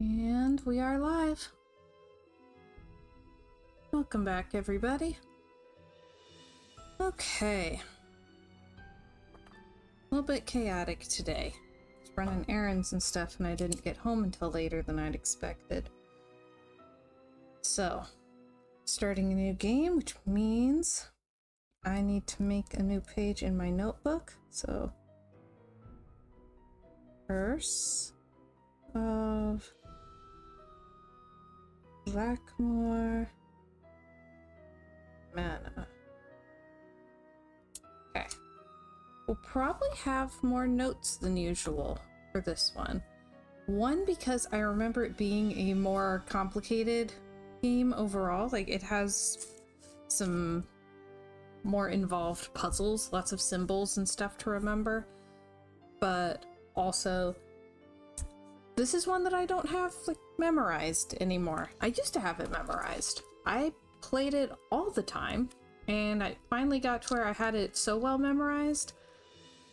And we are live. Welcome back, everybody. Okay. A little bit chaotic today. I was running errands and stuff, and I didn't get home until later than I'd expected. So, starting a new game, which means I need to make a new page in my notebook. So, Curse of Blackmoor Manor. Okay. We'll probably have more notes than usual for this one. One, because I remember it being a more complicated game overall. Like, it has some more involved puzzles, lots of symbols and stuff to remember. But also, this is one that I don't have, like, memorized anymore. I used to have it memorized. I played it all the time, and I finally got to where I had it so well memorized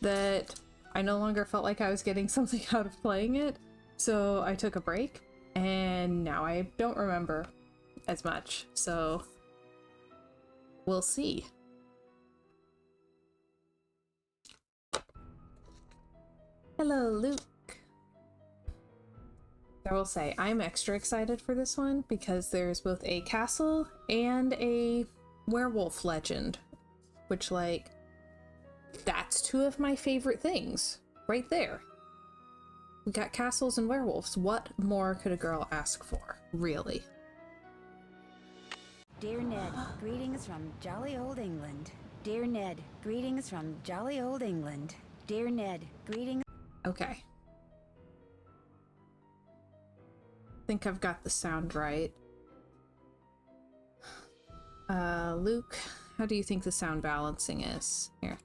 that I no longer felt like I was getting something out of playing it. So I took a break, and now I don't remember as much. So we'll see. Hello, Luke. I will say, I'm extra excited for this one because there's both a castle and a werewolf legend, which, like, that's two of my favorite things right there. We got castles and werewolves. What more could a girl ask for, really? Dear Ned, greetings from jolly old England. Dear Ned, greetings from jolly old England. Dear Ned, greetings. Okay. I think I've got the sound right. Luke, how do you think the sound balancing is? Here.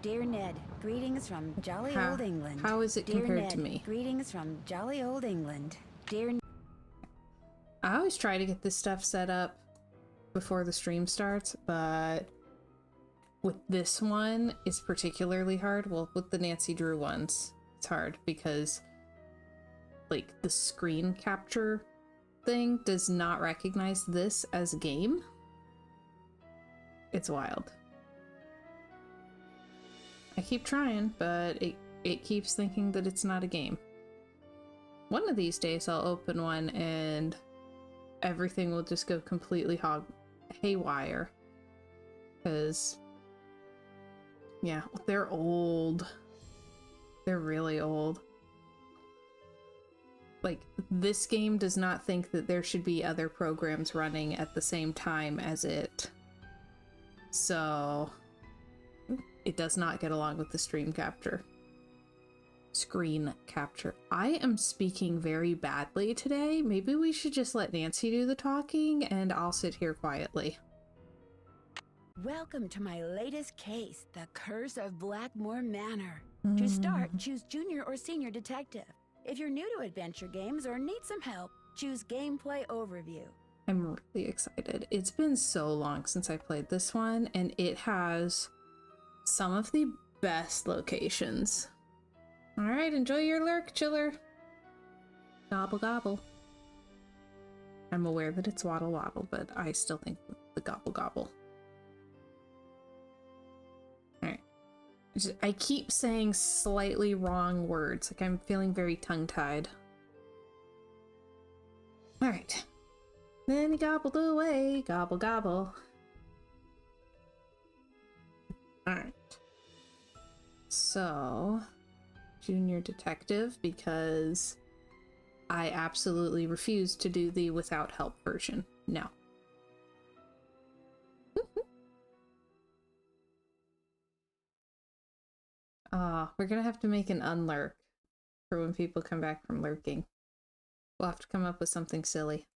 Dear Ned, greetings from jolly old England. How is it compared to me? Greetings from jolly old England. Dear I always try to get this stuff set up before the stream starts, but with this one, it's particularly hard. Well, with the Nancy Drew ones, it's hard because, like, the screen capture thing does not recognize this as a game. It's wild. I keep trying, but it keeps thinking that it's not a game. One of these days I'll open one and everything will just go completely haywire. Because, yeah, they're old. They're really old. Like, this game does not think that there should be other programs running at the same time as it. So it does not get along with the screen capture. I am speaking very badly today. Maybe we should just let Nancy do the talking and I'll sit here quietly. Welcome to my latest case, the Curse of Blackmoor Manor. To start, choose Junior or Senior Detective. If you're new to adventure games or need some help, choose Gameplay Overview. I'm really excited. It's been so long since I played this one, and it has some of the best locations. Alright, enjoy your lurk, chiller. Gobble gobble. I'm aware that it's waddle waddle, but I still think the gobble gobble. Alright. I keep saying slightly wrong words, like I'm feeling very tongue-tied. Alright. Then he gobbled away, gobble gobble. Alright. So, Junior Detective, because I absolutely refuse to do the without help version. No. We're gonna have to make an unlurk for when people come back from lurking. We'll have to come up with something silly.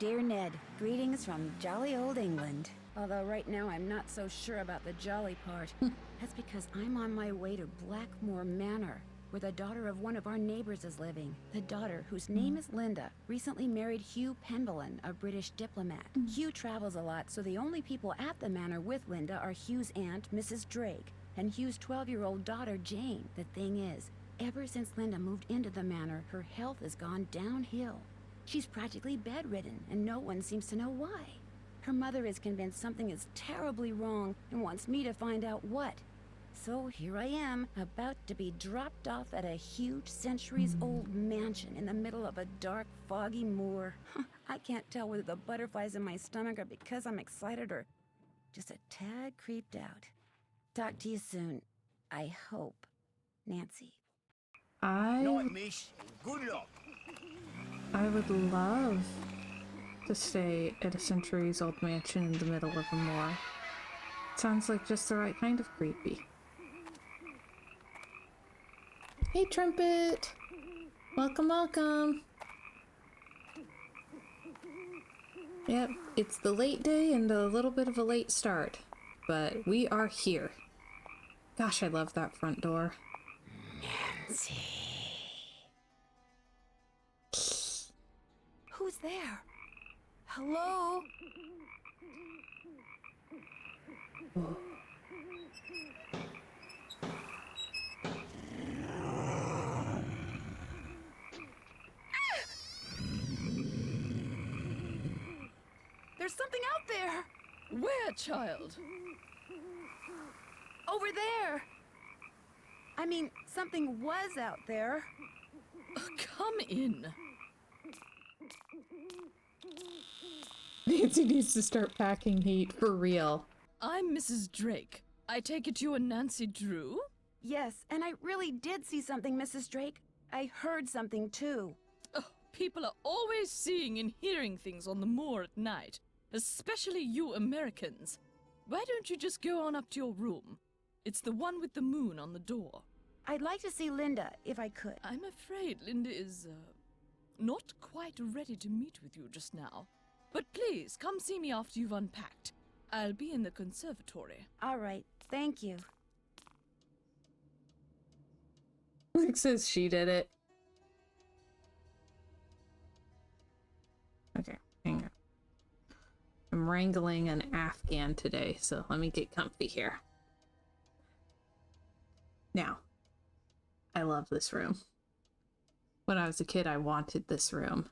Dear Ned, greetings from jolly old England. Although right now I'm not so sure about the jolly part. That's because I'm on my way to Blackmoor Manor, where the daughter of one of our neighbors is living. The daughter, whose name is Linda, recently married Hugh Penbelin, a British diplomat. Hugh travels a lot, so the only people at the manor with Linda are Hugh's aunt, Mrs. Drake, and Hugh's 12-year-old daughter, Jane. The thing is, Ever since Linda moved into the manor, her health has gone downhill. She's practically bedridden, and no one seems to know why. Her mother is convinced something is terribly wrong and wants me to find out what. So here I am, about to be dropped off at a huge centuries-old mansion in the middle of a dark, foggy moor. I can't tell whether the butterflies in my stomach are because I'm excited or just a tad creeped out. Talk to you soon. I hope. Nancy. Night, miss. Good luck. I would love to stay at a centuries-old mansion in the middle of a moor. Sounds like just the right kind of creepy. Hey, Trumpet! Welcome, welcome! Yep, it's the late day and a little bit of a late start, but we are here. Gosh, I love that front door. Nancy. Who's there? Hello? Whoa. There's something out there! Where, child? Over there! I mean, something was out there. Come in. Nancy needs to start packing heat for real. I'm Mrs. Drake. I take it you are Nancy Drew? Yes, and I really did see something, Mrs. Drake. I heard something, too. Oh, people are always seeing and hearing things on the moor at night, especially you Americans. Why don't you just go on up to your room? It's the one with the moon on the door. I'd like to see Linda, if I could. I'm afraid Linda is, not quite ready to meet with you just now. But please, come see me after you've unpacked. I'll be in the conservatory. All right, thank you. It says she did it. Okay, hang on. I'm wrangling an Afghan today, so let me get comfy here. Now, I love this room. When I was a kid, I wanted this room.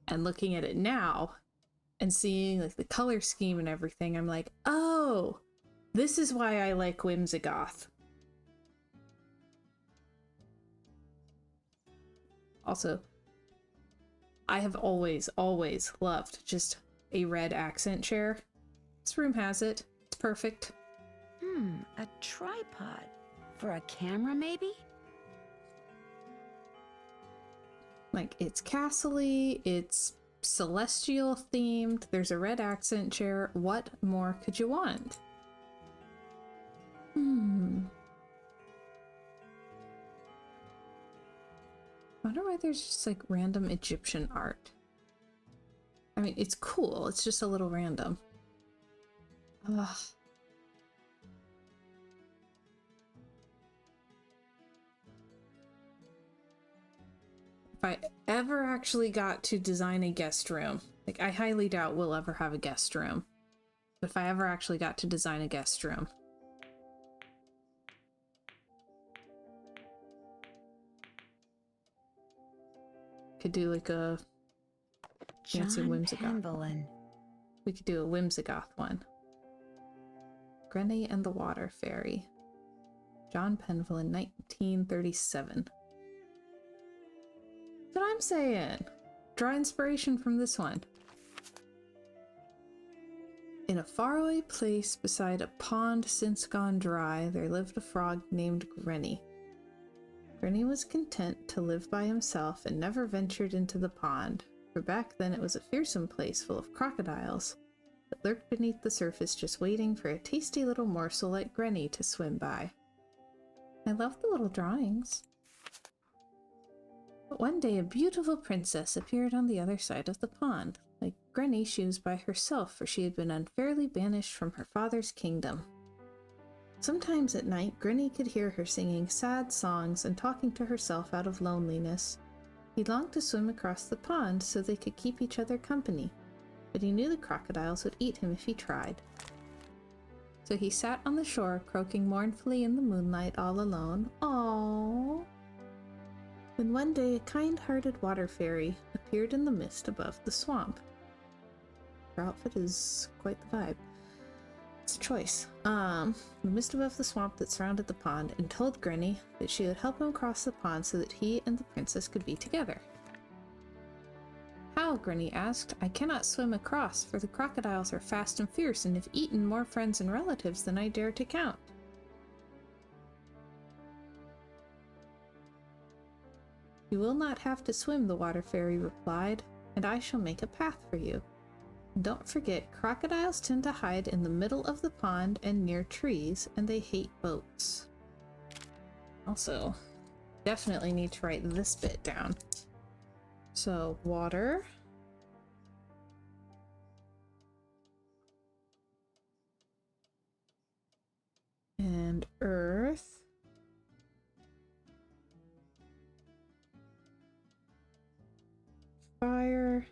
And looking at it now, and seeing like the color scheme and everything, I'm like, oh, this is why I like Whimsigoth. Also, I have always loved just a red accent chair. This room has it. It's perfect. A tripod. For a camera, maybe? Like, it's castle-y, it's celestial themed, there's a red accent chair. What more could you want? I wonder why there's just like random Egyptian art. I mean, it's cool, it's just a little random. Ugh. If I ever actually got to design a guest room, like I highly doubt we'll ever have a guest room, but if I ever actually got to design a guest room, could do like a fancy Whimsigoth one. We could do a Whimsigoth one. Grenny and the Water Fairy. John Penville, 1937. That's what I'm saying. Draw inspiration from this one. In a faraway place beside a pond since gone dry, there lived a frog named Grenny. Grenny was content to live by himself and never ventured into the pond, for back then it was a fearsome place full of crocodiles that lurked beneath the surface just waiting for a tasty little morsel like Grenny to swim by. I love the little drawings. But one day a beautiful princess appeared on the other side of the pond. Like Grenny, she was by herself, for she had been unfairly banished from her father's kingdom. Sometimes at night, Grenny could hear her singing sad songs and talking to herself out of loneliness. He longed to swim across the pond so they could keep each other company, but he knew the crocodiles would eat him if he tried. So he sat on the shore, croaking mournfully in the moonlight all alone. Aww. Then one day a kind-hearted water fairy appeared in the mist above the swamp. Her outfit is quite the vibe. It's a choice. The mist above the swamp that surrounded the pond, and told Granny that she would help him cross the pond so that he and the princess could be together. How? Granny asked. I cannot swim across, for the crocodiles are fast and fierce and have eaten more friends and relatives than I dare to count. You will not have to swim, the water fairy replied, and I shall make a path for you. Don't forget, crocodiles tend to hide in the middle of the pond and near trees, and they hate boats. Also, definitely need to write this bit down. So, water. And earth. Fire.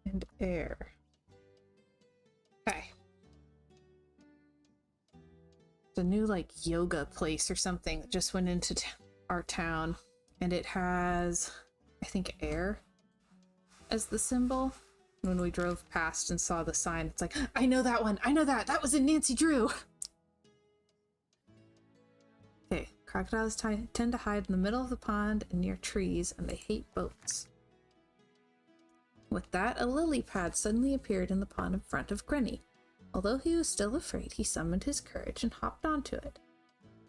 And air. Okay. It's a new like yoga place or something that just went into our town, and it has, I think, air as the symbol. When we drove past and saw the sign, it's like, I know that one. I know that. That was in Nancy Drew. Okay. Crocodiles tend to hide in the middle of the pond and near trees, and they hate boats. With that, a lily pad suddenly appeared in the pond in front of Granny. Although he was still afraid, he summoned his courage and hopped onto it.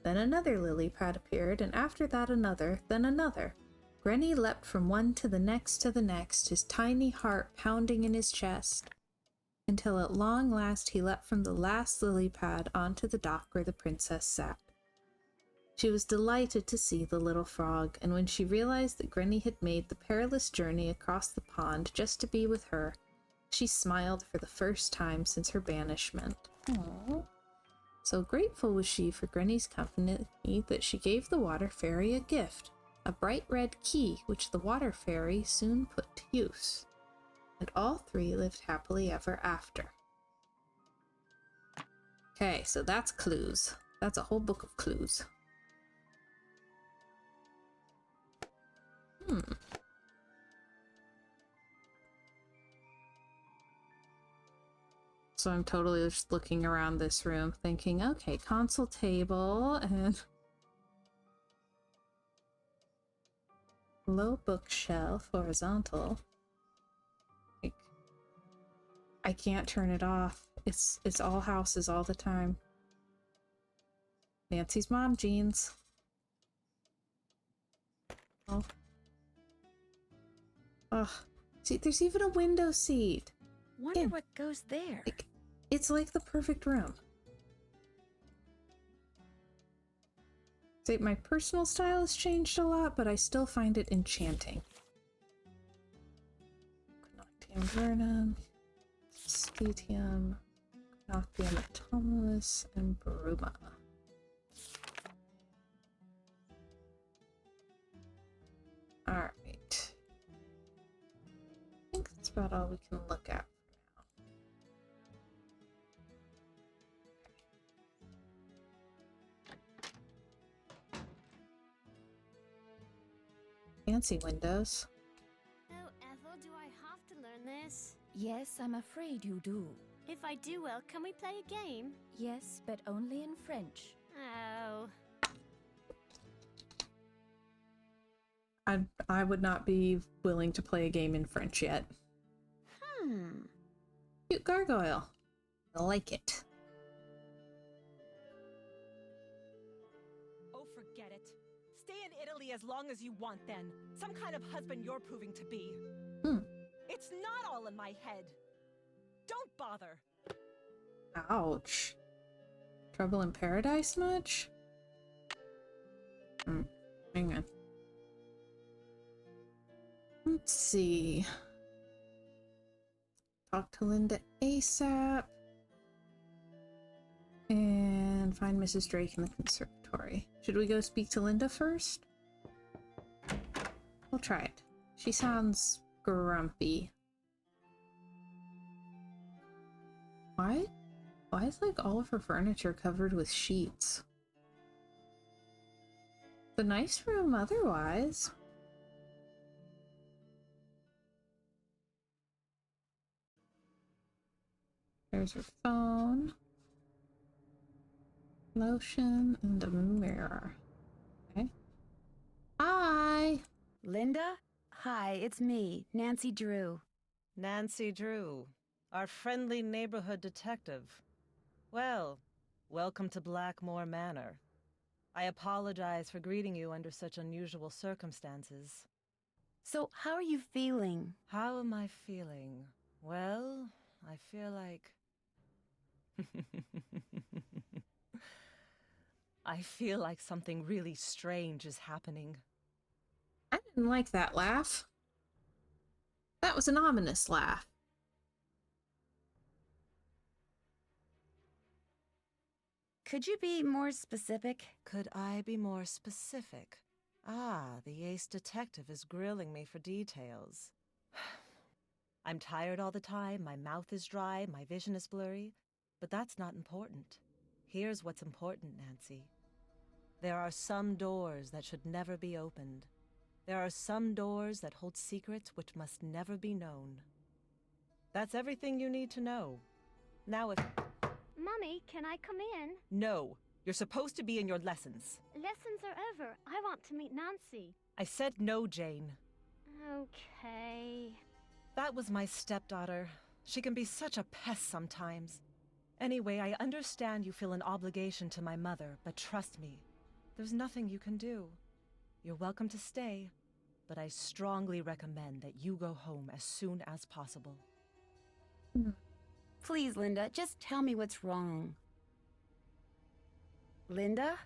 Then another lily pad appeared, and after that another, then another. Granny leapt from one to the next, his tiny heart pounding in his chest, until at long last he leapt from the last lily pad onto the dock where the princess sat. She was delighted to see the little frog, and when she realized that Granny had made the perilous journey across the pond just to be with her, she smiled for the first time since her banishment. Aww. So grateful was she for Granny's company that she gave the water fairy a gift, a bright red key which the water fairy soon put to use. And all three lived happily ever after. Okay, so that's clues. That's a whole book of clues. So I'm totally just looking around this room thinking, okay, console table and low bookshelf, horizontal. Like, I can't turn it off. It's all houses all the time. Nancy's mom jeans. Oh. Ugh. See, there's even a window seat. Wonder what goes there. It's like the perfect room. See, my personal style has changed a lot, but I still find it enchanting. Noctium vernum, Stetium, Noctium autumnus, and Bruma. Alright. I think that's about all we can look at for now. Fancy windows. Oh, Ethel, do I have to learn this? Yes, I'm afraid you do. If I do well, can we play a game? Yes, but only in French. Oh. I would not be willing to play a game in French yet. Cute gargoyle. I like it. Oh, forget it. Stay in Italy as long as you want then. Some kind of husband you're proving to be. It's not all in my head. Don't bother. Ouch. Trouble in Paradise much? Hang on. Let's see. Talk to Linda ASAP. And find Mrs. Drake in the conservatory. Should we go speak to Linda first? We'll try it. She sounds grumpy. What? Why is like all of her furniture covered with sheets? It's a nice room otherwise. There's her phone, lotion, and a mirror. Okay. Hi! Linda? Hi, it's me, Nancy Drew. Nancy Drew, our friendly neighborhood detective. Well, welcome to Blackmoor Manor. I apologize for greeting you under such unusual circumstances. So, how are you feeling? How am I feeling? Well, I feel like... I feel like something really strange is happening. I didn't like that laugh. That was an ominous laugh. Could you be more specific? Could I be more specific? Ah, the ace detective is grilling me for details. I'm tired all the time, my mouth is dry, my vision is blurry, but that's not important. Here's what's important, Nancy. There are some doors that should never be opened. There are some doors that hold secrets which must never be known. That's everything you need to know. Now if... Mummy, can I come in? No, you're supposed to be in your lessons. Lessons are over. I want to meet Nancy. I said no, Jane. Okay. That was my stepdaughter. She can be such a pest sometimes. Anyway, I understand you feel an obligation to my mother, but trust me, there's nothing you can do. You're welcome to stay, but I strongly recommend that you go home as soon as possible. Please, Linda, just tell me what's wrong. Linda?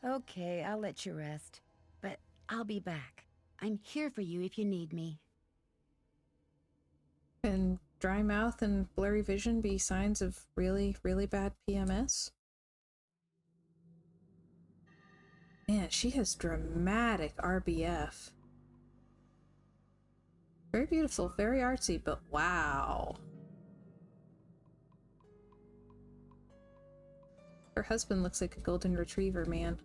Okay, I'll let you rest. But I'll be back. I'm here for you if you need me. Can dry mouth and blurry vision be signs of really, really bad PMS? Man, she has dramatic RBF. Very beautiful, very artsy, but wow. Her husband looks like a golden retriever, man.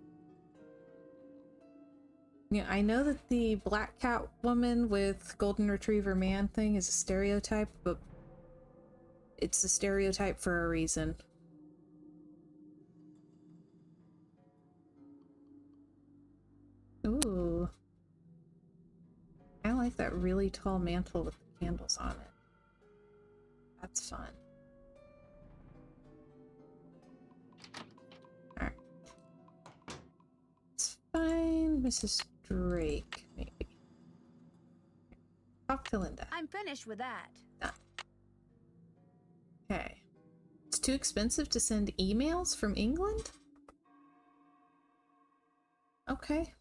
Yeah, I know that the black cat woman with golden retriever man thing is a stereotype, but it's a stereotype for a reason. Ooh. I like that really tall mantle with the candles on it. That's fun. Alright. It's fine, Mrs. Drake, maybe. Talk to Linda. I'm finished with that. Done. Okay. It's too expensive to send emails from England? Okay.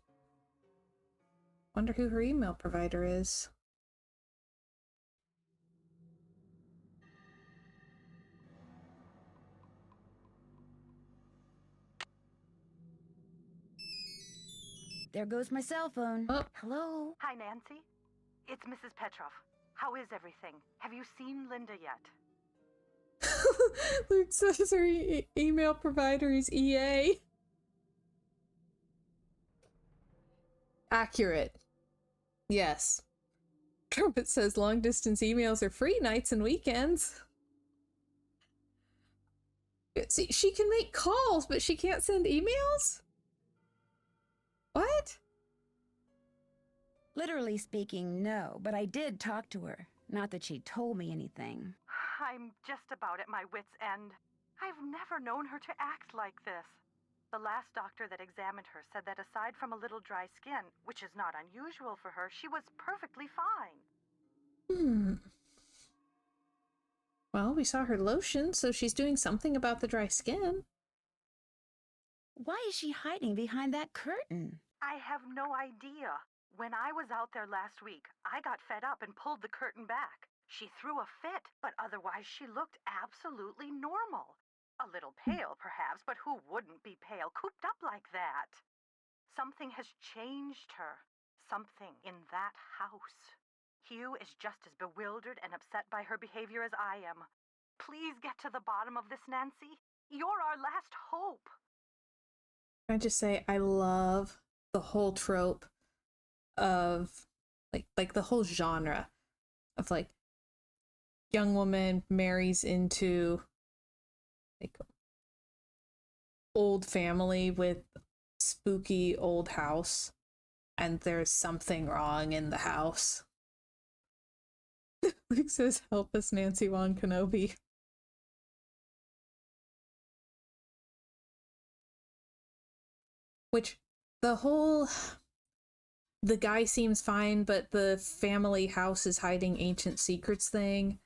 Wonder who her email provider is. There goes my cell phone. Oh. Hello? Hi, Nancy. It's Mrs. Petrov. How is everything? Have you seen Linda yet? Luke says her email provider is EA. Accurate. Yes. Trumpet says long distance emails are free nights and weekends. See, she can make calls, but she can't send emails? What? Literally speaking, no, but I did talk to her. Not that she told me anything. I'm just about at my wit's end. I've never known her to act like this. The last doctor that examined her said that aside from a little dry skin, which is not unusual for her, she was perfectly fine. Well, we saw her lotion, so she's doing something about the dry skin. Why is she hiding behind that curtain? I have no idea. When I was out there last week, I got fed up and pulled the curtain back. She threw a fit, but otherwise she looked absolutely normal. A little pale, perhaps, but who wouldn't be pale, cooped up like that? Something has changed her. Something in that house. Hugh is just as bewildered and upset by her behavior as I am. Please get to the bottom of this, Nancy. You're our last hope. Can I just say I love the whole trope of like the whole genre of like young woman marries into like old family with spooky old house and there's something wrong in the house. Luke says, help us, Nancy Wong Kenobi. Which the guy seems fine, but the family house is hiding ancient secrets thing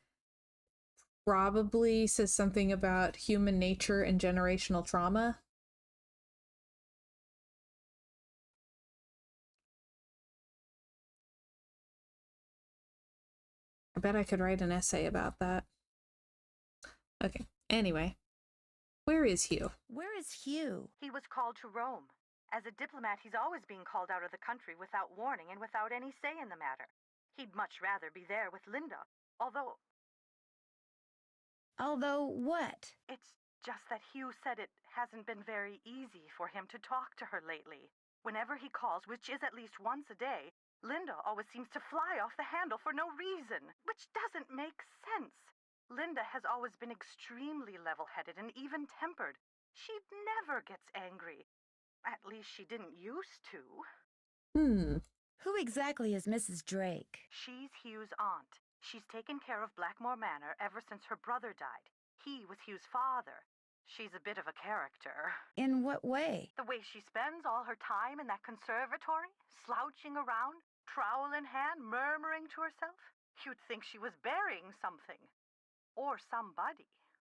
probably says something about human nature and generational trauma. I bet I could write an essay about that. Okay, anyway. Where is Hugh? Where is Hugh? He was called to Rome. As a diplomat, he's always being called out of the country without warning and without any say in the matter. He'd much rather be there with Linda, although... Although what? It's just that Hugh said it hasn't been very easy for him to talk to her lately. Whenever he calls, which is at least once a day, Linda always seems to fly off the handle for no reason, which doesn't make sense. Linda has always been extremely level-headed and even-tempered. She never gets angry. At least she didn't used to. Who exactly is Mrs. Drake? She's Hugh's aunt. She's taken care of Blackmoor Manor ever since her brother died. He was Hugh's father. She's a bit of a character. In what way? The way she spends all her time in that conservatory, slouching around, trowel in hand, murmuring to herself. You'd think she was burying something. Or somebody.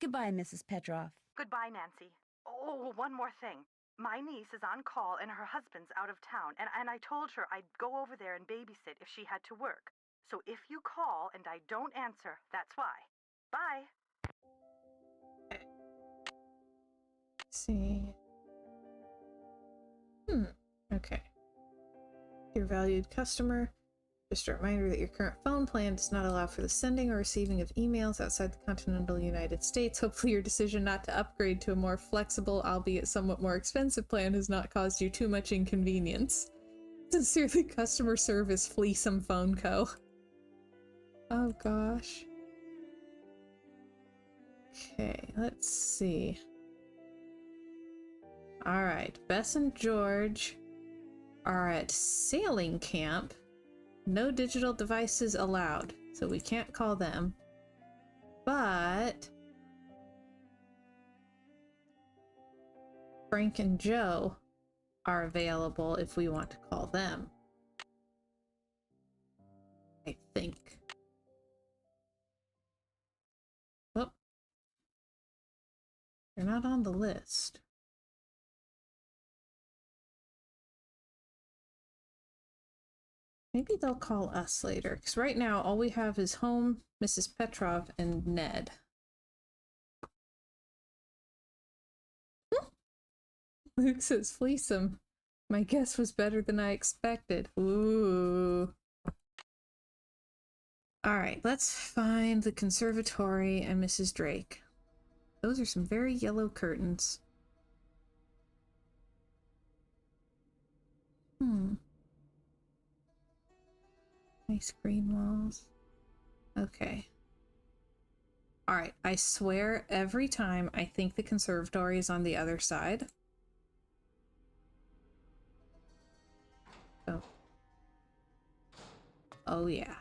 Goodbye, Mrs. Petroff. Goodbye, Nancy. Oh, one more thing. My niece is on call and her husband's out of town, and I told her I'd go over there and babysit if she had to work. So if you call and I don't answer, that's why. Bye. Let's see. Okay. Dear valued customer, just a reminder that your current phone plan does not allow for the sending or receiving of emails outside the continental United States. Hopefully your decision not to upgrade to a more flexible, albeit somewhat more expensive plan has not caused you too much inconvenience. Sincerely, customer service Fleesome Phone Co. Oh gosh. Okay, let's see. Alright, Bess and George are at sailing camp. No digital devices allowed, so we can't call them. But Frank and Joe are available if we want to call them. I think. Oh. They're not on the list. Maybe they'll call us later, because right now all we have is Home, Mrs. Petrov, and Ned. Luke says, Fleesome. My guess was better than I expected. Ooh. Alright, let's find the conservatory and Mrs. Drake. Those are some very yellow curtains. Nice green walls. Okay. Alright, I swear every time I think the conservatory is on the other side. Oh. Oh yeah.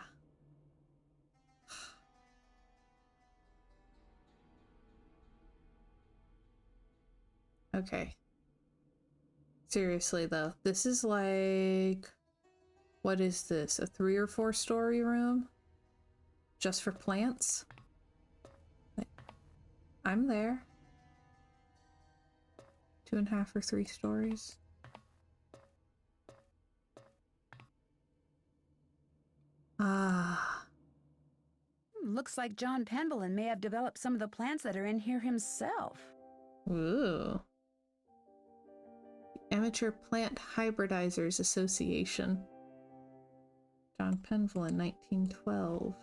Okay. Seriously though, this is like... What is this? A 3 or 4 story room? Just for plants? I'm there. 2.5 or 3 stories. Ah. Looks like John Pendleton may have developed some of the plants that are in here himself. Ooh. Amateur Plant Hybridizers Association. John Pendleton, 1912.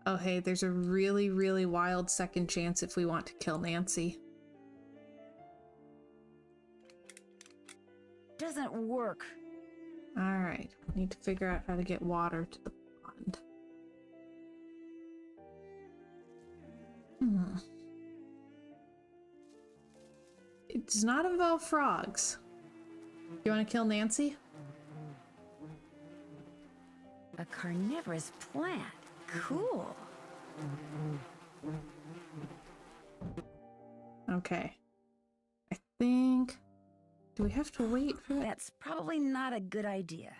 Oh, hey, there's a really, really wild second chance if we want to kill Nancy. Doesn't work. Alright, need to figure out how to get water to the pond. It does not involve frogs. You want to kill Nancy? A carnivorous plant. Cool. Okay. I think... Do we have to wait for that? That's probably not a good idea.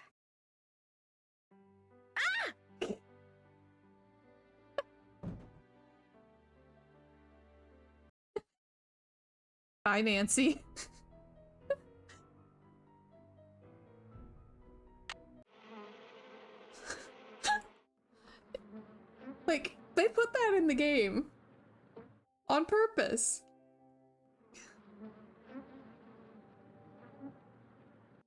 Bye, Nancy. Like, they put that in the game. On purpose.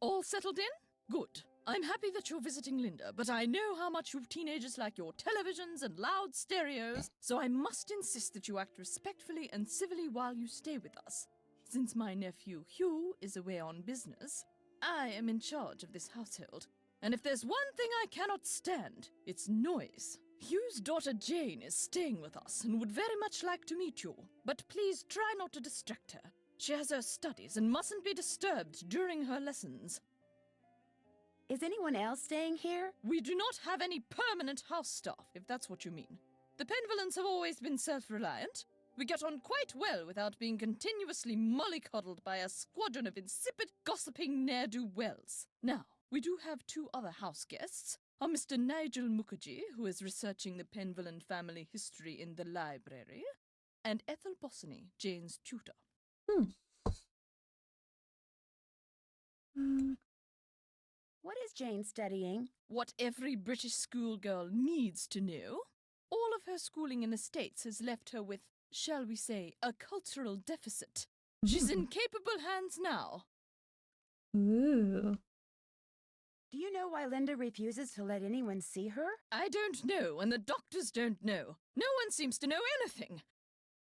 All settled in? Good. I'm happy that you're visiting Linda, but I know how much you teenagers like your televisions and loud stereos, so I must insist that you act respectfully and civilly while you stay with us. Since my nephew Hugh is away on business, I am in charge of this household. And if there's one thing I cannot stand, it's noise. Hugh's daughter Jane is staying with us and would very much like to meet you, but please try not to distract her. She has her studies and mustn't be disturbed during her lessons. Is anyone else staying here? We do not have any permanent house staff, if that's what you mean. The Penvillans have always been self-reliant. We get on quite well without being continuously mollycoddled by a squadron of insipid, gossiping ne'er-do-wells. Now, we do have two other house guests, a Mr. Nigel Mukherjee, who is researching the Penvillan family history in the library, and Ethel Bossany, Jane's tutor. What is Jane studying? What every British schoolgirl needs to know. All of her schooling in the States has left her with, shall we say, a cultural deficit. She's in capable hands now. Ooh. Do you know why Linda refuses to let anyone see her? I don't know, and the doctors don't know. No one seems to know anything.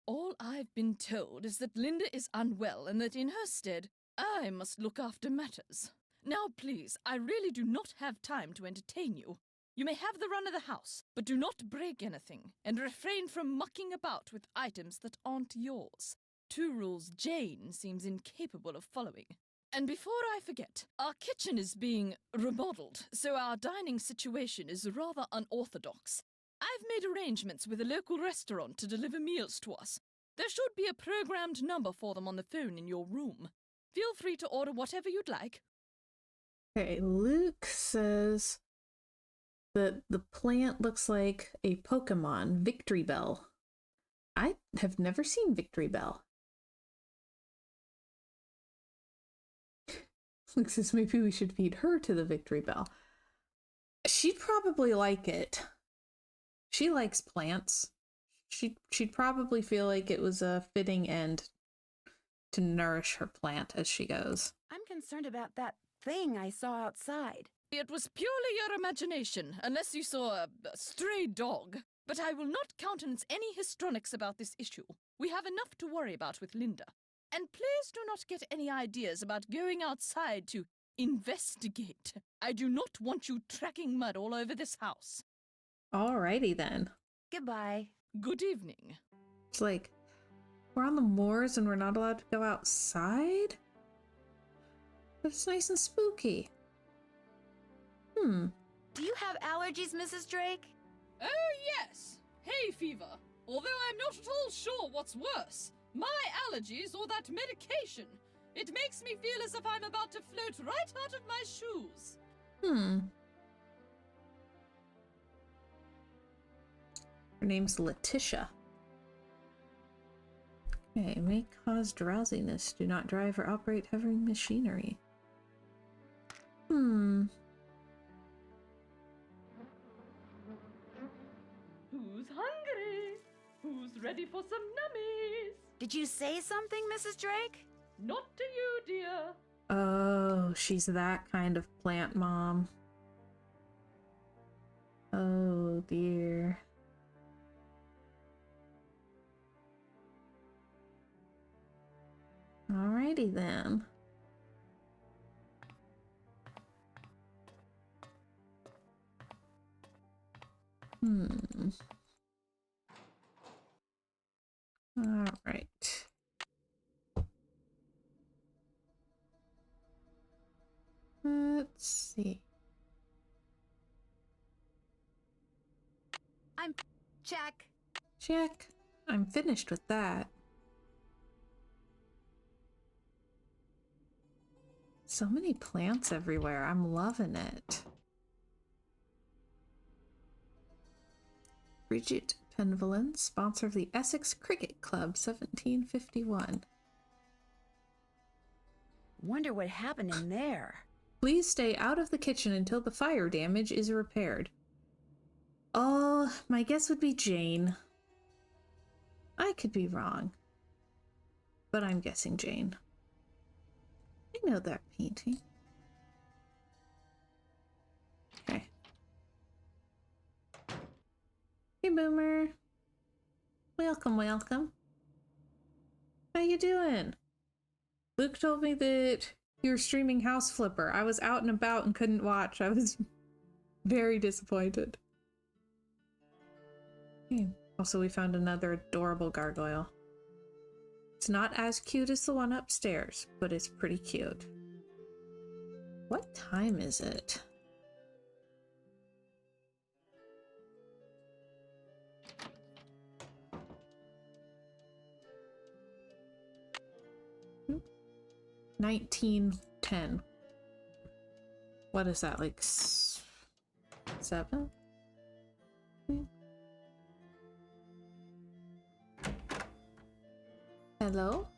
All I've been told is that Linda is unwell and that in her stead, I must look after matters. Now, please, I really do not have time to entertain you. You may have the run of the house, but do not break anything, and refrain from mucking about with items that aren't yours. Two rules Jane seems incapable of following. And before I forget, our kitchen is being remodeled, so our dining situation is rather unorthodox. I've made arrangements with a local restaurant to deliver meals to us. There should be a programmed number for them on the phone in your room. Feel free to order whatever you'd like. Okay, Luke says that the plant looks like a Pokemon, Victory Bell. I have never seen Victory Bell. Luke says maybe we should feed her to the Victory Bell. She'd probably like it. She likes plants. She'd probably feel like it was a fitting end to nourish her plant as she goes. I'm concerned about that thing I saw outside. It was purely your imagination, unless you saw a stray dog. But I will not countenance any histrionics about this issue. We have enough to worry about with Linda. And please do not get any ideas about going outside to investigate. I do not want you tracking mud all over this house. Alrighty then. Goodbye. Good evening. It's like, we're on the moors and we're not allowed to go outside? But it's nice and spooky. Do you have allergies, Mrs. Drake? Oh, yes. Hay fever. Although I'm not at all sure what's worse, my allergies or that medication. It makes me feel as if I'm about to float right out of my shoes. Her name's Letitia. Okay, may cause drowsiness. Do not drive or operate heavy machinery. Who's hungry? Who's ready for some nummies? Did you say something, Mrs. Drake? Not to you, dear. Oh, she's that kind of plant mom. Oh dear. Alrighty then. All right. Let's see. I'm check. Check. I'm finished with that. So many plants everywhere. I'm loving it. Bridget Penvellin, sponsor of the Essex Cricket Club, 1751. Wonder what happened in there. Please stay out of the kitchen until the fire damage is repaired. Oh, my guess would be Jane. I could be wrong, but I'm guessing Jane. I know that painting. Okay. Hey, Boomer. Welcome, welcome. How you doing? Luke told me that you were streaming House Flipper. I was out and about and couldn't watch. I was very disappointed. Okay. Also, we found another adorable gargoyle. It's not as cute as the one upstairs, but it's pretty cute. What time is it? Hmm. 19:10. What is that, like 7? Hello?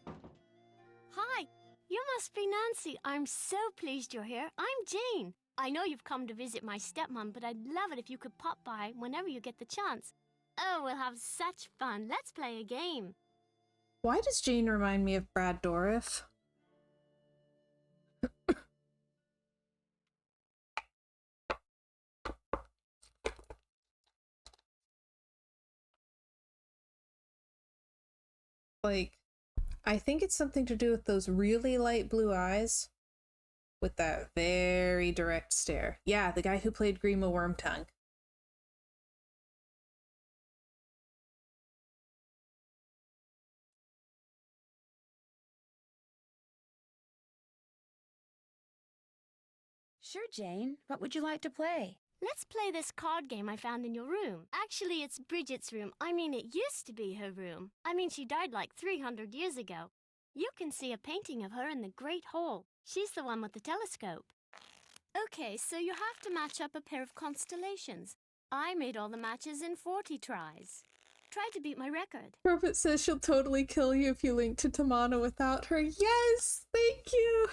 Hi, you must be Nancy. I'm so pleased you're here. I'm Jane. I know you've come to visit my stepmom, but I'd love it if you could pop by whenever you get the chance. Oh, we'll have such fun. Let's play a game. Why does Jane remind me of Brad Dourif? Like, I think it's something to do with those really light blue eyes with that very direct stare. Yeah, the guy who played Grima Wormtongue. Sure, Jane. What would you like to play? Let's play this card game I found in your room. Actually, it's Bridget's room. I mean, it used to be her room. I mean, she died like 300 years ago. You can see a painting of her in the Great Hall. She's the one with the telescope. Okay, so you have to match up a pair of constellations. I made all the matches in 40 tries. Try to beat my record. Robert says she'll totally kill you if you link to Tamana without her. Yes! Thank you!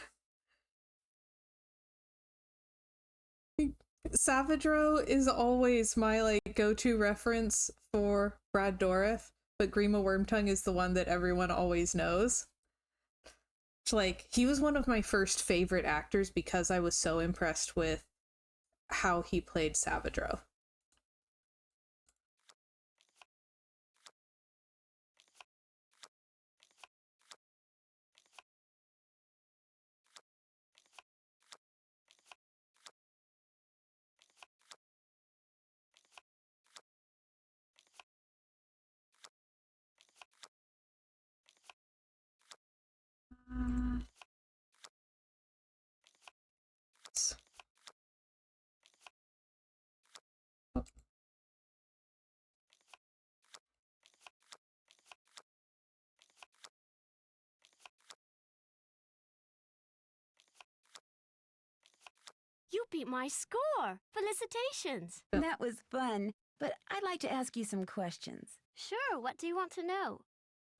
Savadro is always my, like, go-to reference for Brad Dourif, but Grima Wormtongue is the one that everyone always knows. Like, he was one of my first favorite actors because I was so impressed with how he played Savadro. You beat my score! Felicitations! That was fun, but I'd like to ask you some questions. Sure, what do you want to know?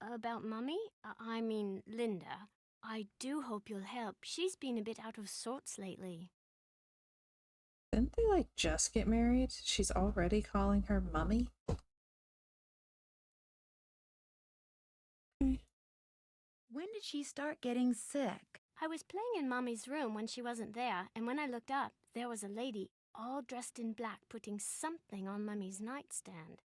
About Mummy? I mean, Linda. I do hope you'll help. She's been a bit out of sorts lately. Didn't they, like, just get married? She's already calling her Mummy? When did she start getting sick? I was playing in Mummy's room when she wasn't there, and when I looked up, there was a lady, all dressed in black, putting something on Mummy's nightstand.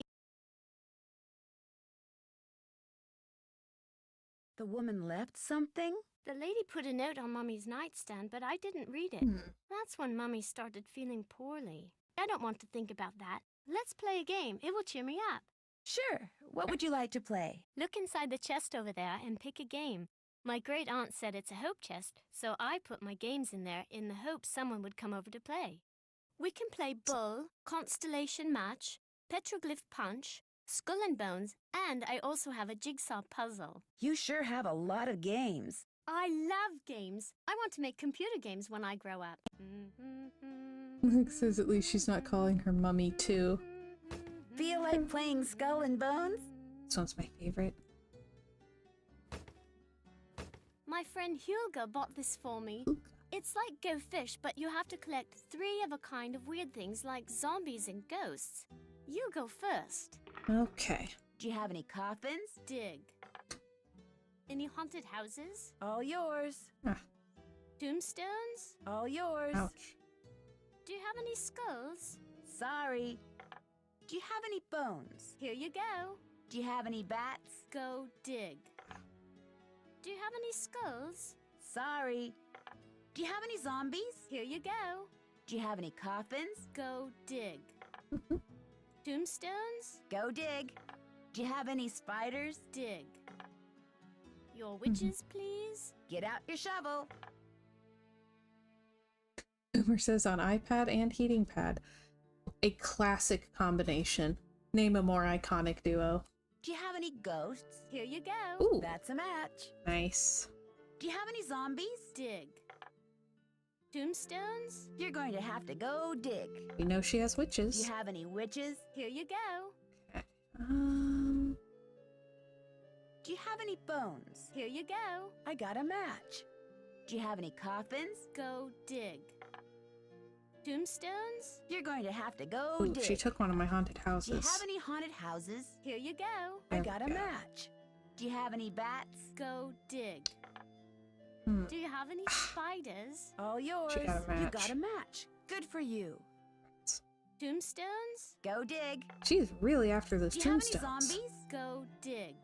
The woman left something? The lady put a note on Mummy's nightstand, but I didn't read it. That's when Mummy started feeling poorly. I don't want to think about that. Let's play a game. It will cheer me up. Sure. What would you like to play? Look inside the chest over there and pick a game. My great aunt said it's a hope chest, so I put my games in there in the hope someone would come over to play. We can play Bull, Constellation Match, Petroglyph Punch, Skull and Bones, and I also have a jigsaw puzzle. You sure have a lot of games. I love games. I want to make computer games when I grow up. Luke says at least she's not calling her Mummy too. Feel like playing Skull and Bones? This one's my favorite. My friend Hulga bought this for me. It's like Go Fish, but you have to collect 3 of a kind of weird things like zombies and ghosts. You go first. Okay. Do you have any coffins? Dig. Any haunted houses? All yours. Tombstones? All yours. Ouch. Do you have any skulls? Sorry. Do you have any bones? Here you go. Do you have any bats? Go dig. Do you have any skulls? Sorry. Do you have any zombies? Here you go. Do you have any coffins? Go dig. Tombstones? Go dig. Do you have any spiders? Dig. Your witches, please? Get out your shovel. Boomer says on iPad and heating pad. A classic combination. Name a more iconic duo. Do you have any ghosts? Here you go. Ooh, That's a match. nice. Do you have any zombies? Dig. Tombstones? You're going to have to go dig. We know she has Do witches. you have any witches? Here you go. Do you have any bones? Here you go. I got a match. Do you have any coffins? Go dig. Tombstones? You're going to have to go Ooh, dig. she took one of my haunted Do you houses. have any haunted houses? Here you go. I There got a we go. match. Do you have any bats? Go dig. Hmm. Do you have any spiders? All yours. She got a You match. got a match. Good for you. Tombstones? Go dig. She's really after those Do you have any tombstones. zombies? Go dig.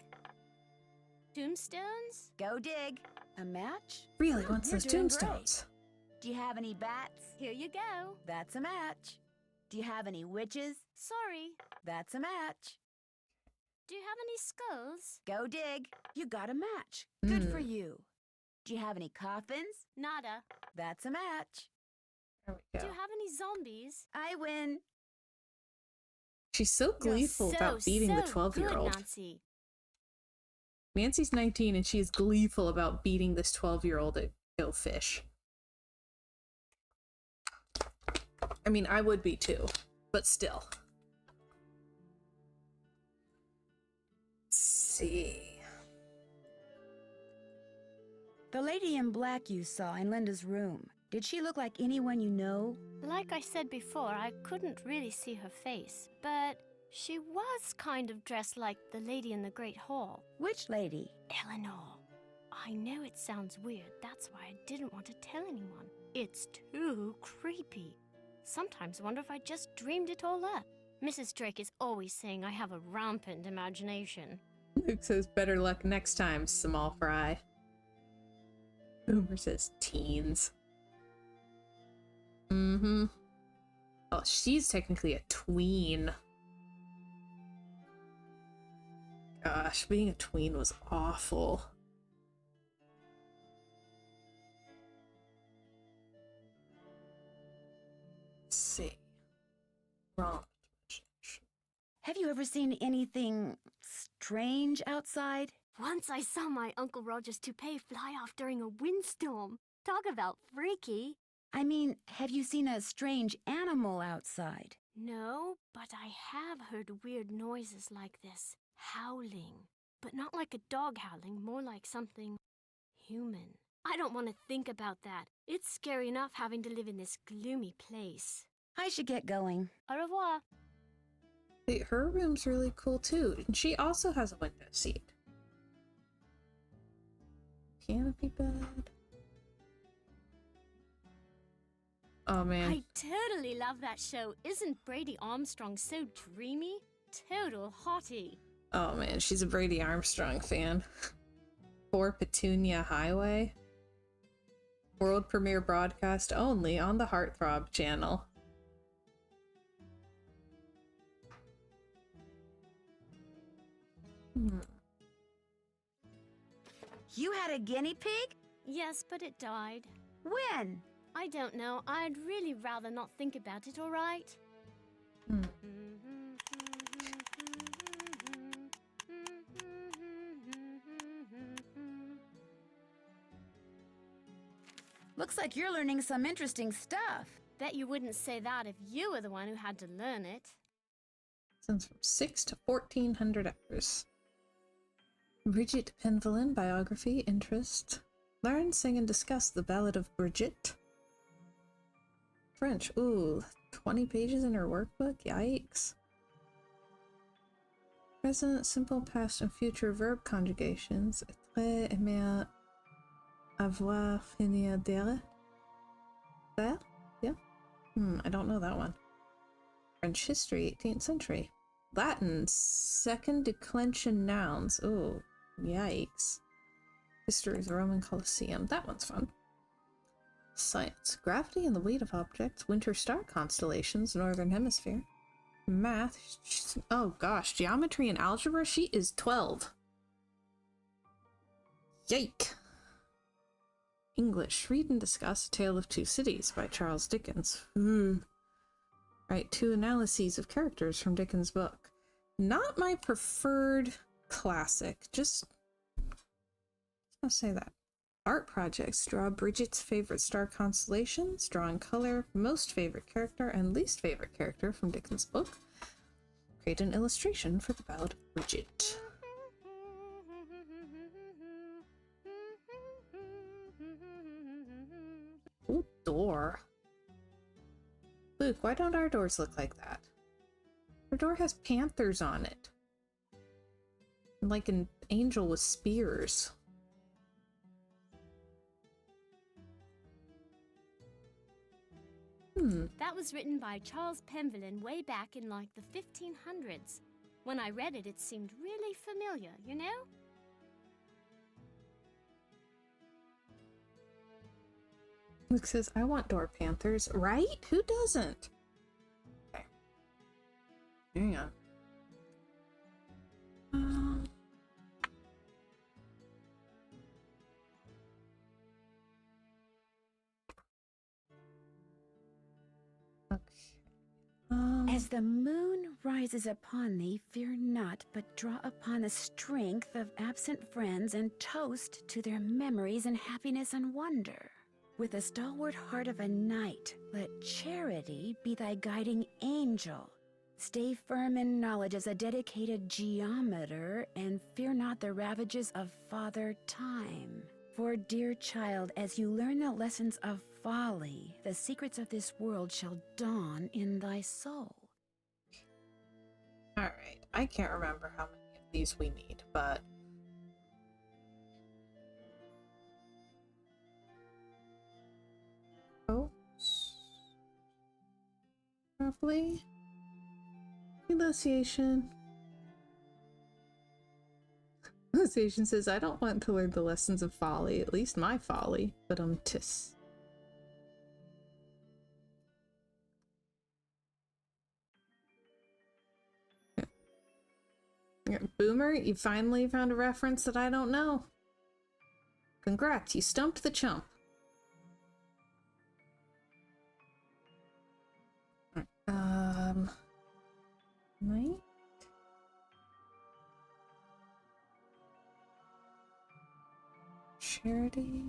Tombstones? Go dig. A match? Really wants You're those doing tombstones. Do you have any bats? Here you go. That's a match. Do you have any witches? Sorry. That's a match. Do you have any skulls? Go dig. You got a match. Good for Hmm. you. Do you have any coffins? Nada. That's a match. There we Do go. you have any zombies? I win. She's so You're gleeful about beating the good, 12-year-old. Nancy. Nancy's 19 and she is gleeful about beating this 12-year-old at Go Fish. I mean, I would be too, but still. Let's see. The lady in black you saw in Linda's room. Did she look like anyone you know? Like I said before, I couldn't really see her face, but she was kind of dressed like the lady in the Great Hall. Which lady? Eleanor. I know it sounds weird, that's why I didn't want to tell anyone. It's too creepy. Sometimes I wonder if I just dreamed it all up. Mrs. Drake is always saying I have a rampant imagination. Luke says, better luck next time, small fry. Boomer says, teens. Mm-hmm. Oh, she's technically a tween. Gosh, being a tween was awful. Let's see. Wrong. Have you ever seen anything strange outside? Once I saw my Uncle Roger's toupee fly off during a windstorm. Talk about freaky. I mean, have you seen a strange animal outside? No, but I have heard weird noises like this. Howling. But not like a dog howling, more like something human. I don't want to think about that. It's scary enough having to live in this gloomy place. I should get going. Au revoir. Wait, her room's really cool too. And she also has a window seat. Canopy bed. Oh man. I totally love that show. Isn't Brady Armstrong so dreamy? Total hottie. Oh man, she's a Brady Armstrong fan. 4 Petunia Highway. World premiere broadcast only on the Heartthrob channel. You had a guinea pig? Yes, but it died. When? I don't know. I'd really rather not think about it, alright? Looks like you're learning some interesting stuff. Bet you wouldn't say that if you were the one who had to learn it. Since from 6 to 1400 hours. Bridget Penvillin, biography, interest. Learn, sing, and discuss the Ballad of Bridget. French, ooh, 20 pages in her workbook? Yikes. Present, simple, past, and future verb conjugations. Être, aimer, avoir, finir, dire. There? Yeah. I don't know that one. French history, 18th century. Latin, second declension nouns. Oh, yikes. History of the Roman Colosseum. That one's fun. Science, gravity and the weight of objects, winter star constellations, northern hemisphere. Math, oh gosh, geometry and algebra. She is 12. Yike. English, read and discuss A Tale of Two Cities by Charles Dickens. Write 2 analyses of characters from Dickens' book. Not my preferred classic, just I'll say that. Art projects, draw Bridget's favorite star constellations, draw in color, most favorite character and least favorite character from Dickens' book. Create an illustration for the Ballad of Bridget. Ooh, door. Luke, why don't our doors look like that? Our door has panthers on it. Like an angel with spears. That was written by Charles Penvillin way back in like the 1500s. When I read it, it seemed really familiar, you know? Luke says, I want door panthers, right? Who doesn't? Okay. Hang on. As the moon rises upon thee, fear not, but draw upon the strength of absent friends and toast to their memories and happiness and wonder. With the stalwart heart of a knight, let charity be thy guiding angel. Stay firm in knowledge as a dedicated geometer, and fear not the ravages of Father Time. For, dear child, as you learn the lessons of folly, the secrets of this world shall dawn in thy soul. Alright, I can't remember how many of these we need, but... Oh. Probably. Enunciation. Enunciation says, I don't want to learn the lessons of folly, at least my folly, but tis. Boomer, you finally found a reference that I don't know. Congrats, you stumped the chump. Night? Charity?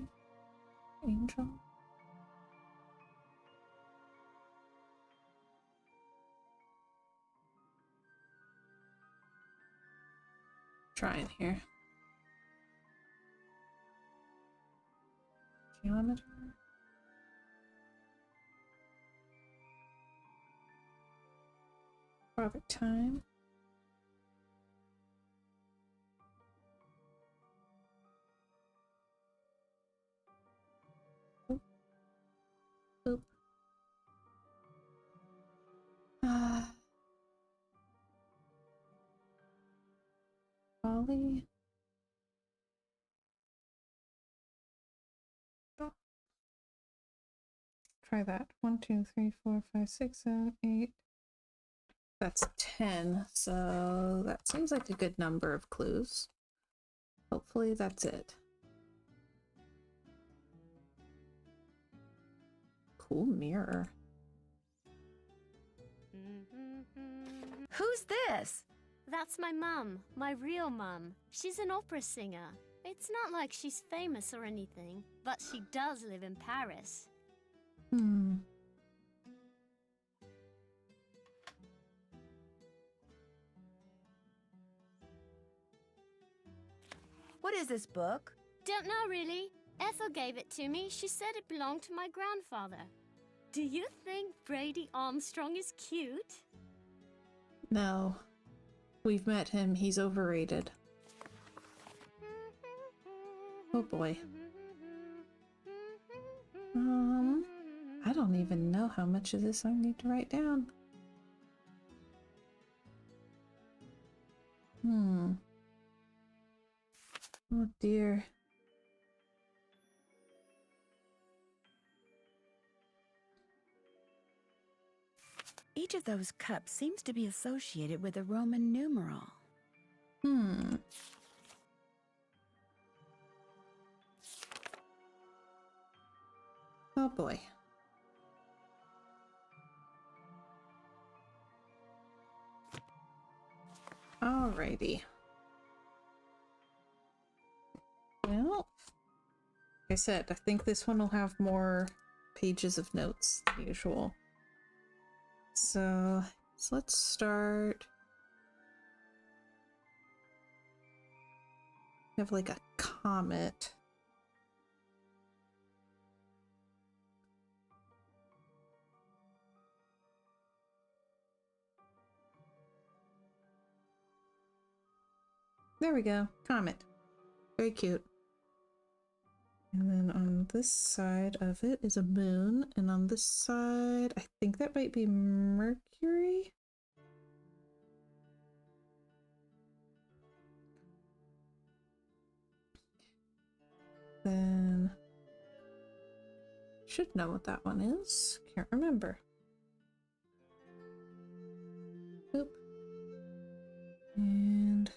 Angel? Trying here. Geometer. Robert Time. Oop. Oop. Folly. try that. 1, 2, 3, 4, 5, 6, 7, 8. That's 10, so that seems like a good number of clues. Hopefully that's it. Cool mirror. Who's this? That's my mum, my real mum. She's an opera singer. It's not like she's famous or anything, but she does live in Paris. What is this book? Don't know really. Ethel gave it to me. She said it belonged to my grandfather. Do you think Brady Armstrong is cute? No. We've met him. He's overrated. Oh boy. I don't even know how much of this I need to write down. Oh dear. Each of those cups seems to be associated with a Roman numeral. Oh boy. Alrighty. Well, like I said, I think this one will have more pages of notes than usual. So let's start. We have like a comet. There we go, comet. Very cute. And then on this side of it is a moon, and on this side, I think that might be Mercury? Then should know what that one is. Can't remember. Boop. And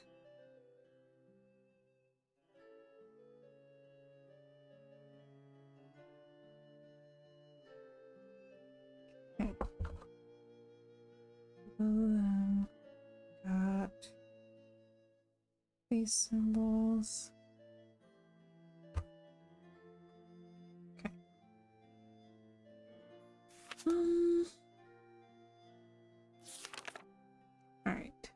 okay. Got these symbols. Okay. All right.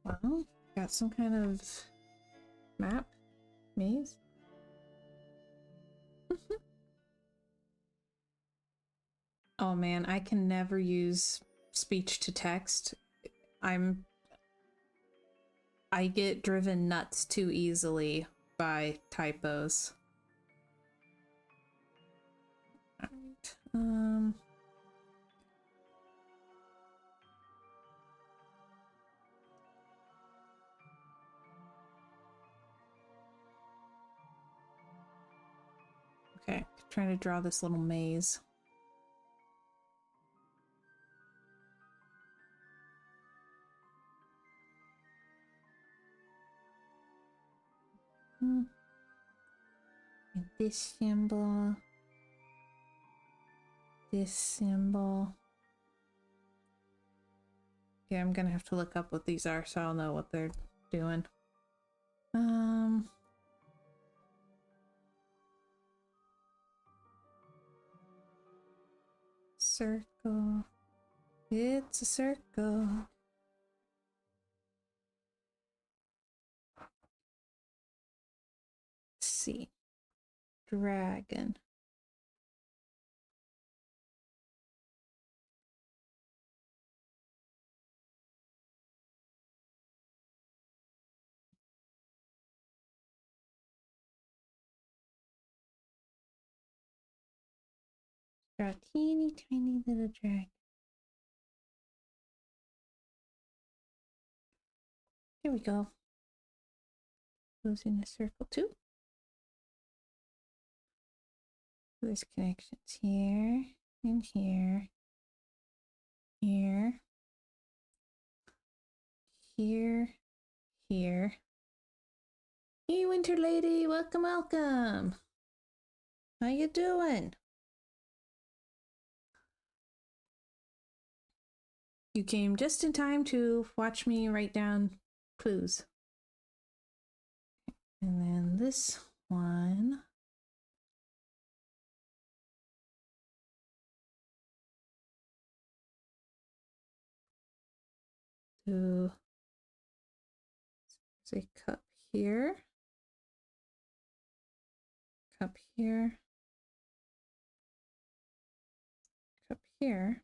Well, got some kind of map, maze. Oh man, I can never use speech to text. I get driven nuts too easily by typos. Alright, okay, trying to draw this little maze. And this symbol. This symbol. Yeah, I'm gonna have to look up what these are so I'll know what they're doing. Circle. It's a circle. Let's see. Dragon. Draw a teeny tiny little dragon. Here we go. goes in a circle too. There's connections here and here, here, here, here. Hey, Winter Lady, welcome, welcome. How you doing? You came just in time to watch me write down clues. And then this one. So there's a cup here. Cup here. Cup here.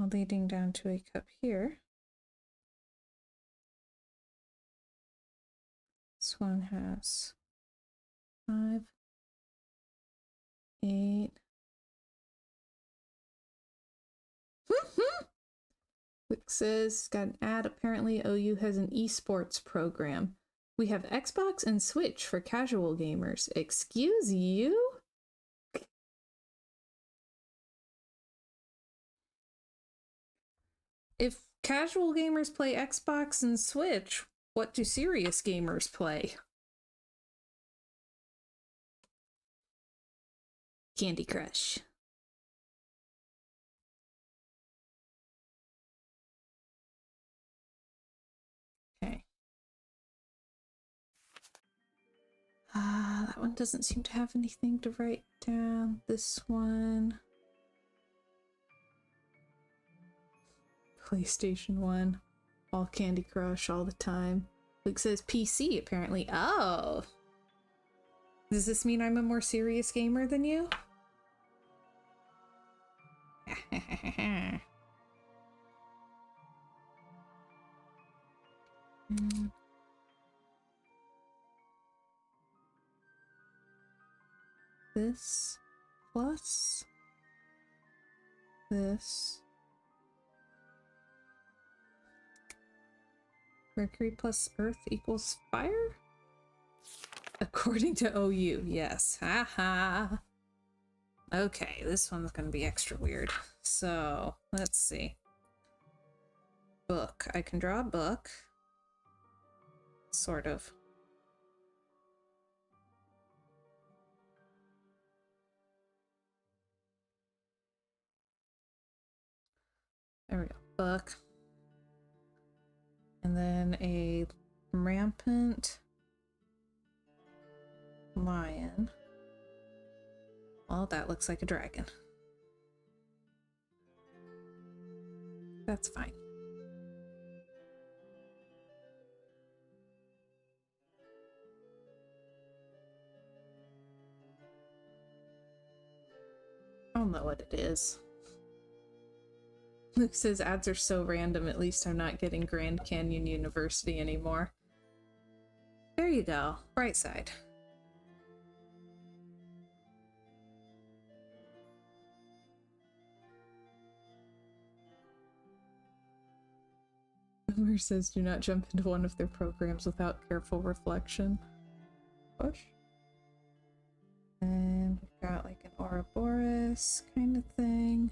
All leading down to a cup here. This one has 5, 8. Quick says, got an ad. Apparently, OU has an esports program. We have Xbox and Switch for casual gamers. Excuse you? If casual gamers play Xbox and Switch, what do serious gamers play? Candy Crush. Okay. That one doesn't seem to have anything to write down. This one. PlayStation 1. All Candy Crush all the time. Luke says PC, apparently. Oh! Does this mean I'm a more serious gamer than you? This plus this. Mercury plus Earth equals fire? According to OU, yes. Haha. Okay, this one's gonna be extra weird. So, let's see. Book. I can draw a book. Sort of. There we go. Book. And then a rampant lion. Well, that looks like a dragon. That's fine. I'll know what it is. Luke says ads are so random, at least I'm not getting Grand Canyon University anymore. There you go. Bright side. Boomer says do not jump into one of their programs without careful reflection. Push. And we've got like an Ouroboros kind of thing.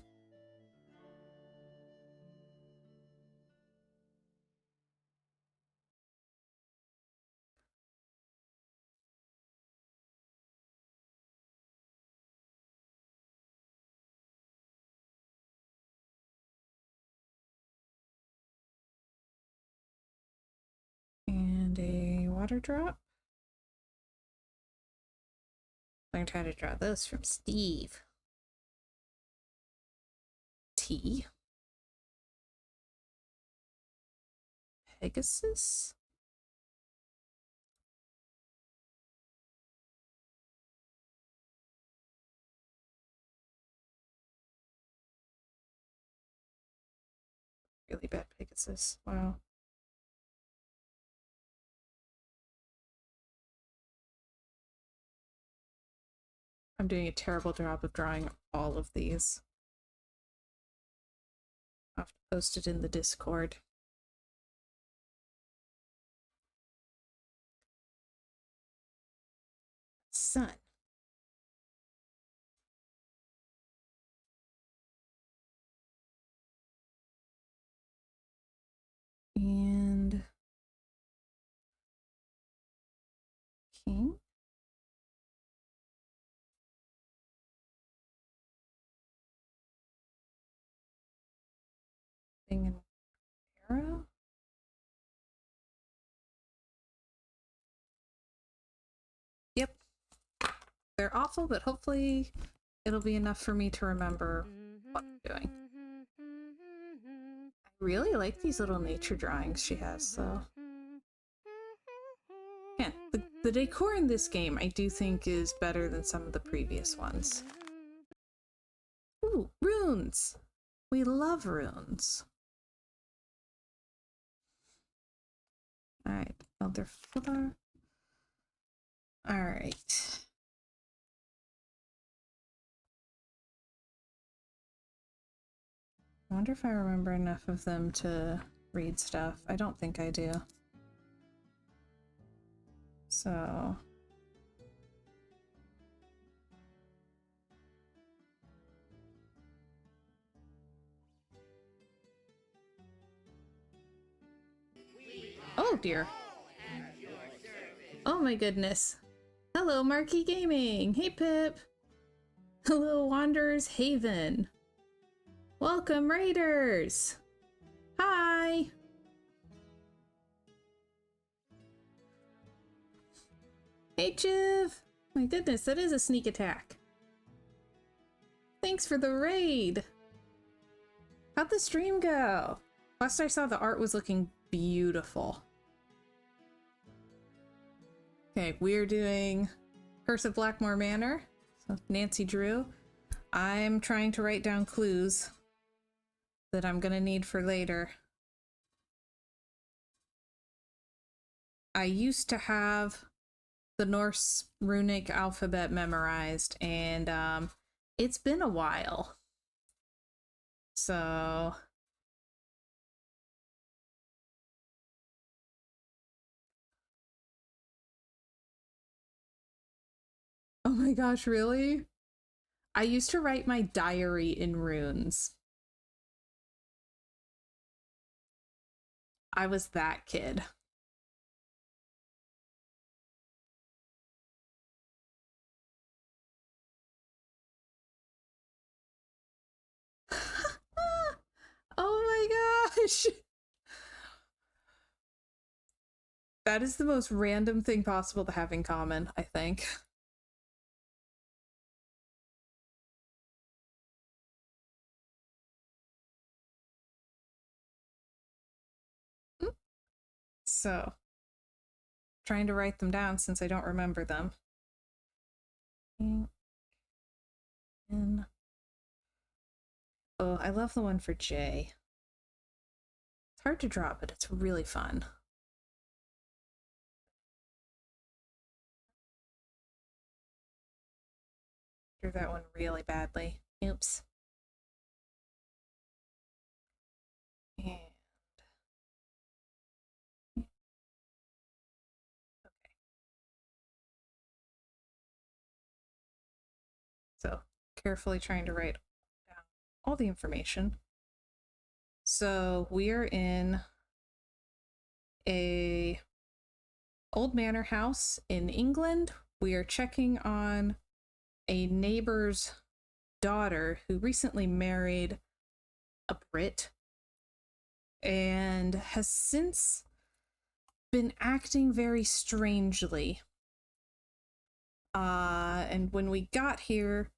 And a water drop. Learned how to draw those from Steve. T. Pegasus? Really bad Pegasus. Wow. I'm doing a terrible job of drawing all of these. I'll have to post it in the Discord. sun. And king. Thing and arrow. Yep. They're awful, but hopefully it'll be enough for me to remember what I'm doing. I really like these little nature drawings she has, so. Yeah, the decor in this game I do think is better than some of the previous ones. Ooh, runes! We love runes. Alright, Elder Fuller. Alright. I wonder if I remember enough of them to read stuff. I don't think I do. So... Oh dear. Oh my goodness. Hello, Marquee Gaming. Hey, Pip. Hello, Wanderer's Haven. Welcome, Raiders. Hi. Hey, Chiv. My goodness, that is a sneak attack. Thanks for the raid. How'd the stream go? Last I saw, the art was looking beautiful. Okay, we're doing Curse of Blackmoor Manor. So Nancy Drew. I'm trying to write down clues that I'm gonna need for later. I used to have the Norse runic alphabet memorized, and it's been a while. So... Oh my gosh, really? I used to write my diary in runes. I was that kid. Oh my gosh! That is the most random thing possible to have in common, I think. So, trying to write them down since I don't remember them. And oh, I love the one for Jay. It's hard to draw, but it's really fun. Drew that one really badly. Oops. And okay. So, carefully trying to write down all the information. So, we're in a old manor house in England. We are checking on a neighbor's daughter who recently married a Brit and has since been acting very strangely. And when we got here,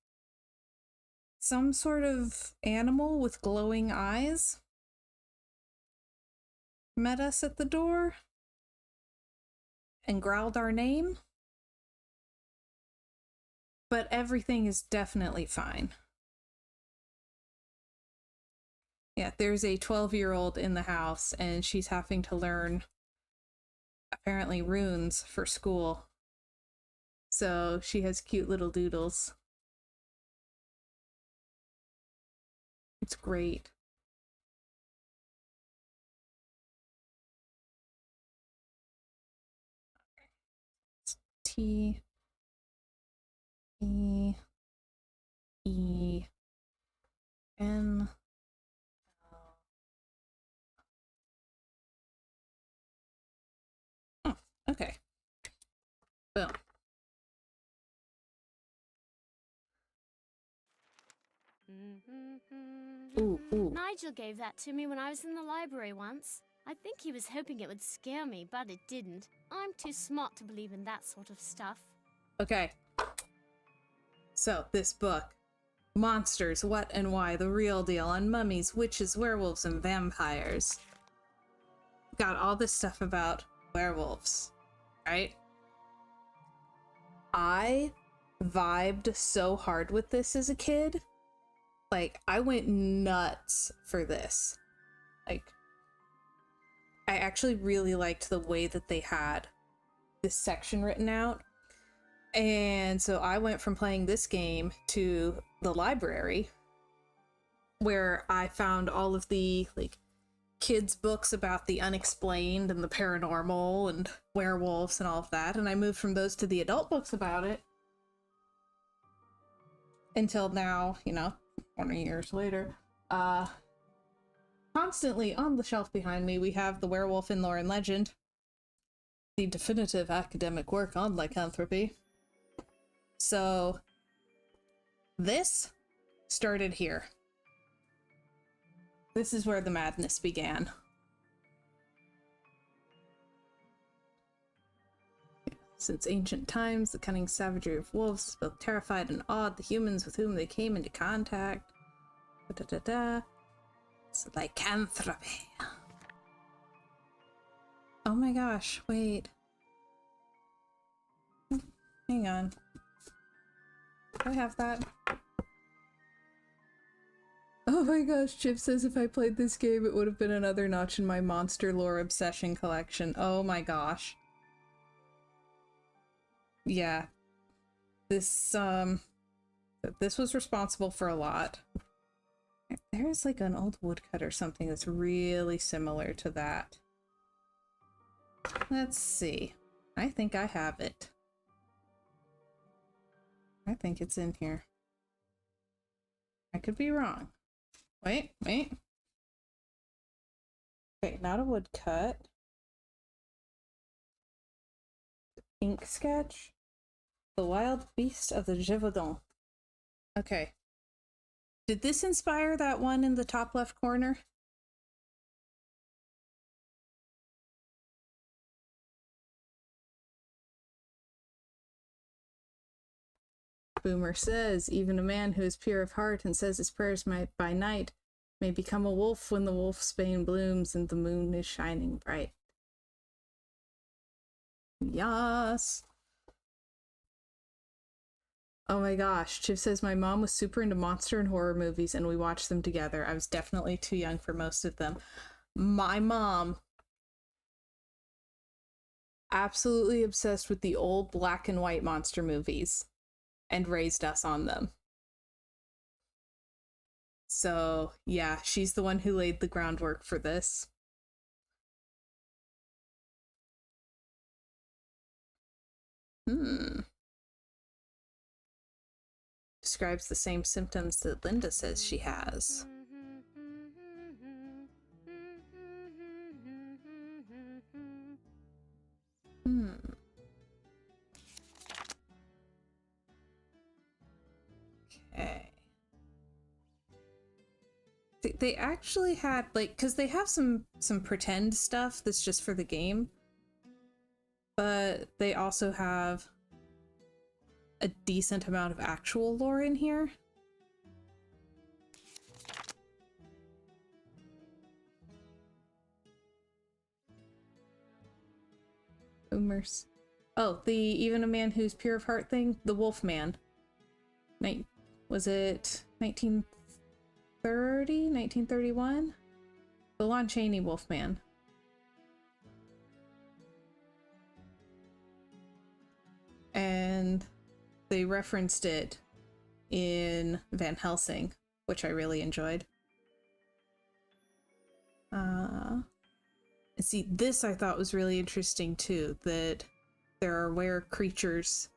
some sort of animal with glowing eyes met us at the door and growled our name. But everything is definitely fine. Yeah, there's a 12-year-old in the house, and she's having to learn, apparently, runes for school. So she has cute little doodles. It's great. It's T. E E N. Oh, okay. Boom. Ooh, ooh. Nigel gave that to me when I was in the library once. I think he was hoping it would scare me, but it didn't. I'm too smart to believe in that sort of stuff. Okay. So, this book. Monsters, What and Why, The Real Deal on Mummies, Witches, Werewolves, and Vampires. Got all this stuff about werewolves, right? I vibed so hard with this as a kid. Like, I went nuts for this. Like, I actually really liked the way that they had this section written out. And so I went from playing this game to the library, where I found all of the, like, kids' books about the unexplained and the paranormal and werewolves and all of that. And I moved from those to the adult books about it. Until now, you know, 20 years later. Constantly on the shelf behind me, we have The Werewolf in Lore and Legend, the definitive academic work on lycanthropy. So, this started here. This is where the madness began. Since ancient times, the cunning savagery of wolves has both terrified and awed the humans with whom they came into contact. It's lycanthropy. Oh my gosh, wait. Hang on. Do I have that? Oh my gosh, Chip says if I played this game, it would have been another notch in my monster lore obsession collection. Oh my gosh. Yeah. This was responsible for a lot. There's like an old woodcut or something that's really similar to that. Let's see. I think I have it. I think it's in here. I could be wrong. Wait. Okay, not a woodcut. Ink sketch. The Wild Beast of the Gévaudan. Okay. Did this inspire that one in the top left corner? Boomer says, even a man who is pure of heart and says his prayers by night may become a wolf when the wolfsbane blooms and the moon is shining bright. Yes. Oh my gosh, Chip says my mom was super into monster and horror movies and we watched them together. I was definitely too young for most of them. My mom, absolutely obsessed with the old black and white monster movies and raised us on them. So yeah, she's the one who laid the groundwork for this. Describes the same symptoms that Linda says she has. Okay. They actually had, like, because they have some pretend stuff that's just for the game, but they also have a decent amount of actual lore in here. Boomers. Oh, the even a man who's pure of heart thing? The Wolf Man. Was it 1930? 1931? The Lon Chaney Wolfman. And they referenced it in Van Helsing, which I really enjoyed. And see, this I thought was really interesting too, that there are were creatures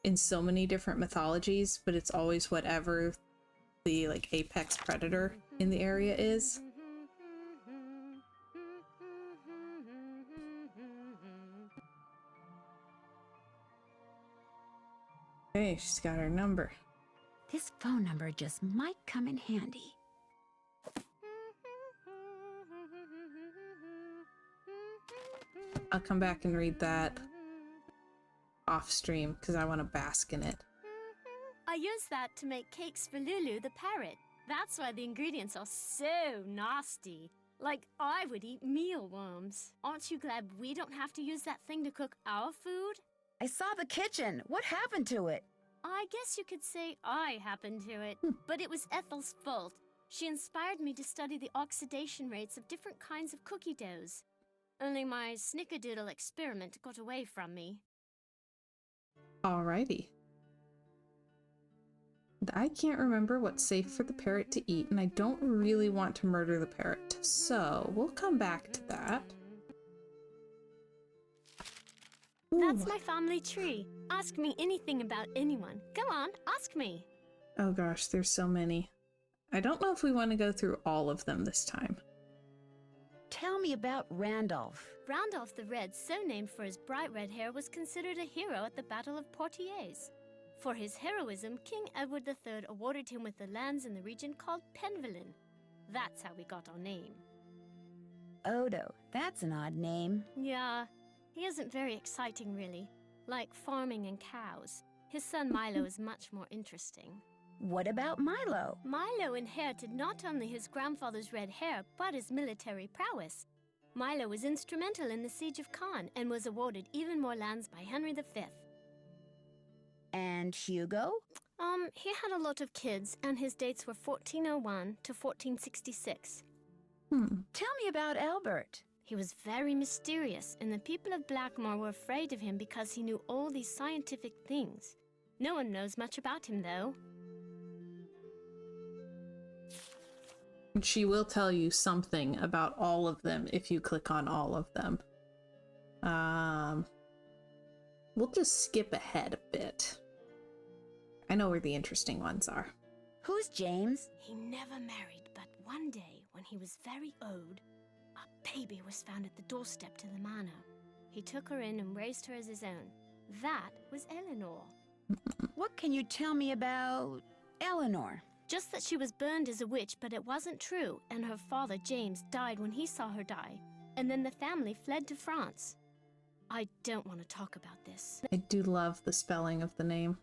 in so many different mythologies, but it's always whatever the like apex predator in the area is. Okay, she's got her number. This phone number just might come in handy. I'll come back and read that off stream because I want to bask in it. I used that to make cakes for Lulu the parrot. That's why the ingredients are so nasty. Like, I would eat mealworms. Aren't you glad we don't have to use that thing to cook our food? I saw the kitchen. What happened to it? I guess you could say I happened to it, but it was Ethel's fault. She inspired me to study the oxidation rates of different kinds of cookie doughs. Only my snickerdoodle experiment got away from me. Alrighty. I can't remember what's safe for the parrot to eat, and I don't really want to murder the parrot, so we'll come back to that. That's my family tree. Ask me anything about anyone. Go on, ask me. Oh gosh, there's so many. I don't know if we want to go through all of them this time. Tell me about Randolph. Randolph the Red, so named for his bright red hair, was considered a hero at the Battle of Poitiers. For his heroism, King Edward III awarded him with the lands in the region called Penvelin. That's how we got our name. Odo, that's an odd name. Yeah, he isn't very exciting really. Like farming and cows. His son Milo is much more interesting. What about Milo? Milo inherited not only his grandfather's red hair, but his military prowess. Milo was instrumental in the siege of Caen and was awarded even more lands by Henry V. And Hugo? He had a lot of kids, and his dates were 1401 to 1466. Tell me about Albert. He was very mysterious, and the people of Blackmoor were afraid of him because he knew all these scientific things. No one knows much about him, though. And she will tell you something about all of them if you click on all of them. We'll just skip ahead a bit. I know where the interesting ones are. Who's James? He never married, but one day, when he was very old, a baby was found at the doorstep to the manor. He took her in and raised her as his own. That was Eleanor. What can you tell me about Eleanor? Just that she was burned as a witch, but it wasn't true, and her father, James, died when he saw her die, and then the family fled to France. I don't want to talk about this. I do love the spelling of the name.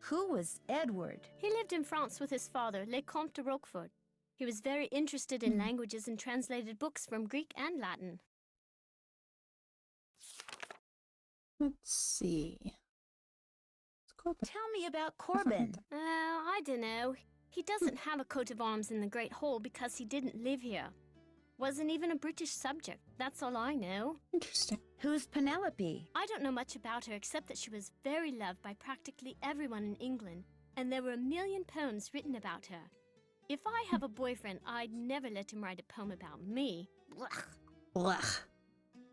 Who was Edward? He lived in France with his father, Le Comte de Roquefort. He was very interested in languages and translated books from Greek and Latin. Let's see. Tell me about Corbin. I don't know. He doesn't have a coat of arms in the Great Hall because he didn't live here. Wasn't even a British subject. That's all I know. Interesting. Who's Penelope? I don't know much about her except that she was very loved by practically everyone in England, and there were 1 million poems written about her. If I have a boyfriend, I'd never let him write a poem about me. Blech. Blech.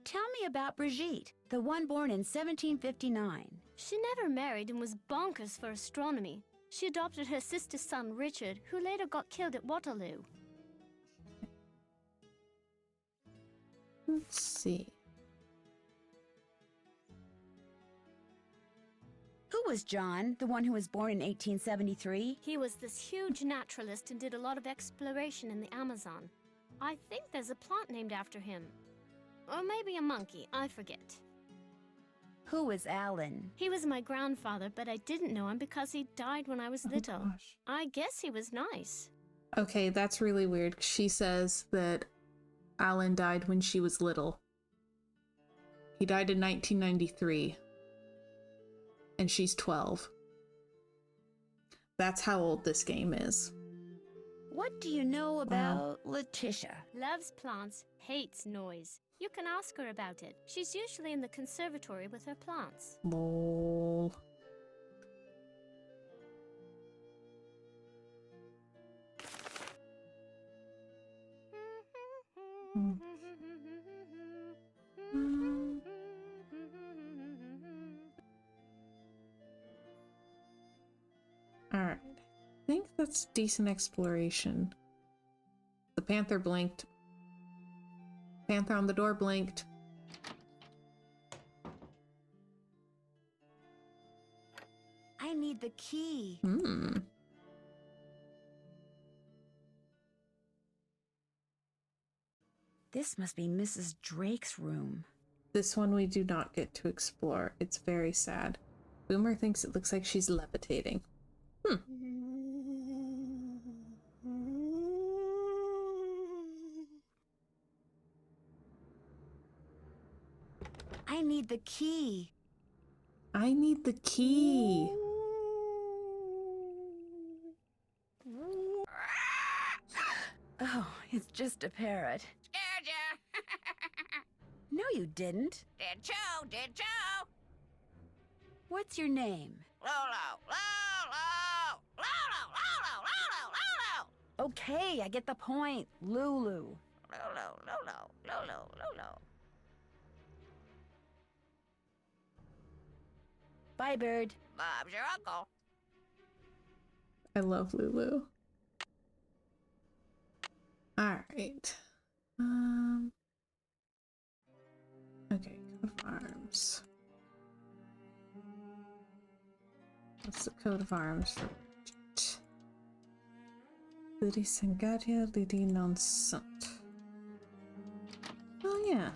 Tell me about Brigitte, the one born in 1759. She never married and was bonkers for astronomy. She adopted her sister's son, Richard, who later got killed at Waterloo. Let's see. Who was John, the one who was born in 1873? He was this huge naturalist and did a lot of exploration in the Amazon. I think there's a plant named after him. Or maybe a monkey, I forget. Who was Alan? He was my grandfather, but I didn't know him because he died when I was little. Gosh. I guess he was nice. Okay, that's really weird. She says that Alan died when she was little. He died in 1993. And she's 12. That's how old this game is. What do you know about Letitia? Loves plants, hates noise. You can ask her about it. She's usually in the conservatory with her plants. Lol. That's decent exploration. The panther blinked. Panther on the door blinked. I need the key. This must be Mrs. Drake's room. This one we do not get to explore. It's very sad. Boomer thinks it looks like she's levitating. I need the key. I need the key. Oh, it's just a parrot. Scared ya? No, you didn't. Did you? What's your name? Lolo, Lolo, Lolo, Lolo, Lolo, Lolo. Okay, I get the point. Lulu. Lolo, Lolo, Lolo, Lolo. Bye, bird. Bob's your uncle. I love Lulu. Alright. Okay, coat of arms. What's the coat of arms for Bridget? Lady Sangaria, Lady Non-Sant. Oh yeah.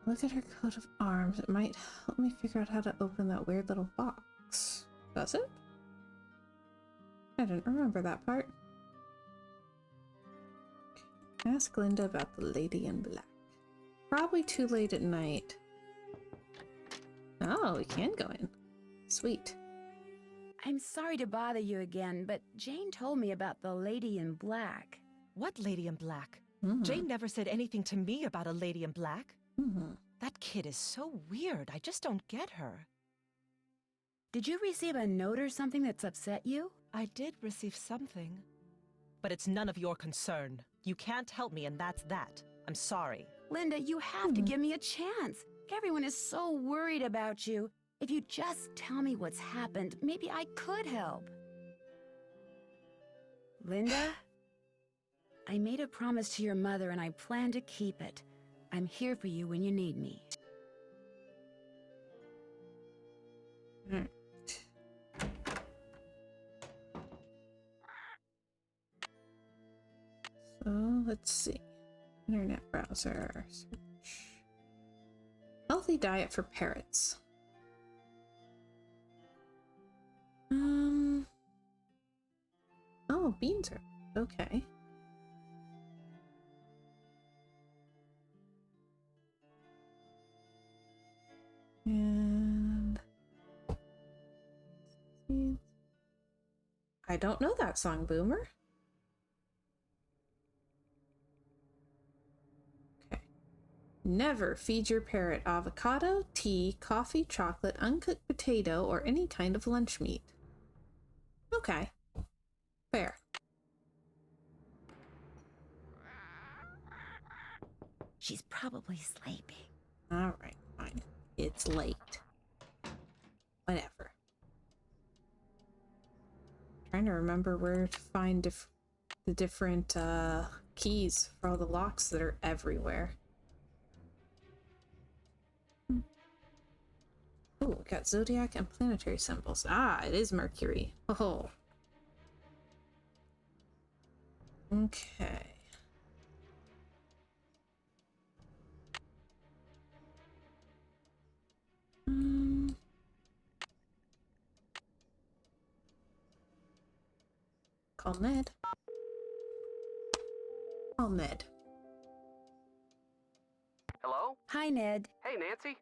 Look at her coat of arms. It might help me figure out how to open that weird little box. Does it? I didn't remember that part. Ask Linda about the lady in black. Probably too late at night. Oh, we can go in. Sweet. I'm sorry to bother you again, but Jane told me about the lady in black. What lady in black? Jane never said anything to me about a lady in black. That kid is so weird. I just don't get her. Did you receive a note or something that's upset you? I did receive something. But it's none of your concern. You can't help me, and that's that. I'm sorry. Linda, you have to give me a chance. Everyone is so worried about you. If you just tell me what's happened, maybe I could help. Linda, I made a promise to your mother, and I plan to keep it. I'm here for you when you need me. So let's see. Internet browser. Search. Healthy diet for parrots. Oh, beans are okay. And I don't know that song, Boomer. Okay. Never feed your parrot avocado, tea, coffee, chocolate, uncooked potato, or any kind of lunch meat. Okay. Fair. She's probably sleeping. All right, fine. It's late. Whatever. Trying to remember where to find the different keys for all the locks that are everywhere. Oh, we got zodiac and planetary symbols. Ah, it is Mercury. Oh. Okay. Call Ned. Call Ned. Hello? Hi, Ned. Hey, Nancy.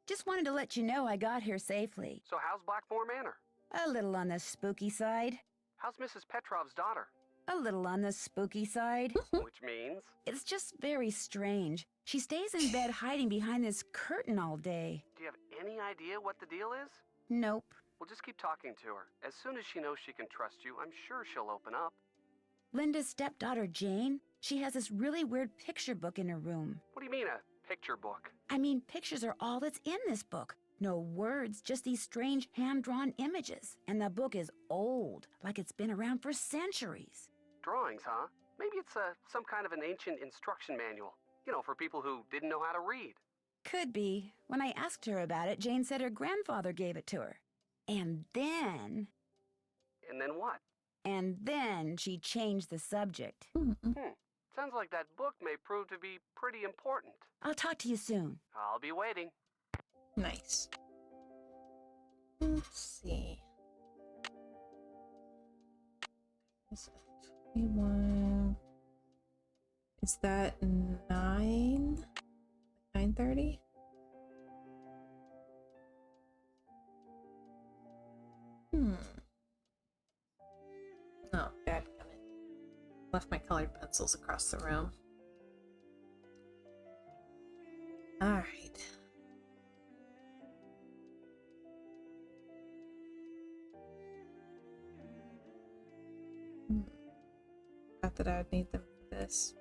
Just wanted to let you know I got here safely. So how's Blackmoor Manor? A little on the spooky side. How's Mrs. Petrov's daughter? A little on the spooky side. Which means? It's just very strange. She stays in bed hiding behind this curtain all day. Do you have any idea what the deal is? Nope. We'll just keep talking to her. As soon as she knows she can trust you, I'm sure she'll open up. Linda's stepdaughter, Jane, she has this really weird picture book in her room. What do you mean, a picture book? I mean, pictures are all that's in this book. No words, just these strange hand-drawn images. And the book is old, like it's been around for centuries. Drawings, huh? Maybe it's some kind of an ancient instruction manual. You know, for people who didn't know how to read. Could be. When I asked her about it, Jane said her grandfather gave it to her. And then... And then what? And then she changed the subject. Sounds like that book may prove to be pretty important. I'll talk to you soon. I'll be waiting. Nice. Let's see. Is it 21? Is that 9? 9:30? Oh, bad coming. Left my colored pencils across the room. Alright. Not that I would need them for this.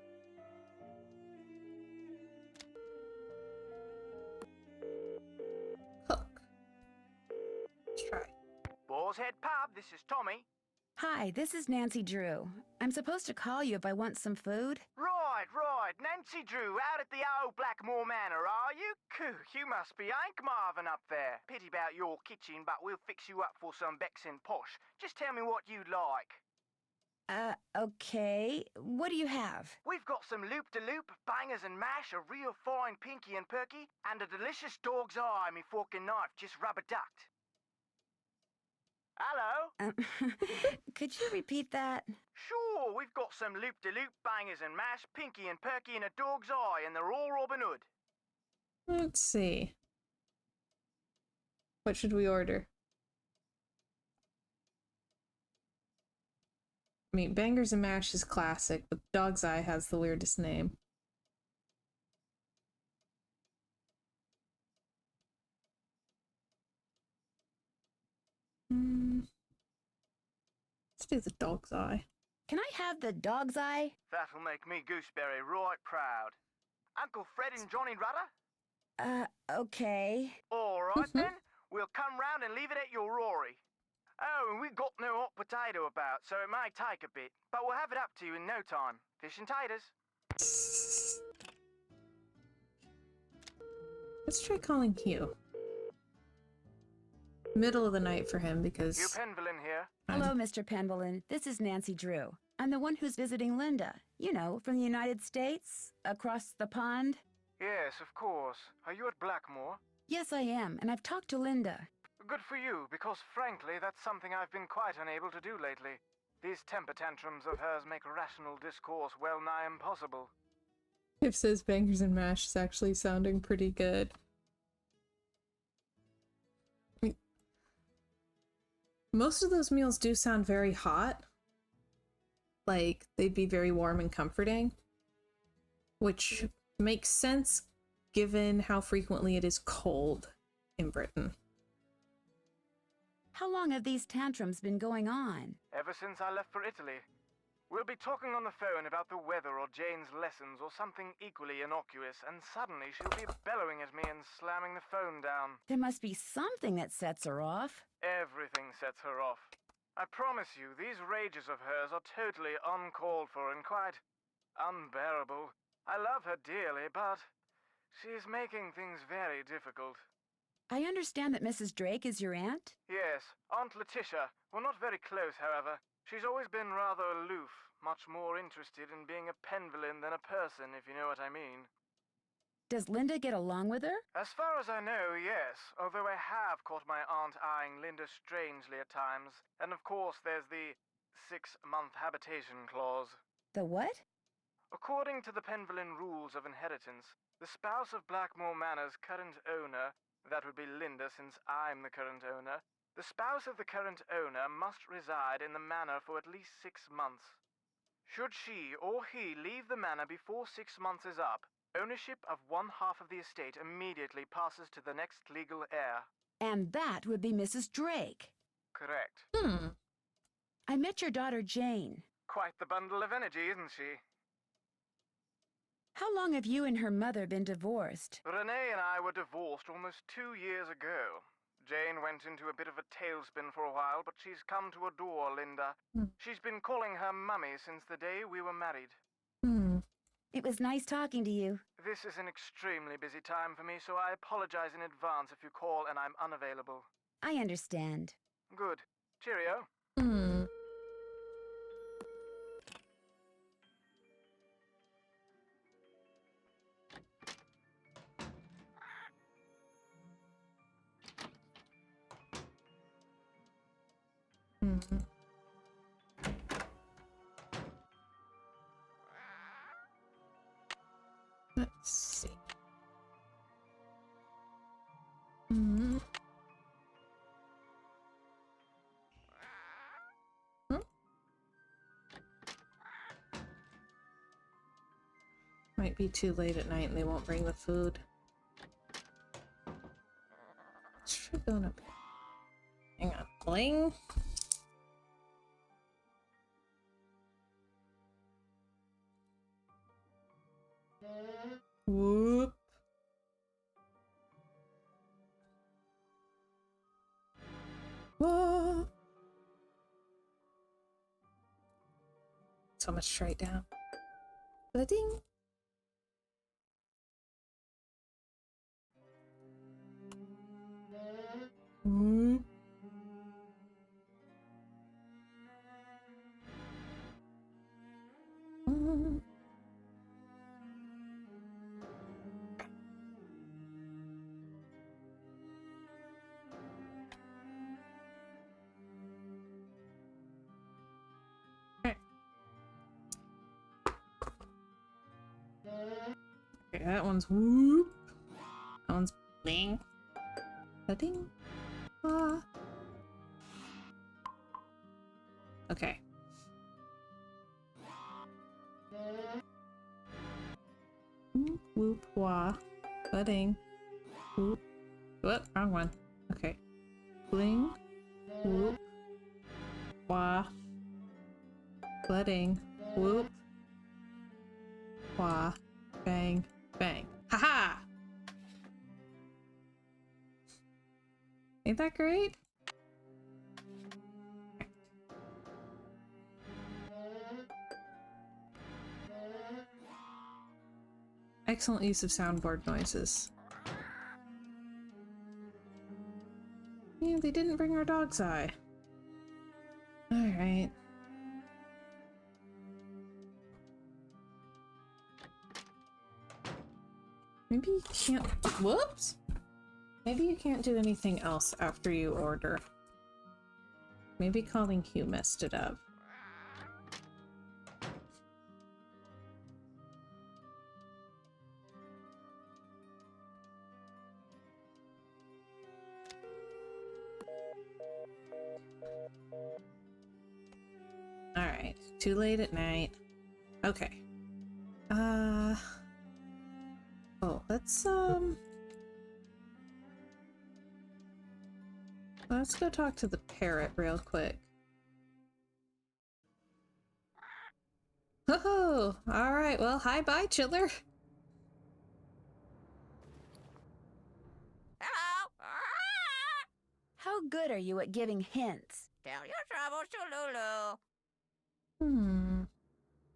Cook. Let's try. Boar's Head Pub, this is Tommy. Hi, this is Nancy Drew. I'm supposed to call you if I want some food. Right. Nancy Drew, out at the old Blackmoor Manor, are you? Coo, you must be Hank Marvin up there. Pity about your kitchen, but we'll fix you up for some Bexin posh. Just tell me what you'd like. Okay. What do you have? We've got some loop-de-loop, bangers and mash, a real fine pinky and perky, and a delicious dog's eye, me fork and knife, just rubber-ducked. Hello? Could you repeat that? Sure, we've got some loop-de-loop, bangers and mash, pinky and perky, and a dog's eye, and they're all Robin Hood. Let's see. What should we order? I mean, Bangers and Mash is classic, but Dog's Eye has the weirdest name. Let's do the Dog's Eye. Can I have the dog's eye? That'll make me Gooseberry right proud. Uncle Fred and Johnny Rudder? Okay. All right then. We'll come round and leave it at your Rory. Oh, and we've got no hot potato about, so it may take a bit, but we'll have it up to you in no time. Fish and taters. Let's try calling Hugh. Middle of the night for him because... Hugh Penvillin here. Hello, Mr. Penvillin. This is Nancy Drew. I'm the one who's visiting Linda. You know, from the United States, across the pond. Yes, of course. Are you at Blackmoor? Yes, I am, and I've talked to Linda. Good for you, because frankly, that's something I've been quite unable to do lately. These temper tantrums of hers make rational discourse well nigh impossible. If says Bangers and Mash is actually sounding pretty good. I mean, most of those meals do sound very hot. Like, they'd be very warm and comforting. Which makes sense given how frequently it is cold in Britain. How long have these tantrums been going on? Ever since I left for Italy. We'll be talking on the phone about the weather or Jane's lessons or something equally innocuous, and suddenly she'll be bellowing at me and slamming the phone down. There must be something that sets her off. Everything sets her off. I promise you, these rages of hers are totally uncalled for and quite unbearable. I love her dearly, but she's making things very difficult. I understand that Mrs. Drake is your aunt? Yes, Aunt Letitia. We're not very close, however. She's always been rather aloof, much more interested in being a Penvillin than a person, if you know what I mean. Does Linda get along with her? As far as I know, yes, although I have caught my aunt eyeing Linda strangely at times. And of course there's the 6-month habitation clause. The what? According to the Penvillin rules of inheritance, the spouse of Blackmoor Manor's current owner, that would be Linda since I'm the current owner, the spouse of the current owner must reside in the manor for at least 6 months. Should she or he leave the manor before 6 months is up, ownership of one half of the estate immediately passes to the next legal heir. And that would be Mrs. Drake. Correct. I met your daughter Jane. Quite the bundle of energy, isn't she? How long have you and her mother been divorced? Renee and I were divorced almost 2 years ago. Jane went into a bit of a tailspin for a while, but she's come to adore Linda. She's been calling her mummy since the day we were married. It was nice talking to you. This is an extremely busy time for me, so I apologize in advance if you call and I'm unavailable. I understand. Good. Cheerio. Let's see. Might be too late at night and they won't bring the food. Let's try going up here. Hang on. Bling. Whoop. Whoa. So much straight down. Ba-ding. Whoop. Okay, that one's whoop. That one's bling. Ba-ding. Ah. Okay. Whoop, whoop, wah. Ba-ding. Whoop. What? Wrong one. Okay. Bling. Whoop. Wah. Ba-ding. Whoop. Wah. Bang. Bang. Haha! Ain't that great? Excellent use of soundboard noises. Yeah, they didn't bring our dog's eye. Alright. Maybe you can't- whoops! Maybe you can't do anything else after you order. Maybe calling Hugh messed it up. Alright, too late at night. Okay. Oh, let's go talk to the parrot real quick. Oh, alright, well, hi-bye, chiller. Hello. How good are you at giving hints? Tell your troubles to Lulu.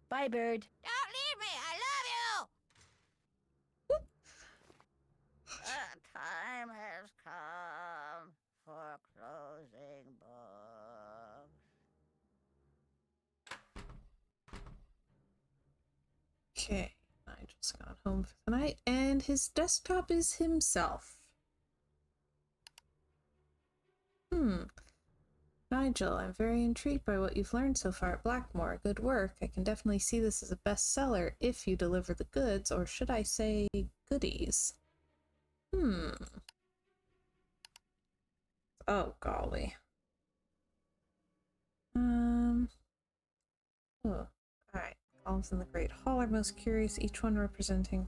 Bye, Bird. Don't leave me. I love you. The time has come for closing books. Okay, Nigel's gone home for the night, and his desktop is himself. Nigel, I'm very intrigued by what you've learned so far at Blackmoor. Good work. I can definitely see this as a bestseller if you deliver the goods, or should I say goodies? Oh, golly. Oh, alright. Columns in the Great Hall are most curious, each one representing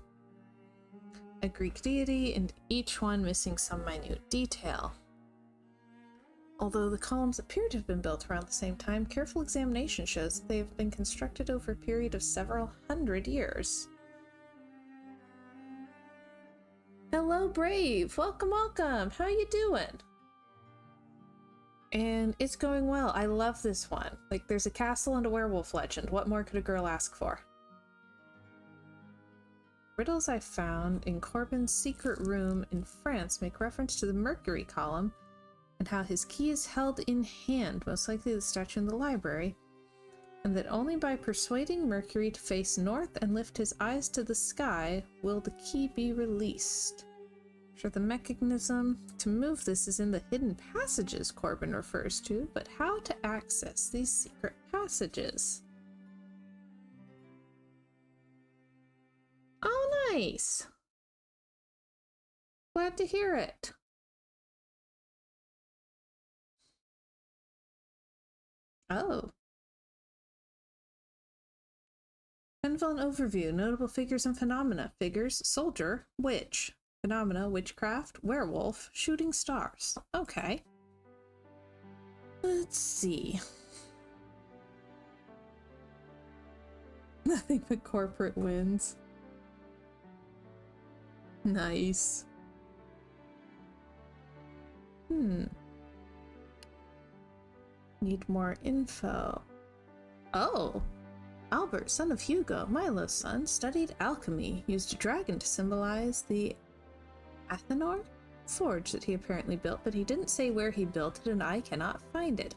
a Greek deity, and each one missing some minute detail. Although the columns appear to have been built around the same time, careful examination shows that they have been constructed over a period of several hundred years. Hello, Brave! Welcome, welcome! How you doing? And it's going well. I love this one. Like, there's a castle and a werewolf legend. What more could a girl ask for? Riddles I found in Corbin's secret room in France make reference to the Mercury column and how his key is held in hand, most likely the statue in the library, and that only by persuading Mercury to face north and lift his eyes to the sky will the key be released. Sure, the mechanism to move this is in the hidden passages Corbin refers to, but how to access these secret passages? Oh, nice! Glad to hear it. Oh. Penvillain overview. Notable figures and phenomena. Figures: soldier, witch. Phenomena: witchcraft, werewolf, shooting stars. Okay. Let's see. Nothing but corporate wins. Nice. Need more info. Oh! Albert, son of Hugo, Milo's son, studied alchemy, used a dragon to symbolize the Athenor forge that he apparently built, but he didn't say where he built it, and I cannot find it.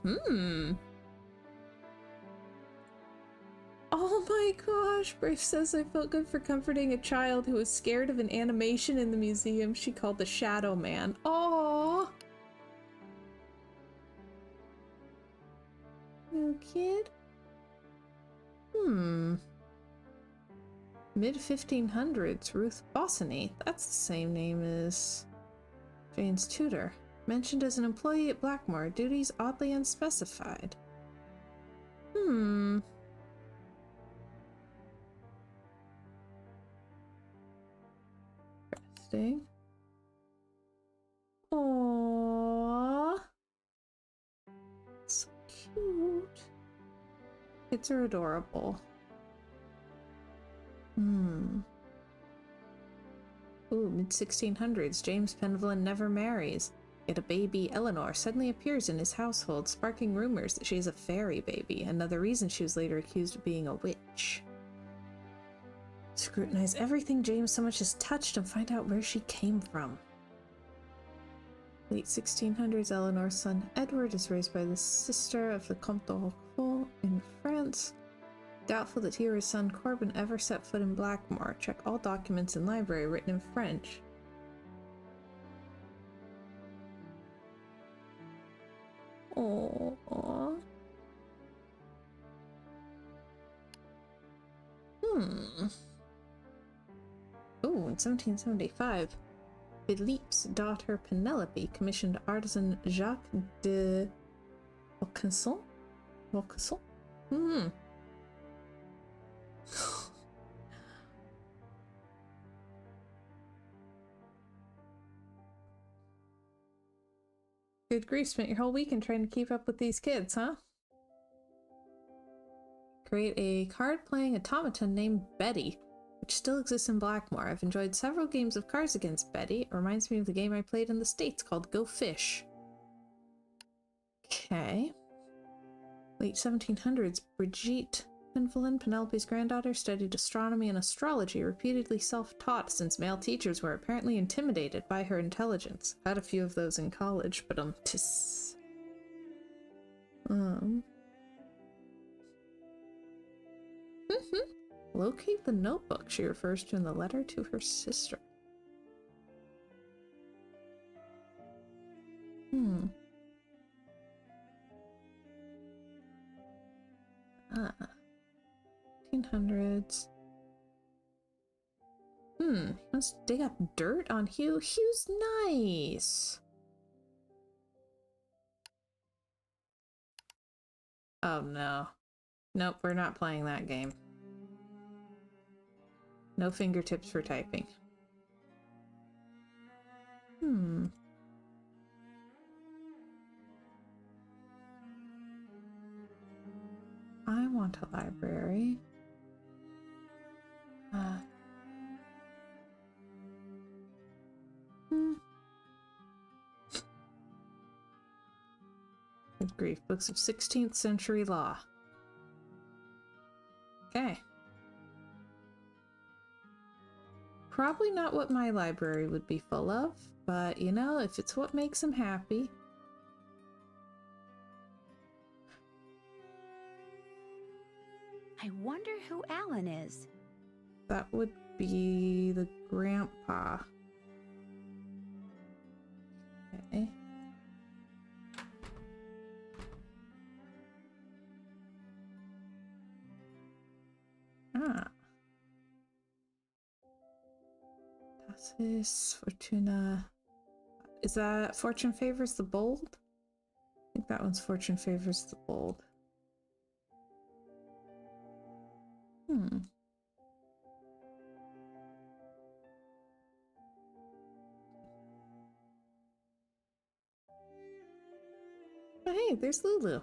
Oh my gosh, Brave says I felt good for comforting a child who was scared of an animation in the museum she called the Shadow Man. Aww! Little kid? Mid-1500s, Ruth Bossany. That's the same name as Jane's tutor. Mentioned as an employee at Blackmoor. Duties oddly unspecified. Interesting. Aww. So cute. Kids are adorable. Ooh, mid-1600s. James Penvillain never marries. Yet a baby, Eleanor, suddenly appears in his household, sparking rumors that she is a fairy baby, another reason she was later accused of being a witch. Scrutinize everything James so much as touched and find out where she came from. Late 1600s, Eleanor's son Edward is raised by the sister of the Comte de Roquefort in France. Doubtful that he or his son Corbin ever set foot in Blackmoor. Check all documents in library written in French. Aww. Ooh, in 1775, Philippe's daughter Penelope commissioned artisan Jacques de Vaucanson? Good grief, spent your whole weekend trying to keep up with these kids, huh? Create a card-playing automaton named Betty, which still exists in Blackmoor. I've enjoyed several games of Cards Against Betty. It reminds me of the game I played in the States called Go Fish. Okay. Late 1700s, Brigitte Penvillain, Penelope's granddaughter, studied astronomy and astrology, repeatedly self-taught since male teachers were apparently intimidated by her intelligence. Had a few of those in college, but Locate the notebook she refers to in the letter to her sister. 1800s. He wants to dig up dirt on Hugh. Hugh's nice. Oh no. Nope, we're not playing that game. No fingertips for typing. want a library. Good grief. Books of 16th century law. Okay. Probably not what my library would be full of, but you know, if it's what makes him happy. I wonder who Alan is. That would be the grandpa. Okay. Das ist Fortuna. Is that Fortune Favors the Bold? I think that one's Fortune Favors the Bold. Oh, hey, there's Lulu.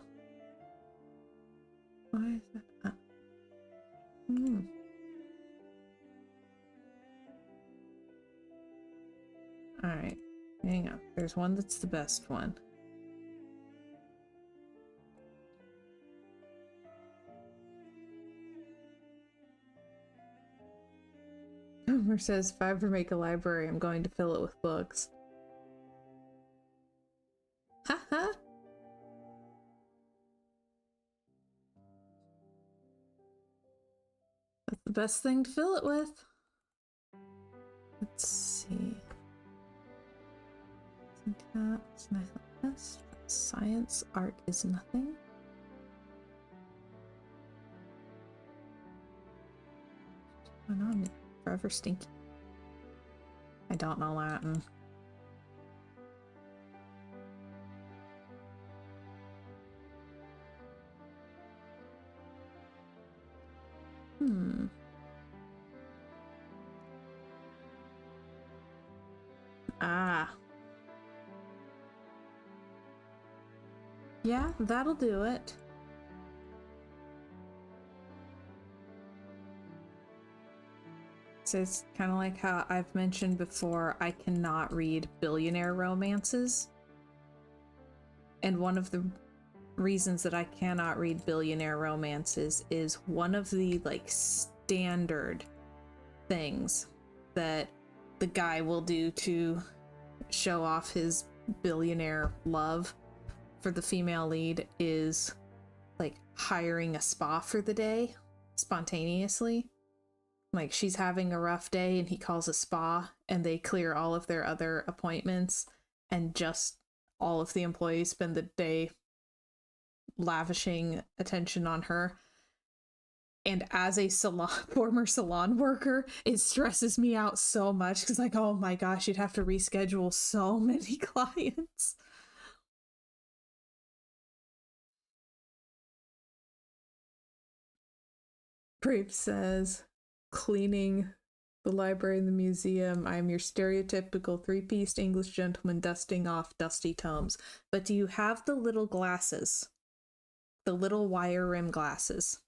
Why is that? Alright, hang on. There's one that's the best one. Homer says, if I ever make a library, I'm going to fill it with books. Haha! That's the best thing to fill it with. Let's see. It's nice like this. Science, art is nothing. What's going on? Forever stinky. I don't know Latin. Yeah, that'll do it. So it's kind of like how I've mentioned before, I cannot read billionaire romances. And one of the reasons that I cannot read billionaire romances is one of the like standard things that the guy will do to show off his billionaire love for the female lead is like hiring a spa for the day spontaneously. Like she's having a rough day and he calls a spa and they clear all of their other appointments and just all of the employees spend the day lavishing attention on her. And as a former salon worker, it stresses me out so much because like, oh my gosh, you'd have to reschedule so many clients. Grape says, cleaning the library and the museum, I'm your stereotypical three-pieced English gentleman dusting off dusty tomes. But do you have the little glasses? The little wire rim glasses?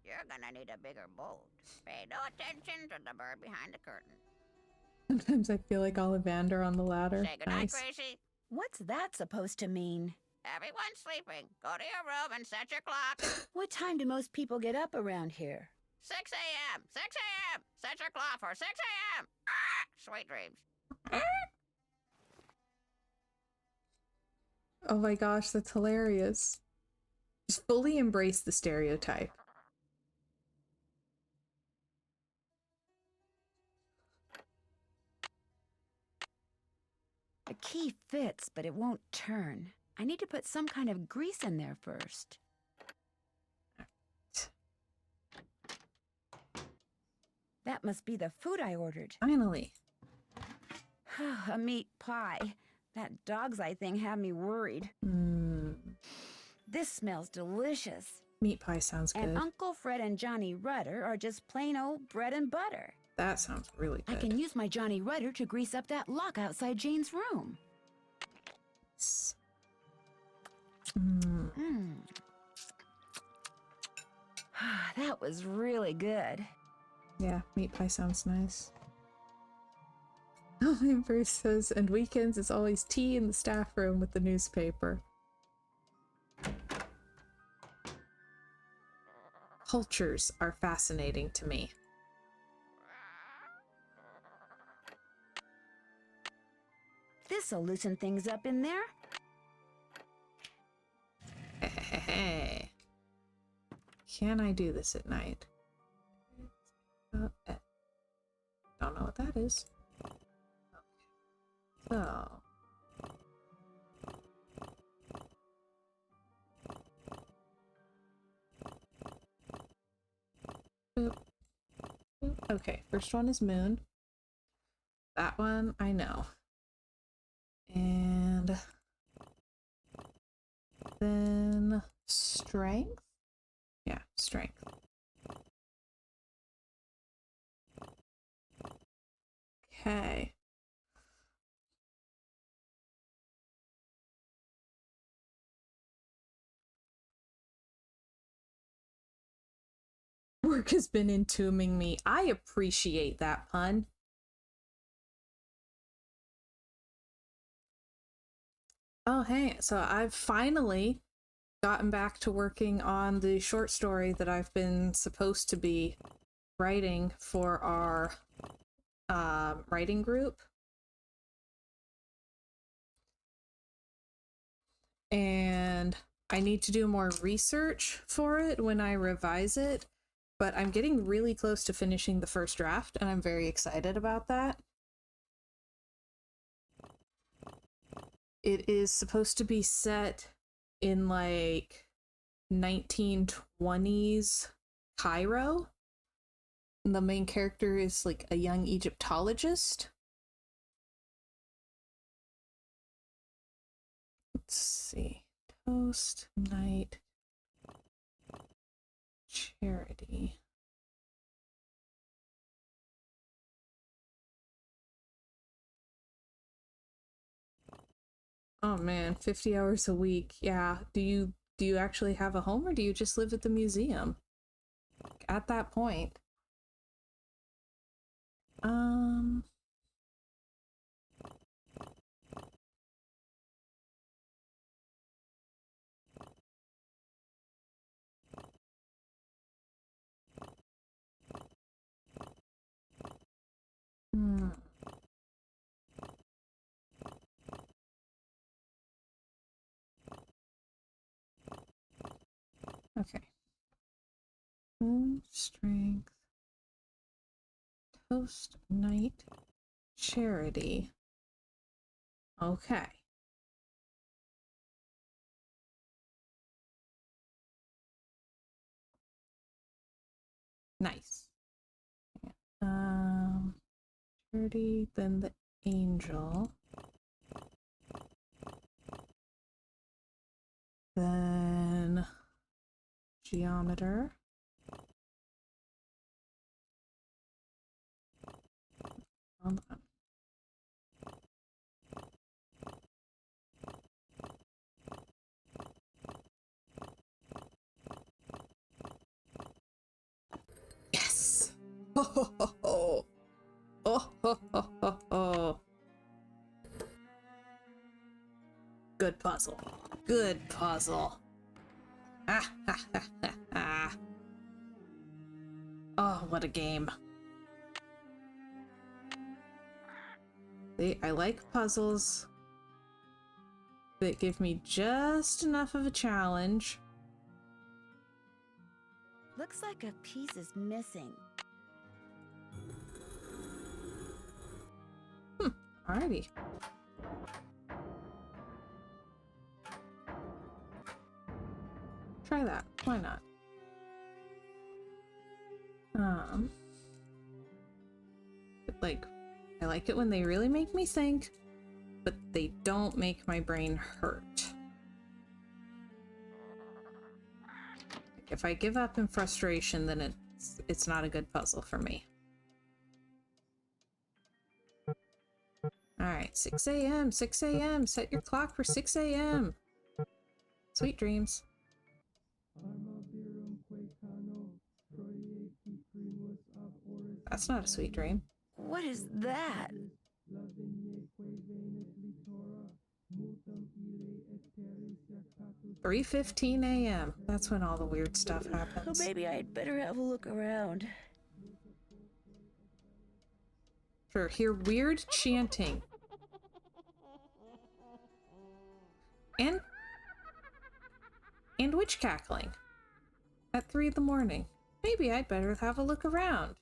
You're gonna need a bigger bolt. Pay no attention to the bird behind the curtain. Sometimes I feel like Ollivander on the ladder. Say goodnight, Gracie. What's that supposed to mean? Everyone's sleeping. Go to your room and set your clock. What time do most people get up around here? 6 a.m. 6 a.m. Set your clock for 6 a.m. Sweet dreams. Oh my gosh, that's hilarious. Just fully embrace the stereotype. The key fits, but it won't turn. I need to put some kind of grease in there first. That must be the food I ordered. Finally. A meat pie. That dog's eye thing had me worried. This smells delicious. Meat pie sounds good. And Uncle Fred and Johnny Rudder are just plain old bread and butter. That sounds really good. I can use my Johnny Rudder to grease up that lock outside Jane's room. That was really good. Yeah, meat pie sounds nice. Oh, Amber says, and weekends it's always tea in the staff room with the newspaper. Cultures are fascinating to me. This'll loosen things up in there. Hey. Can I do this at night? Don't know what that is. Okay. So. Okay, first one is moon. That one I know. And then strength? Yeah, strength. Okay. Work has been entombing me. I appreciate that pun. Oh, hey, so I've finally gotten back to working on the short story that I've been supposed to be writing for our writing group. And I need to do more research for it when I revise it, but I'm getting really close to finishing the first draft, and I'm very excited about that. It is supposed to be set in like 1920s Cairo. The main character is like a young Egyptologist. Let's see. Toast, night, charity. Oh man, 50 hours a week. Yeah. Do you actually have a home, or do you just live at the museum? At that point. Okay. Moon, strength, toast, night, charity. Okay. Nice. Charity, then the angel. Then geometer. Hold on. Yes! Ho ho ho ho! Oh ho ho ho ho! Good puzzle. Good puzzle. Ah ha ha ha ha! Oh, what a game. See, I like puzzles that give me just enough of a challenge. Looks like a piece is missing. Alrighty. Try that. Why not? Like, I like it when they really make me think, but they don't make my brain hurt. if I give up in frustration, then it's not a good puzzle for me. Alright, 6 a.m., 6 a.m. Set your clock for 6 a.m. Sweet dreams. That's not a sweet dream. What is that? 3:15 a.m. That's when all the weird stuff happens. Oh, maybe I'd better have a look around. Sure, hear weird chanting. And witch cackling. At 3 in the morning. Maybe I'd better have a look around.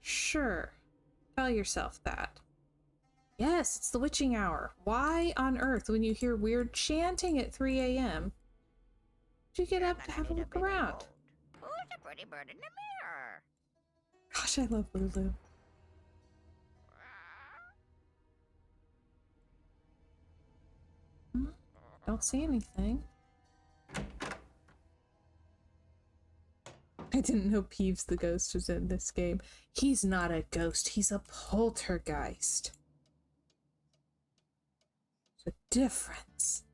Sure. Tell yourself that. Yes, it's the witching hour. Why on earth, when you hear weird chanting at 3 a.m., do you get up to have a look around? Who's the pretty bird in the mirror? Gosh, I love Lulu. Don't see anything. I didn't know Peeves the ghost was in this game. He's not a ghost, he's a poltergeist. There's a difference.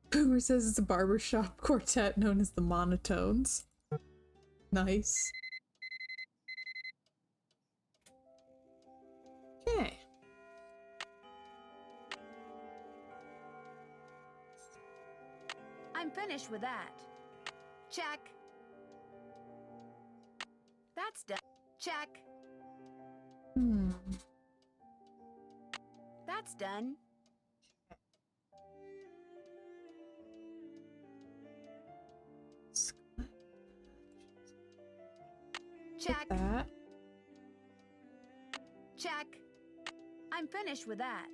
Boomer says it's a barbershop quartet known as the Monotones. Nice. Okay. I'm finished with that. Check. That's done. Check. That's done. Check. That. Check. I'm finished with that.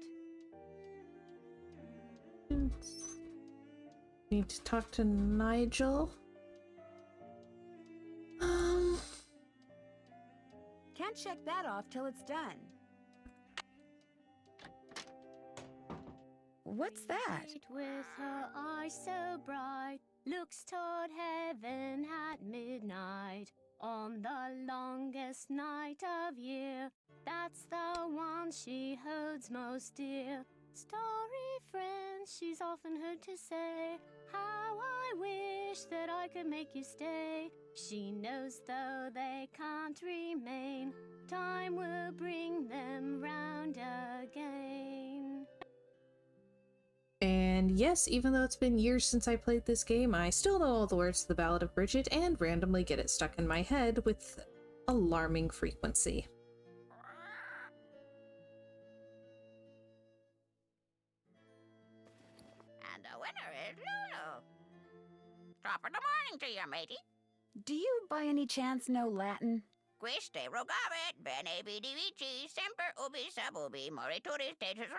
Need to talk to Nigel. Can't check that off till it's done. What's that? With her eyes so bright, looks toward heaven at midnight. On the longest night of year, that's the one she holds most dear. Story friend, she's often heard to say, how I wish that I could make you stay. She knows though they can't remain, time will bring them round again. And yes, even though it's been years since I played this game, I still know all the words to the Ballad of Bridget and randomly get it stuck in my head with alarming frequency. And the winner is Lulu. Top of the morning to you, matey. Do you by any chance know Latin? Quiste rogavit, bene vidi vici, semper ubi sub ubi, morituri status.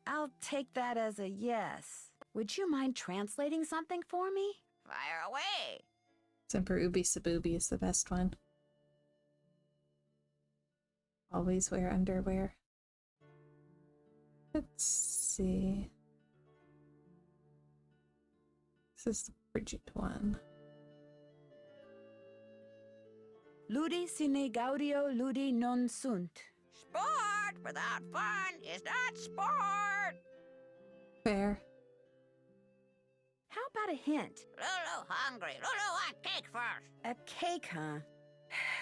I'll take that as a yes. Would you mind translating something for me? Fire away. Semper Ubi Sabubi is the best one. Always wear underwear. Let's see. This is the Bridget one. Ludi sine gaudio ludi non sunt. Sport without fun is not sport. Fair. How about a hint? Lulu hungry. Lulu want cake first. A cake, huh?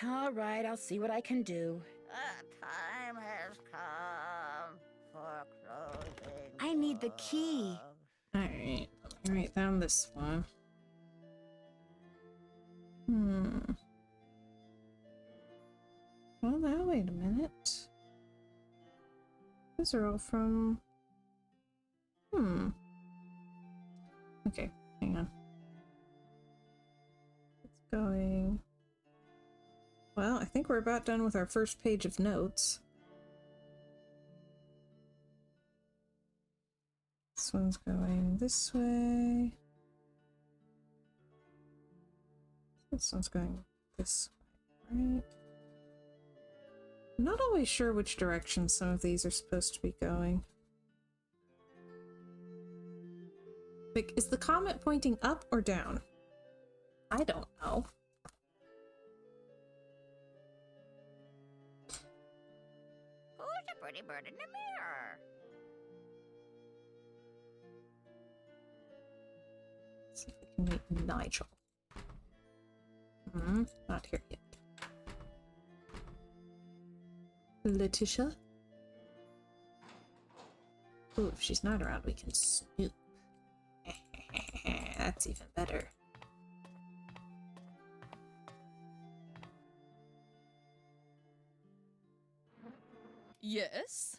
All right, I'll see what I can do. The time has come for closing. I need the key. Alright, let me write down this one. Well, now wait a minute. Those are all from... Okay, hang on. It's going... Well, I think we're about done with our first page of notes. This one's going this way. This one's going this way, right? not always sure which direction some of these are supposed to be going. Like, is the comet pointing up or down? I don't know. Who's a pretty bird in the mirror? Let's see if we can meet Nigel. Not here yet. Letitia? Oh, if she's not around, we can snoop. That's even better. Yes?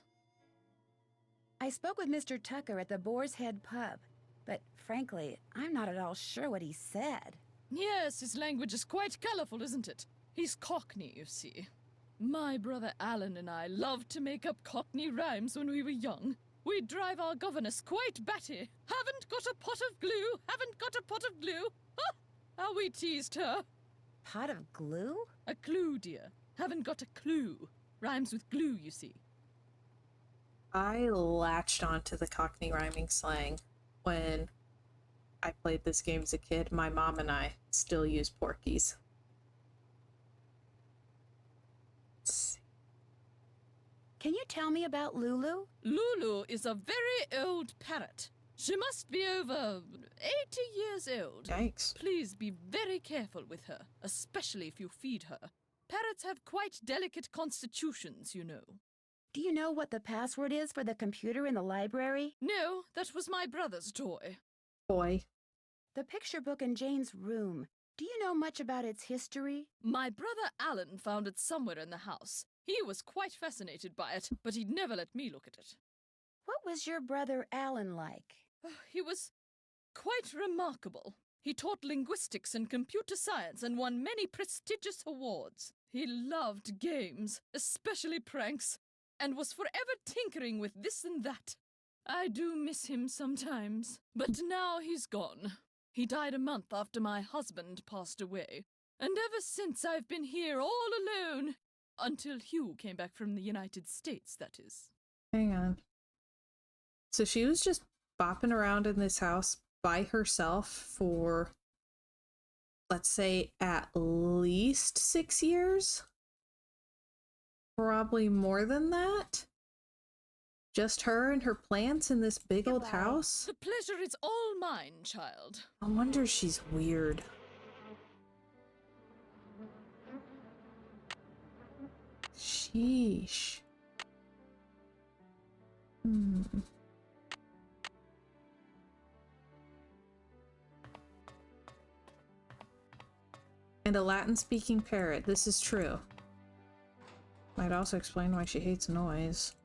I spoke with Mr. Tucker at the Boar's Head pub, but frankly, I'm not at all sure what he said. Yes, his language is quite colorful, isn't it? He's Cockney, you see. My brother Alan and I loved to make up Cockney rhymes when we were young. We'd drive our governess quite batty. Haven't got a pot of glue, haven't got a pot of glue. Ah, how we teased her. Pot of glue? A clue, dear. Haven't got a clue. Rhymes with glue, you see. I latched onto the Cockney rhyming slang when I played this game as a kid. My mom and I still use porkies. Can you tell me about Lulu? Lulu is a very old parrot. She must be over 80 years old. Yikes. Please be very careful with her, especially if you feed her. Parrots have quite delicate constitutions, you know. Do you know what the password is for the computer in the library? No, that was my brother's toy. Boy. The picture book in Jane's room. Do you know much about its history? My brother Alan found it somewhere in the house. He was quite fascinated by it, but he'd never let me look at it. What was your brother Alan like? He was quite remarkable. He taught linguistics and computer science and won many prestigious awards. He loved games, especially pranks, and was forever tinkering with this and that. I do miss him sometimes, but now he's gone. He died a month after my husband passed away, and ever since I've been here all alone. Until Hugh came back from the United States, that is. Hang on. So she was just bopping around in this house by herself for, let's say, at least 6 years? Probably more than that? Just her and her plants in this big old house? The pleasure is all mine, child. No wonder she's weird. Sheesh. And a Latin-speaking parrot. This is true. Might also explain why she hates noise.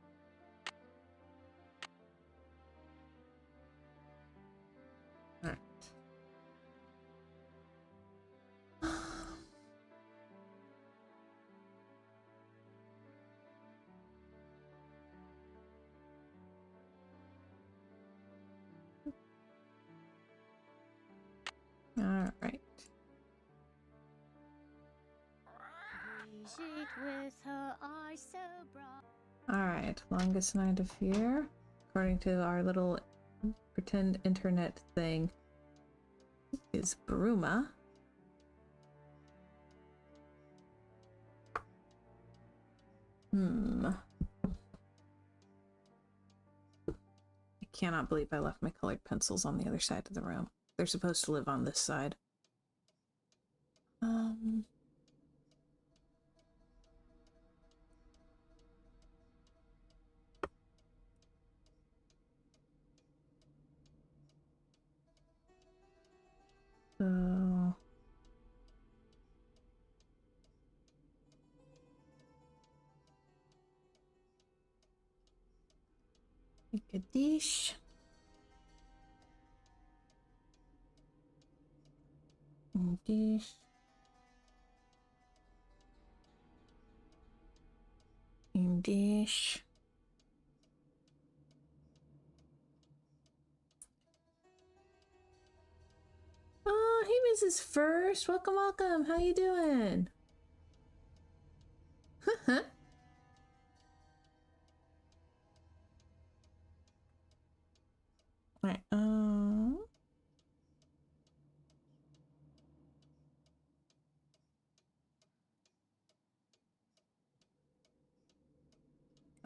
Alright. Alright. With her eyes so bright. Alright, longest night of year. According to our little pretend internet thing, is Bruma. I cannot believe I left my colored pencils on the other side of the room. They're supposed to live on this side. So make a dish. Dish. Dish. Oh, hey, Mrs. First. Welcome, welcome. How you doing?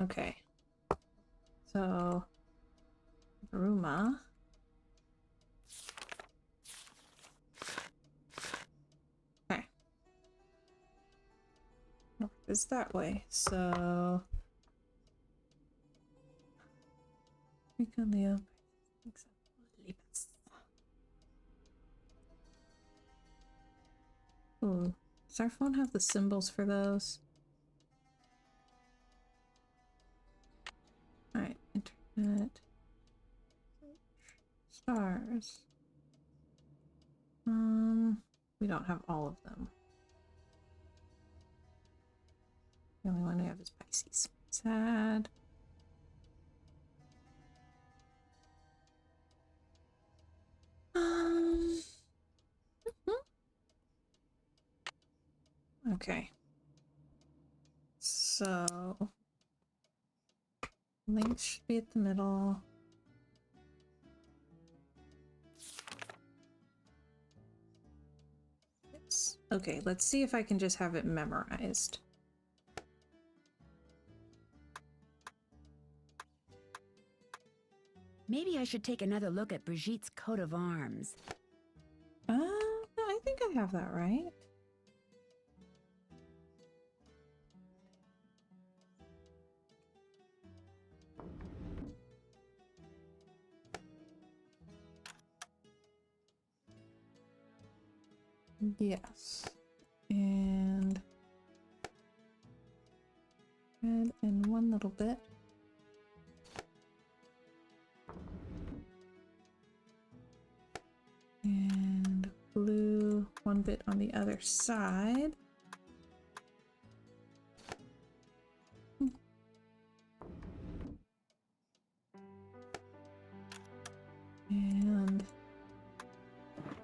Okay. So, Ruma. Okay. North is that way, so... Rico, Leo, ooh, does our phone have the symbols for those? Alright, internet. Stars. We don't have all of them. The only one we have is Pisces. Sad. Okay. So links should be at the middle. Oops. Okay, let's see if I can just have it memorized. Maybe I should take another look at Brigitte's coat of arms. I think I have that right. Yes. And red and one little bit. And blue, one bit on the other side. And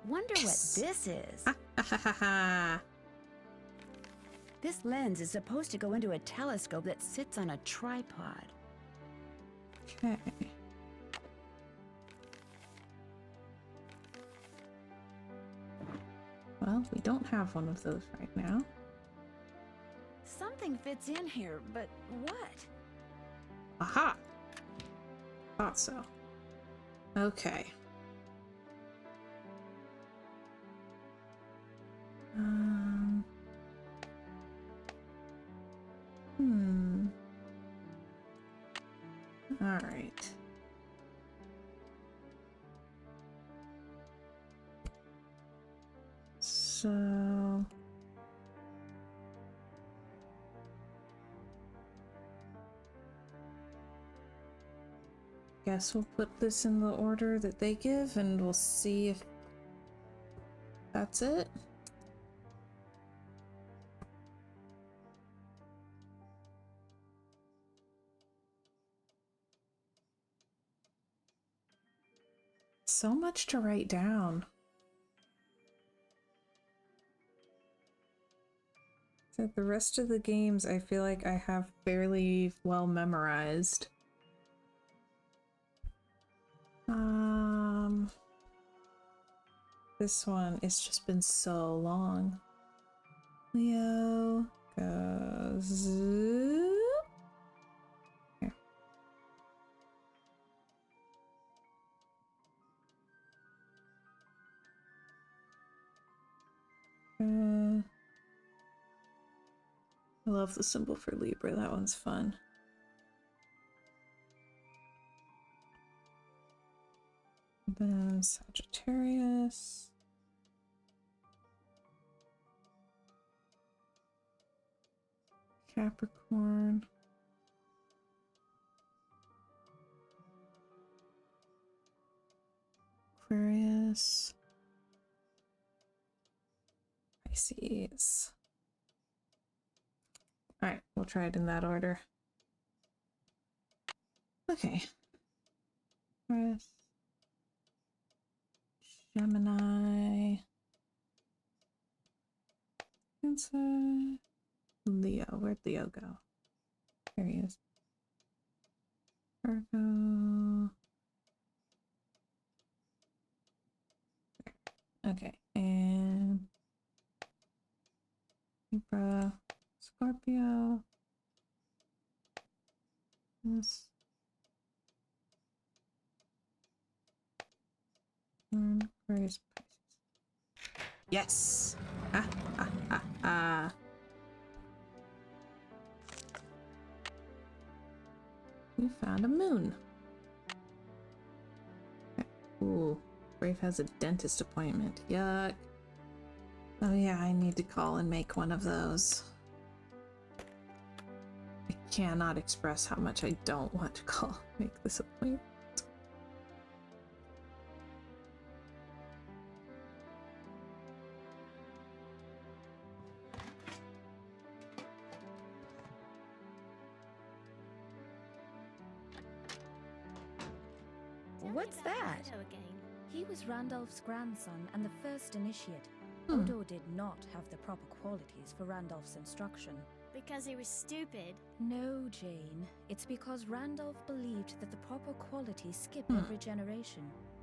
wonder what this is. This lens is supposed to go into a telescope that sits on a tripod. Okay. Well, we don't have one of those right now. Something fits in here, but what? Aha! Thought so. Okay. All right. So guess we'll put this in the order that they give and we'll see if that's it. So much to write down. So the rest of the games I feel like I have fairly well memorized. This one, it's just been so long. Leo goes... Here. I love the symbol for Libra, that one's fun. And then Sagittarius. Capricorn. Aquarius. Pisces. Alright, we'll try it in that order. Okay. Taurus. Gemini. Cancer. Leo. Where'd Leo go? There he is. Virgo. Okay, and Libra, Scorpio, house. Where's yes. Ah, ah, ah, ah. We found a moon. Ooh, Brave has a dentist appointment. Yuck. Oh yeah, I need to call and make one of those. I cannot express how much I don't want to call and make this appointment. What's that? He was Randolph's grandson and the first initiate. Odo did not have the proper qualities for Randolph's instruction. Because he was stupid. No, Jane. It's because Randolph believed that the proper qualities skip every generation.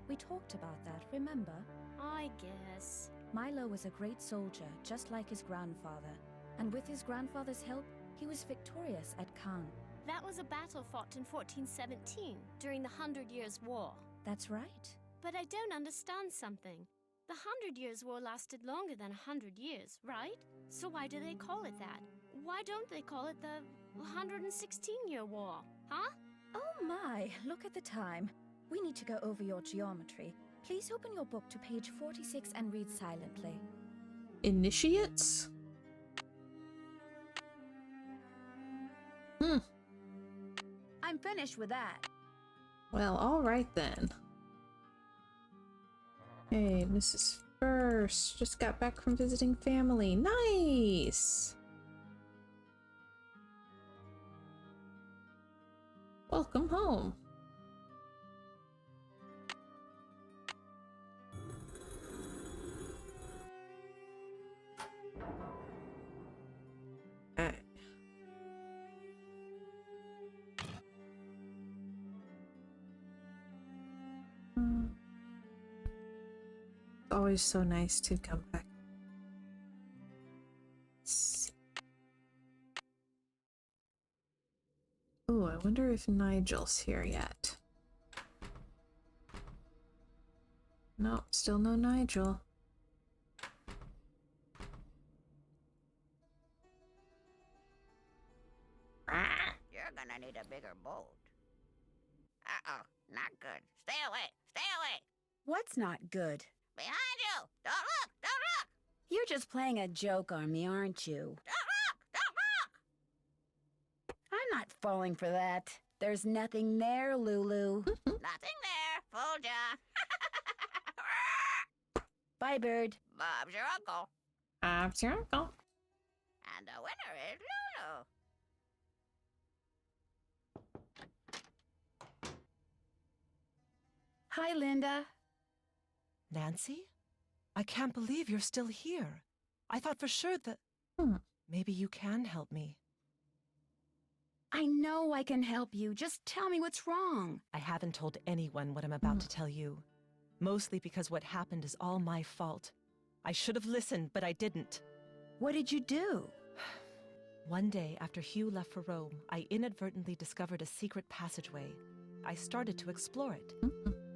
We talked about that, remember? I guess. Milo was a great soldier, just like his grandfather. And with his grandfather's help, he was victorious at Caen. That was a battle fought in 1417, during the 100 Years' War. That's right. But I don't understand something. The 100 Years' War lasted longer than 100 years, right? So why do they call it that? Why don't they call it the 116-year war, huh? Oh my, look at the time. We need to go over your geometry. Please open your book to page 46 and read silently. Initiates? I'm finished with that. Well, alright then. Hey, Mrs. First. Just got back from visiting family. Nice! Welcome home. Always so nice to come back. Oh, I wonder if Nigel's here yet. Nope, still no Nigel. You're gonna need a bigger boat. Uh-oh, not good. Stay away, stay away! What's not good? Behind you! Don't look, don't look! You're just playing a joke on me, aren't you? Don't look, don't look! I'm not falling for that. There's nothing there, Lulu. Nothing there, fooled ya. Bye, Bird. Bob's your uncle. Bob's your uncle. And the winner is Lulu. Hi, Linda. Nancy? I can't believe you're still here. I thought for sure that... Maybe you can help me. I know I can help you. Just tell me what's wrong. I haven't told anyone what I'm about to tell you. Mostly because what happened is all my fault. I should have listened, but I didn't. What did you do? One day, after Hugh left for Rome, I inadvertently discovered a secret passageway. I started to explore it.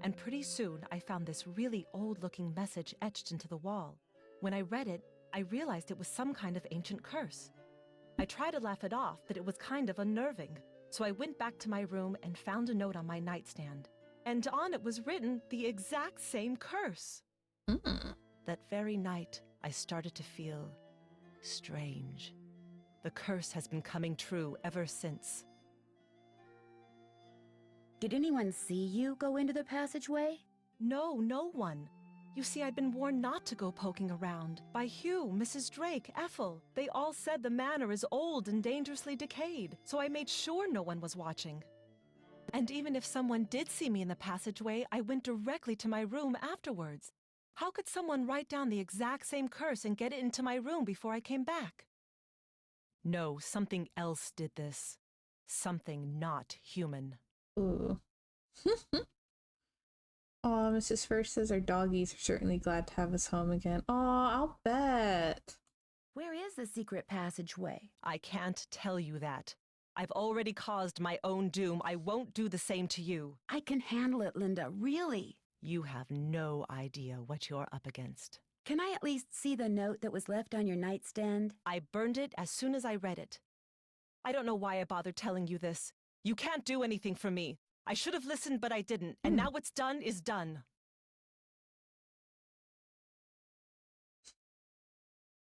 And pretty soon, I found this really old-looking message etched into the wall. When I read it, I realized it was some kind of ancient curse. I tried to laugh it off, but it was kind of unnerving. So I went back to my room and found a note on my nightstand. And on it was written the exact same curse. That very night, I started to feel strange. The curse has been coming true ever since. Did anyone see you go into the passageway? No, no one. You see, I'd been warned not to go poking around. By Hugh, Mrs. Drake, Ethel. They all said the manor is old and dangerously decayed, so I made sure no one was watching. And even if someone did see me in the passageway, I went directly to my room afterwards. How could someone write down the exact same curse and get it into my room before I came back? No, something else did this. Something not human. Ooh. Aw, Mrs. First says our doggies are certainly glad to have us home again. Aw, I'll bet. Where is the secret passageway? I can't tell you that. I've already caused my own doom. I won't do the same to you. I can handle it, Linda, really. You have no idea what you're up against. Can I at least see the note that was left on your nightstand? I burned it as soon as I read it. I don't know why I bothered telling you this. You can't do anything for me. I should have listened, but I didn't. And now what's done is done.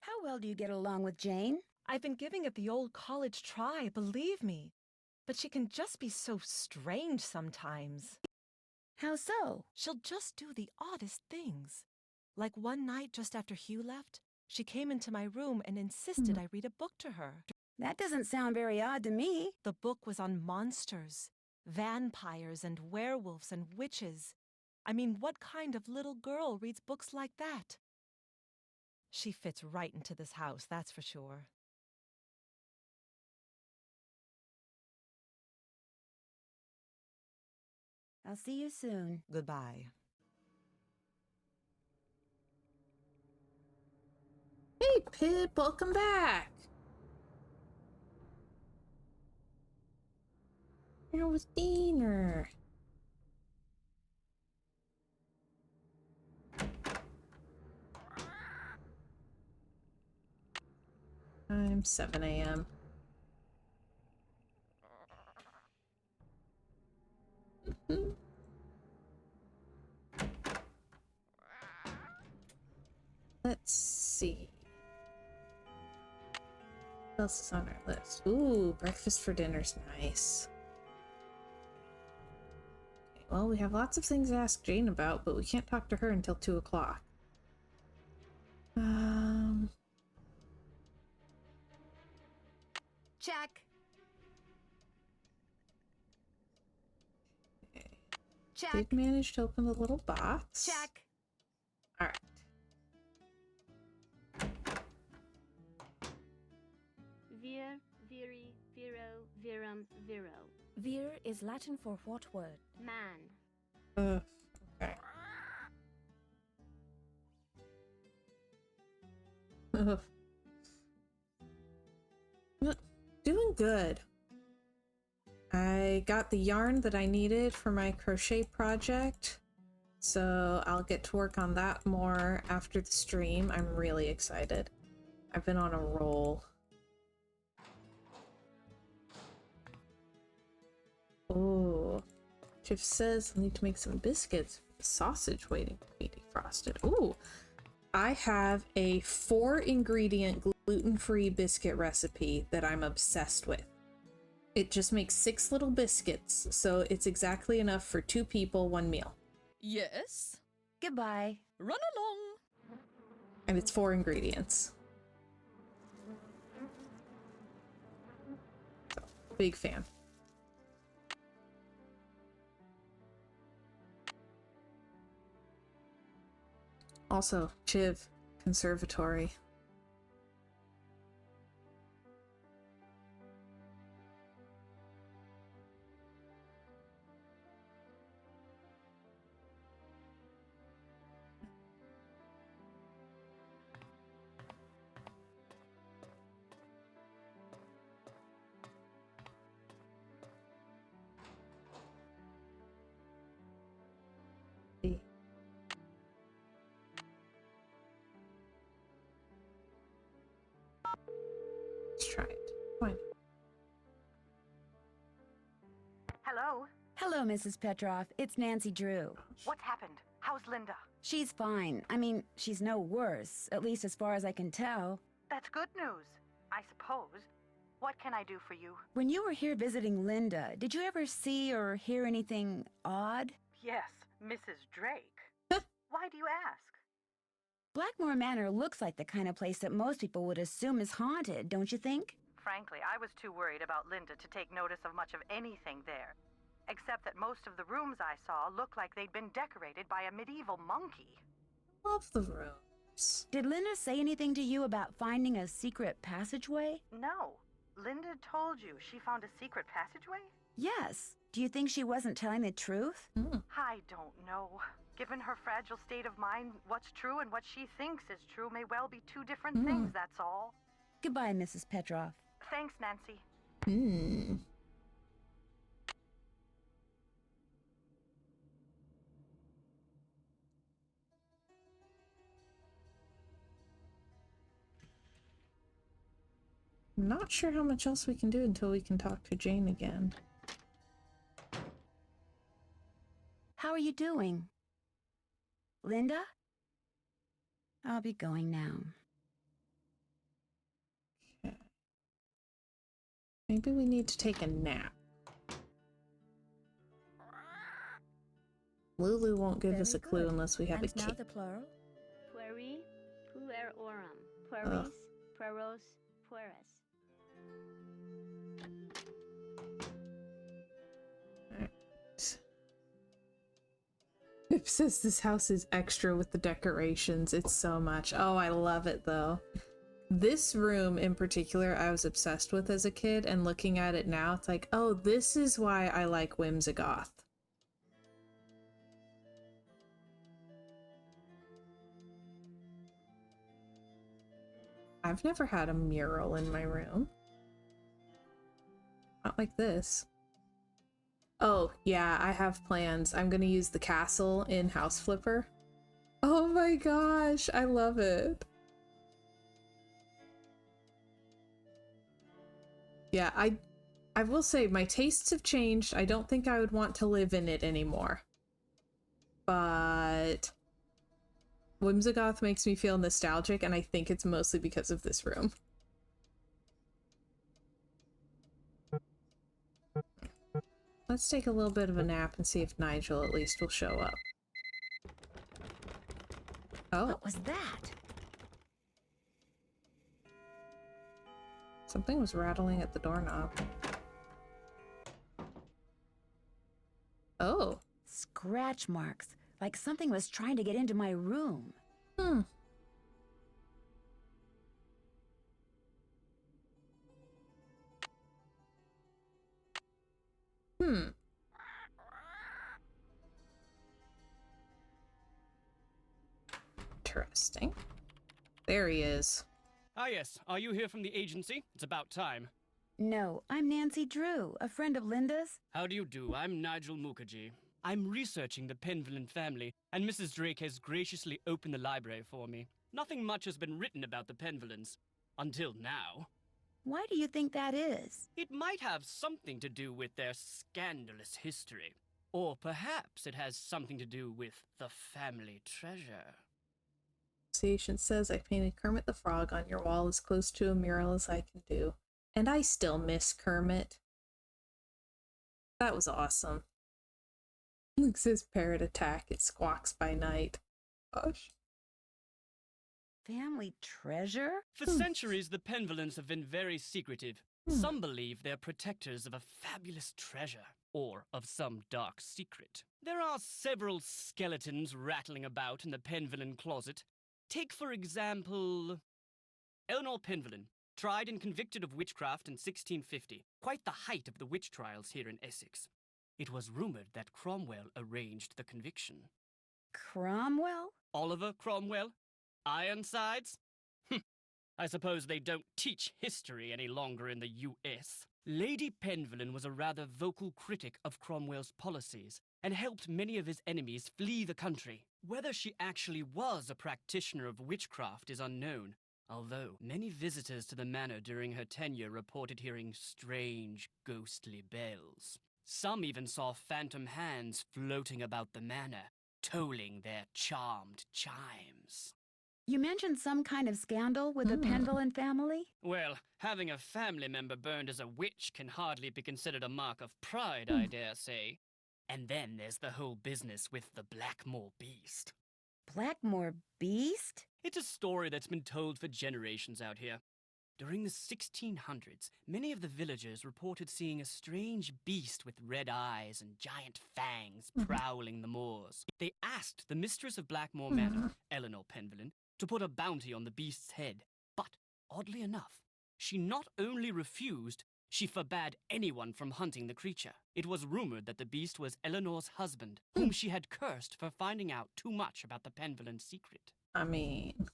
How well do you get along with Jane? I've been giving it the old college try, believe me. But she can just be so strange sometimes. How so? She'll just do the oddest things. Like one night just after Hugh left, she came into my room and insisted I read a book to her. That doesn't sound very odd to me. The book was on monsters, vampires and werewolves and witches. I mean, what kind of little girl reads books like that? She fits right into this house, that's for sure. I'll see you soon. Goodbye. Hey, Pip, welcome back. How was dinner? Time 7 a.m. Let's see. What else is on our list? Ooh, breakfast for dinner's nice. Okay, well, we have lots of things to ask Jane about, but we can't talk to her until 2 o'clock. Check. Okay. Check. Did manage to open the little box. Check. All right. Vir, viri, viro, virum, viro. Vir is Latin for what word? Man. Okay. Doing good. I got the yarn that I needed for my crochet project, so I'll get to work on that more after the stream. I'm really excited. I've been on a roll. Oh, Chif says I need to make some biscuits. Sausage waiting to be defrosted. Ooh, I have a 4-ingredient gluten-free biscuit recipe that I'm obsessed with. It just makes 6 little biscuits, so it's exactly enough for 2 people, 1 meal. Yes? Goodbye. Run along. And it's 4 ingredients. So, big fan. Also, Chiv, conservatory. Let's try it. Fine. Hello? Hello, Mrs. Petroff. It's Nancy Drew. What's happened? How's Linda? She's fine. I mean, she's no worse, at least as far as I can tell. That's good news, I suppose. What can I do for you? When you were here visiting Linda, did you ever see or hear anything odd? Yes, Mrs. Drake. Why do you ask? Blackmoor Manor looks like the kind of place that most people would assume is haunted, don't you think? Frankly, I was too worried about Linda to take notice of much of anything there. Except that most of the rooms I saw looked like they'd been decorated by a medieval monkey. Love the rooms. Did Linda say anything to you about finding a secret passageway? No. Linda told you she found a secret passageway? Yes. Do you think she wasn't telling the truth? I don't know. Given her fragile state of mind, what's true and what she thinks is true may well be 2 different things, that's all. Goodbye, Mrs. Petroff. Thanks, Nancy. I'm not sure how much else we can do until we can talk to Jane again. How are you doing? Linda? I'll be going now. Okay. Maybe we need to take a nap. Lulu won't give us a clue unless we have a And now key. the plural? Pueri, puerorum. Pueris, pueros, pueris. Pip says this house is extra with the decorations. It's so much. Oh, I love it though. This room in particular, I was obsessed with as a kid, and looking at it now, it's like, oh, this is why I like Whimsigoth. I've never had a mural in my room. Not like this. Oh, yeah, I have plans. I'm gonna use the castle in House Flipper. Oh my gosh, I love it. Yeah, I will say my tastes have changed. I don't think I would want to live in it anymore. But Whimsigoth makes me feel nostalgic, and I think it's mostly because of this room. Let's take a little bit of a nap and see if Nigel at least will show up. Oh. What was that? Something was rattling at the doorknob. Oh. Scratch marks, like something was trying to get into my room. Interesting. There he is. Ah, yes. Are you here from the agency? It's about time. No, I'm Nancy Drew, a friend of Linda's. How do you do? I'm Nigel Mukherjee. I'm researching the Penvillen family, and Mrs. Drake has graciously opened the library for me. Nothing much has been written about the Penvillens. Until now. Why do you think that is? It might have something to do with their scandalous history. Or perhaps it has something to do with the family treasure. Association says I painted Kermit the Frog on your wall as close to a mural as I can do. And I still miss Kermit. That was awesome. Luke says parrot attack, it squawks by night. Gosh. Family treasure? For centuries, the Penvillens have been very secretive. Some believe they're protectors of a fabulous treasure, or of some dark secret. There are several skeletons rattling about in the Penvillen closet. Take, for example, Eleanor Penvillen, tried and convicted of witchcraft in 1650, quite the height of the witch trials here in Essex. It was rumored that Cromwell arranged the conviction. Cromwell? Oliver Cromwell? Ironsides? I suppose they don't teach history any longer in the US. Lady Penvillen was a rather vocal critic of Cromwell's policies and helped many of his enemies flee the country. Whether she actually was a practitioner of witchcraft is unknown, although many visitors to the manor during her tenure reported hearing strange, ghostly bells. Some even saw phantom hands floating about the manor, tolling their charmed chimes. You mentioned some kind of scandal with the Penvillen family? Well, having a family member burned as a witch can hardly be considered a mark of pride, I dare say. And then there's the whole business with the Blackmoor beast. Blackmoor beast? It's a story that's been told for generations out here. During the 1600s, many of the villagers reported seeing a strange beast with red eyes and giant fangs prowling the moors. They asked the mistress of Blackmoor Manor, Eleanor Penvillen, to put a bounty on the beast's head. But, oddly enough, she not only refused, she forbade anyone from hunting the creature. It was rumored that the beast was Eleanor's husband, whom she had cursed for finding out too much about the Penvillen secret. I mean...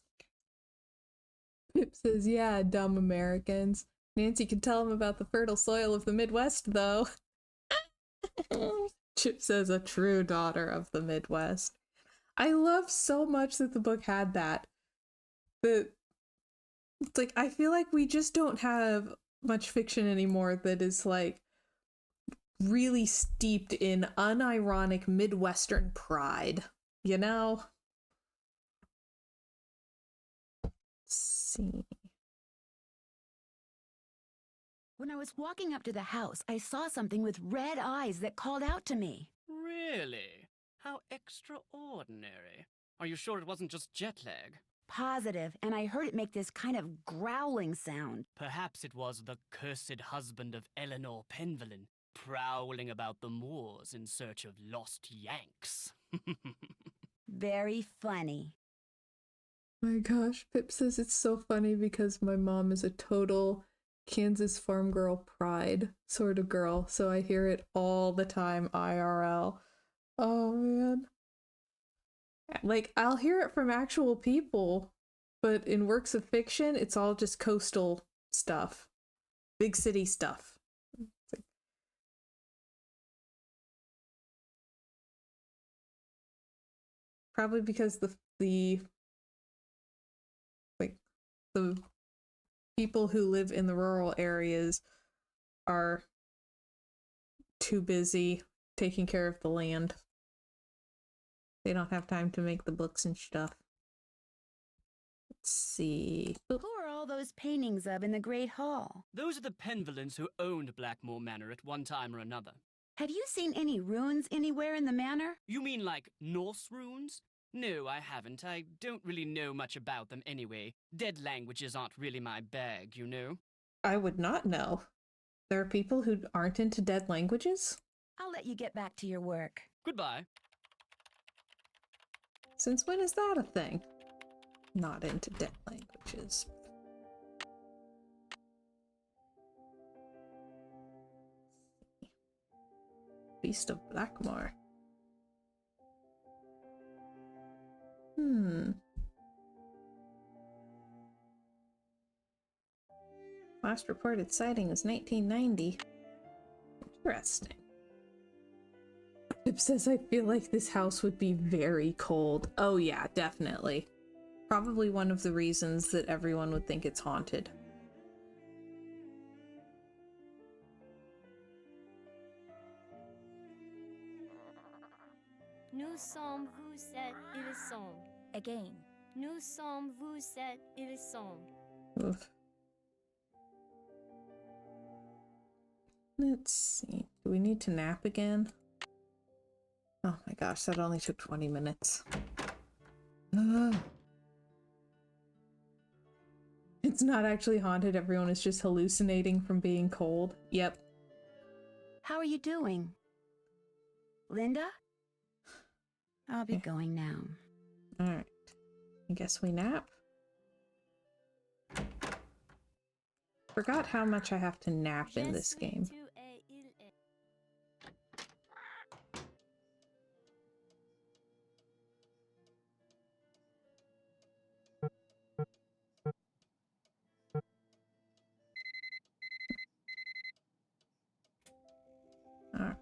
Pip says, yeah, dumb Americans. Nancy can tell him about the fertile soil of the Midwest, though. Chip says a true daughter of the Midwest. I love so much that the book had that. It's like, I feel like we just don't have much fiction anymore that is like really steeped in unironic Midwestern pride, you know? Let's see. When I was walking up to the house, I saw something with red eyes that called out to me. Really? How extraordinary. Are you sure it wasn't just jet lag? Positive, and I heard it make this kind of growling sound. Perhaps it was the cursed husband of Eleanor Penvellyn, prowling about the moors in search of lost Yanks. Very funny. My gosh, Pip says it's so funny because my mom is a total Kansas farm girl pride sort of girl, so I hear it all the time IRL. Oh man. Like, I'll hear it from actual people, but in works of fiction, it's all just coastal stuff. Big city stuff. Like, probably because the people who live in the rural areas are too busy taking care of the land. They don't have time to make the books and stuff. Let's see. Who are all those paintings of in the Great Hall? Those are the Penvellens who owned Blackmoor Manor at one time or another. Have you seen any runes anywhere in the manor? You mean like Norse runes? No, I haven't. I don't really know much about them anyway. Dead languages aren't really my bag, you know? I would not know. There are people who aren't into dead languages? I'll let you get back to your work. Goodbye. Since when is that a thing? Not into dead languages. Feast of Blackmoor. Last reported sighting was 1990. Interesting. Pip says, I feel like this house would be very cold. Oh yeah, definitely. Probably one of the reasons that everyone would think it's haunted. Nous sommes vous êtes ils sont. Again. Nous sommes vous êtes ils sont. Oof. Let's see. Do we need to nap again? Oh my gosh, that only took 20 minutes. It's not actually haunted. Everyone is just hallucinating from being cold. Yep. How are you doing? Linda? I'll be going now. Alright. I guess we nap. Forgot how much I have to nap in this game. Alright.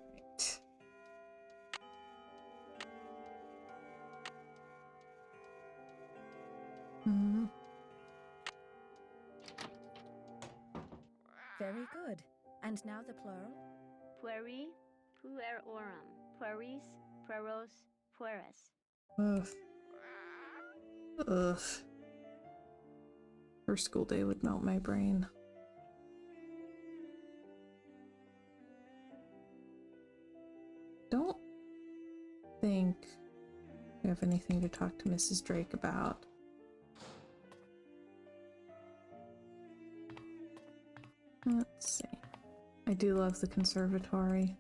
Very good. And now the plural? Pueri, puerorum. Pueris, pueros, pueres. Ugh. Ugh. First school day would melt my brain. Don't think we have anything to talk to Mrs. Drake about. Let's see. I do love the conservatory.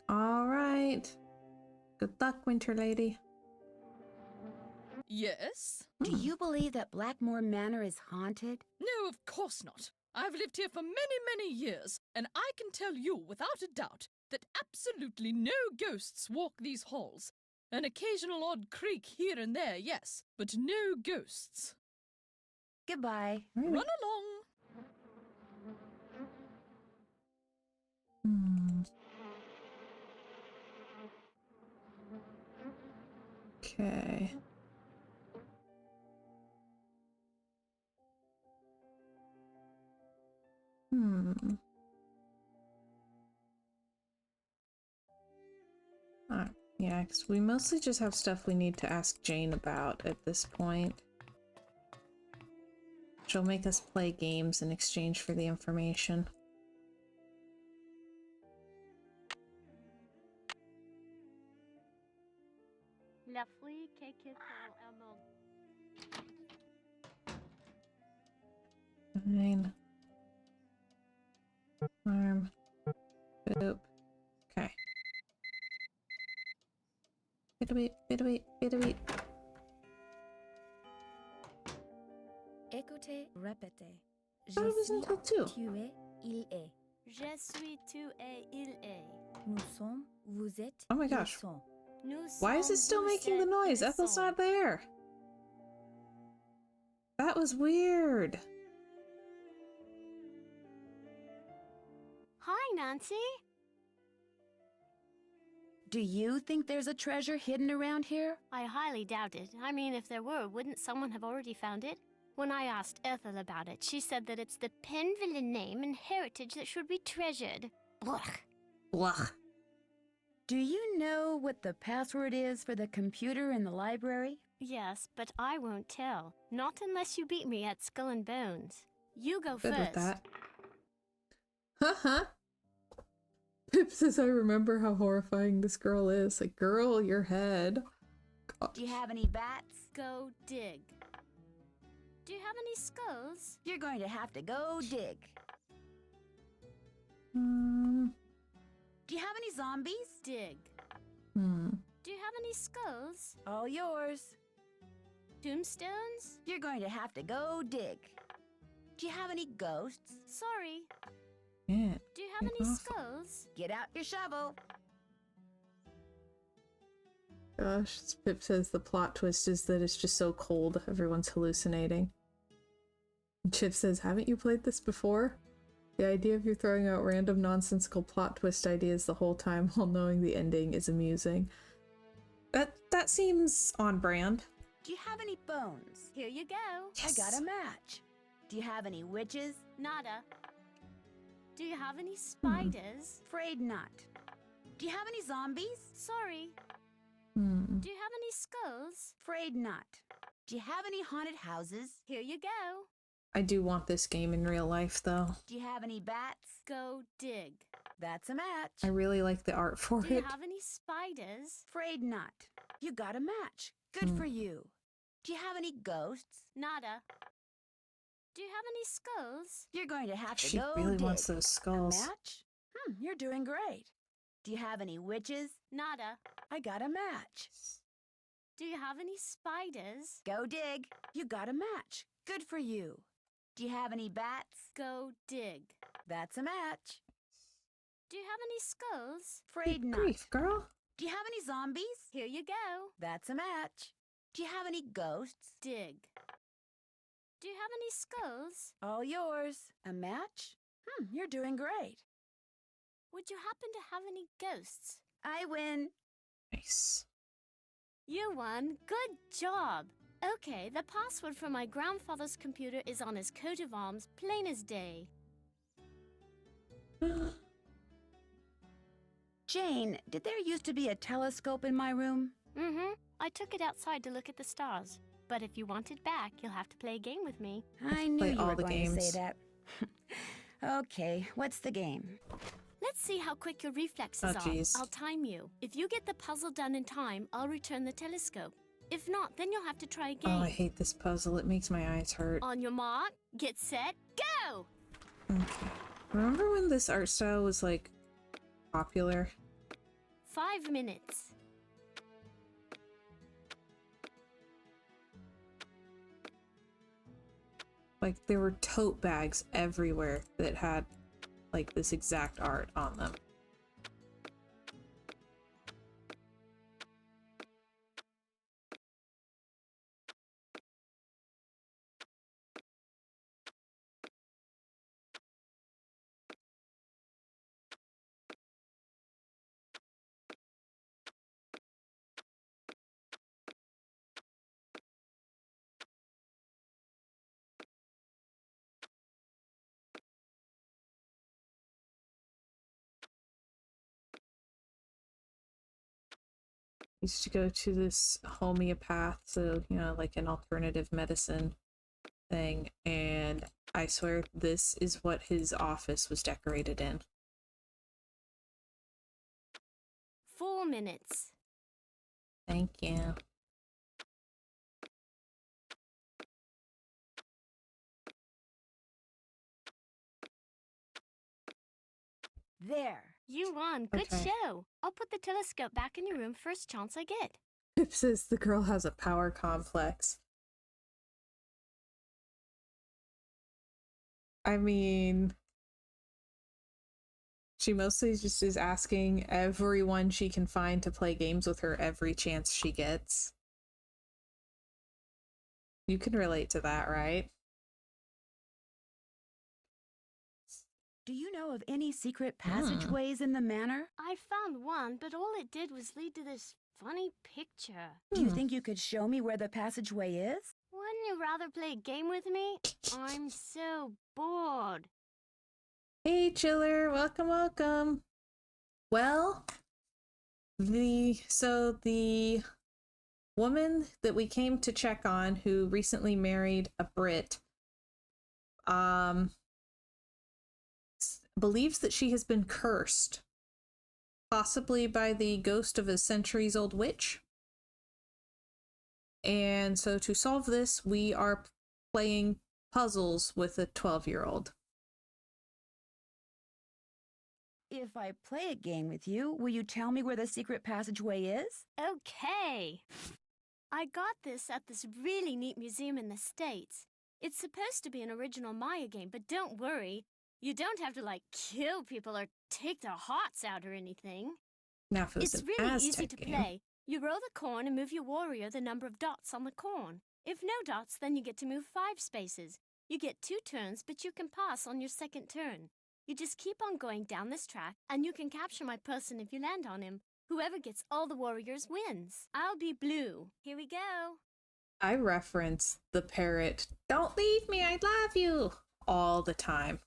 All right. Good luck, Winter Lady. Yes? Do you believe that Blackmoor Manor is haunted? No, of course not. I've lived here for many, many years, and I can tell you without a doubt that absolutely no ghosts walk these halls. An occasional odd creak here and there, yes, but no ghosts. Goodbye. Run along. Okay. Yeah, because we mostly just have stuff we need to ask Jane about at this point. She'll make us play games in exchange for the information. La fille qui quitte un monde. Fine. Arm. Boop. Okay. Bit a beat, bit a beat, bit a beat. Écoutez, répétez. That was until 2. Tu es, il est. Je suis, tu es, il est. Nous sommes, vous êtes, Oh my ils gosh. sont. Nous Why is it sommes, still vous making the êtes, noise? ils Ethel's sont. not there. That was weird. Hi, Nancy. Do you think there's a treasure hidden around here? I highly doubt it. I mean, if there were, wouldn't someone have already found it? When I asked Ethel about it, she said that it's the Penville name and heritage that should be treasured. Blech. Blah. Do you know what the password is for the computer in the library? Yes, but I won't tell. Not unless you beat me at Skull and Bones. You go Good first. with that. Haha. Pip says, I remember how horrifying this girl is. Like, girl, your head. God. Do you have any bats? Go dig. Do you have any skulls? You're going to have to go dig. Do you have any zombies? Dig. Do you have any skulls? All yours. Tombstones? You're going to have to go dig. Do you have any ghosts? Sorry. Yeah. Do you have any awful. skulls? Get out your shovel. Gosh, Pip says the plot twist is that it's just so cold, everyone's hallucinating. And Chip says, haven't you played this before? The idea of you throwing out random nonsensical plot twist ideas the whole time while knowing the ending is amusing. That seems on brand. Do you have any bones? Here you go. Yes. I got a match. Do you have any witches? Nada. Do you have any spiders? Afraid not. Do you have any zombies? Sorry. Hmm. Do you have any skulls? Afraid not. Do you have any haunted houses? Here you go. I do want this game in real life, though. Do you have any bats? Go dig. That's a match. I really like the art for Do you it. have any spiders? Afraid not. You got a match. Good for you. Do you have any ghosts? Nada. Do you have any skulls? You're going to have to She go really dig. wants those skulls. A match? You're doing great. Do you have any witches? Nada. I got a match. Do you have any spiders? Go dig. You got a match. Good for you. Do you have any bats? Go dig. That's a match. Do you have any skulls? Afraid Good not. grief, girl. Do you have any zombies? Here you go. That's a match. Do you have any ghosts? Dig. Do you have any skulls? All yours. A match? You're doing great. Would you happen to have any ghosts? I win. Nice. You won. Good job. Okay, the password for my grandfather's computer is on his coat of arms, plain as day. Jane, did there used to be a telescope in my room? Mm-hmm. I took it outside to look at the stars. But if you want it back, you'll have to play a game with me. I knew play you all were the going to games. say that. Okay, what's the game? Let's see how quick your reflexes Oh, are. jeez. I'll time you. If you get the puzzle done in time, I'll return the telescope. If not, then you'll have to try again. Oh, I hate this puzzle. It makes my eyes hurt. On your mark, get set, go! Okay. Remember when this art style was, like, popular? 5 minutes. Like, there were tote bags everywhere that had, like, this exact art on them. used to go to this homeopath, so, you know, like an alternative medicine thing, and I swear this is what his office was decorated in. 4 minutes. Thank you. There. You won. Good Okay. show. I'll put the telescope back in your room first chance I get. Pip says the girl has a power complex. I mean, she mostly just is asking everyone she can find to play games with her every chance she gets. You can relate to that, right? Do you know of any secret passageways in the manor? I found one, but all it did was lead to this funny picture. Do you think you could show me where the passageway is? Wouldn't you rather play a game with me? I'm so bored. Hey, Chiller, welcome, welcome. Well, the woman that we came to check on, who recently married a Brit, believes that she has been cursed, possibly by the ghost of a centuries-old witch. And so to solve this, we are playing puzzles with a 12-year-old. If I play a game with you, will you tell me where the secret passageway is? Okay. I got this at this really neat museum in the States. It's supposed to be an original Maya game, but don't worry. You don't have to, like, kill people or take their hearts out or anything. Now, if it was It's an really Aztec easy to game. play. You roll the corn and move your warrior the number of dots on the corn. If no dots, then you get to move 5 spaces. You get 2 turns, but you can pass on your second turn. You just keep on going down this track, and you can capture my person if you land on him. Whoever gets all the warriors wins. I'll be blue. Here we go. I reference the parrot, "Don't leave me, I love you," all the time.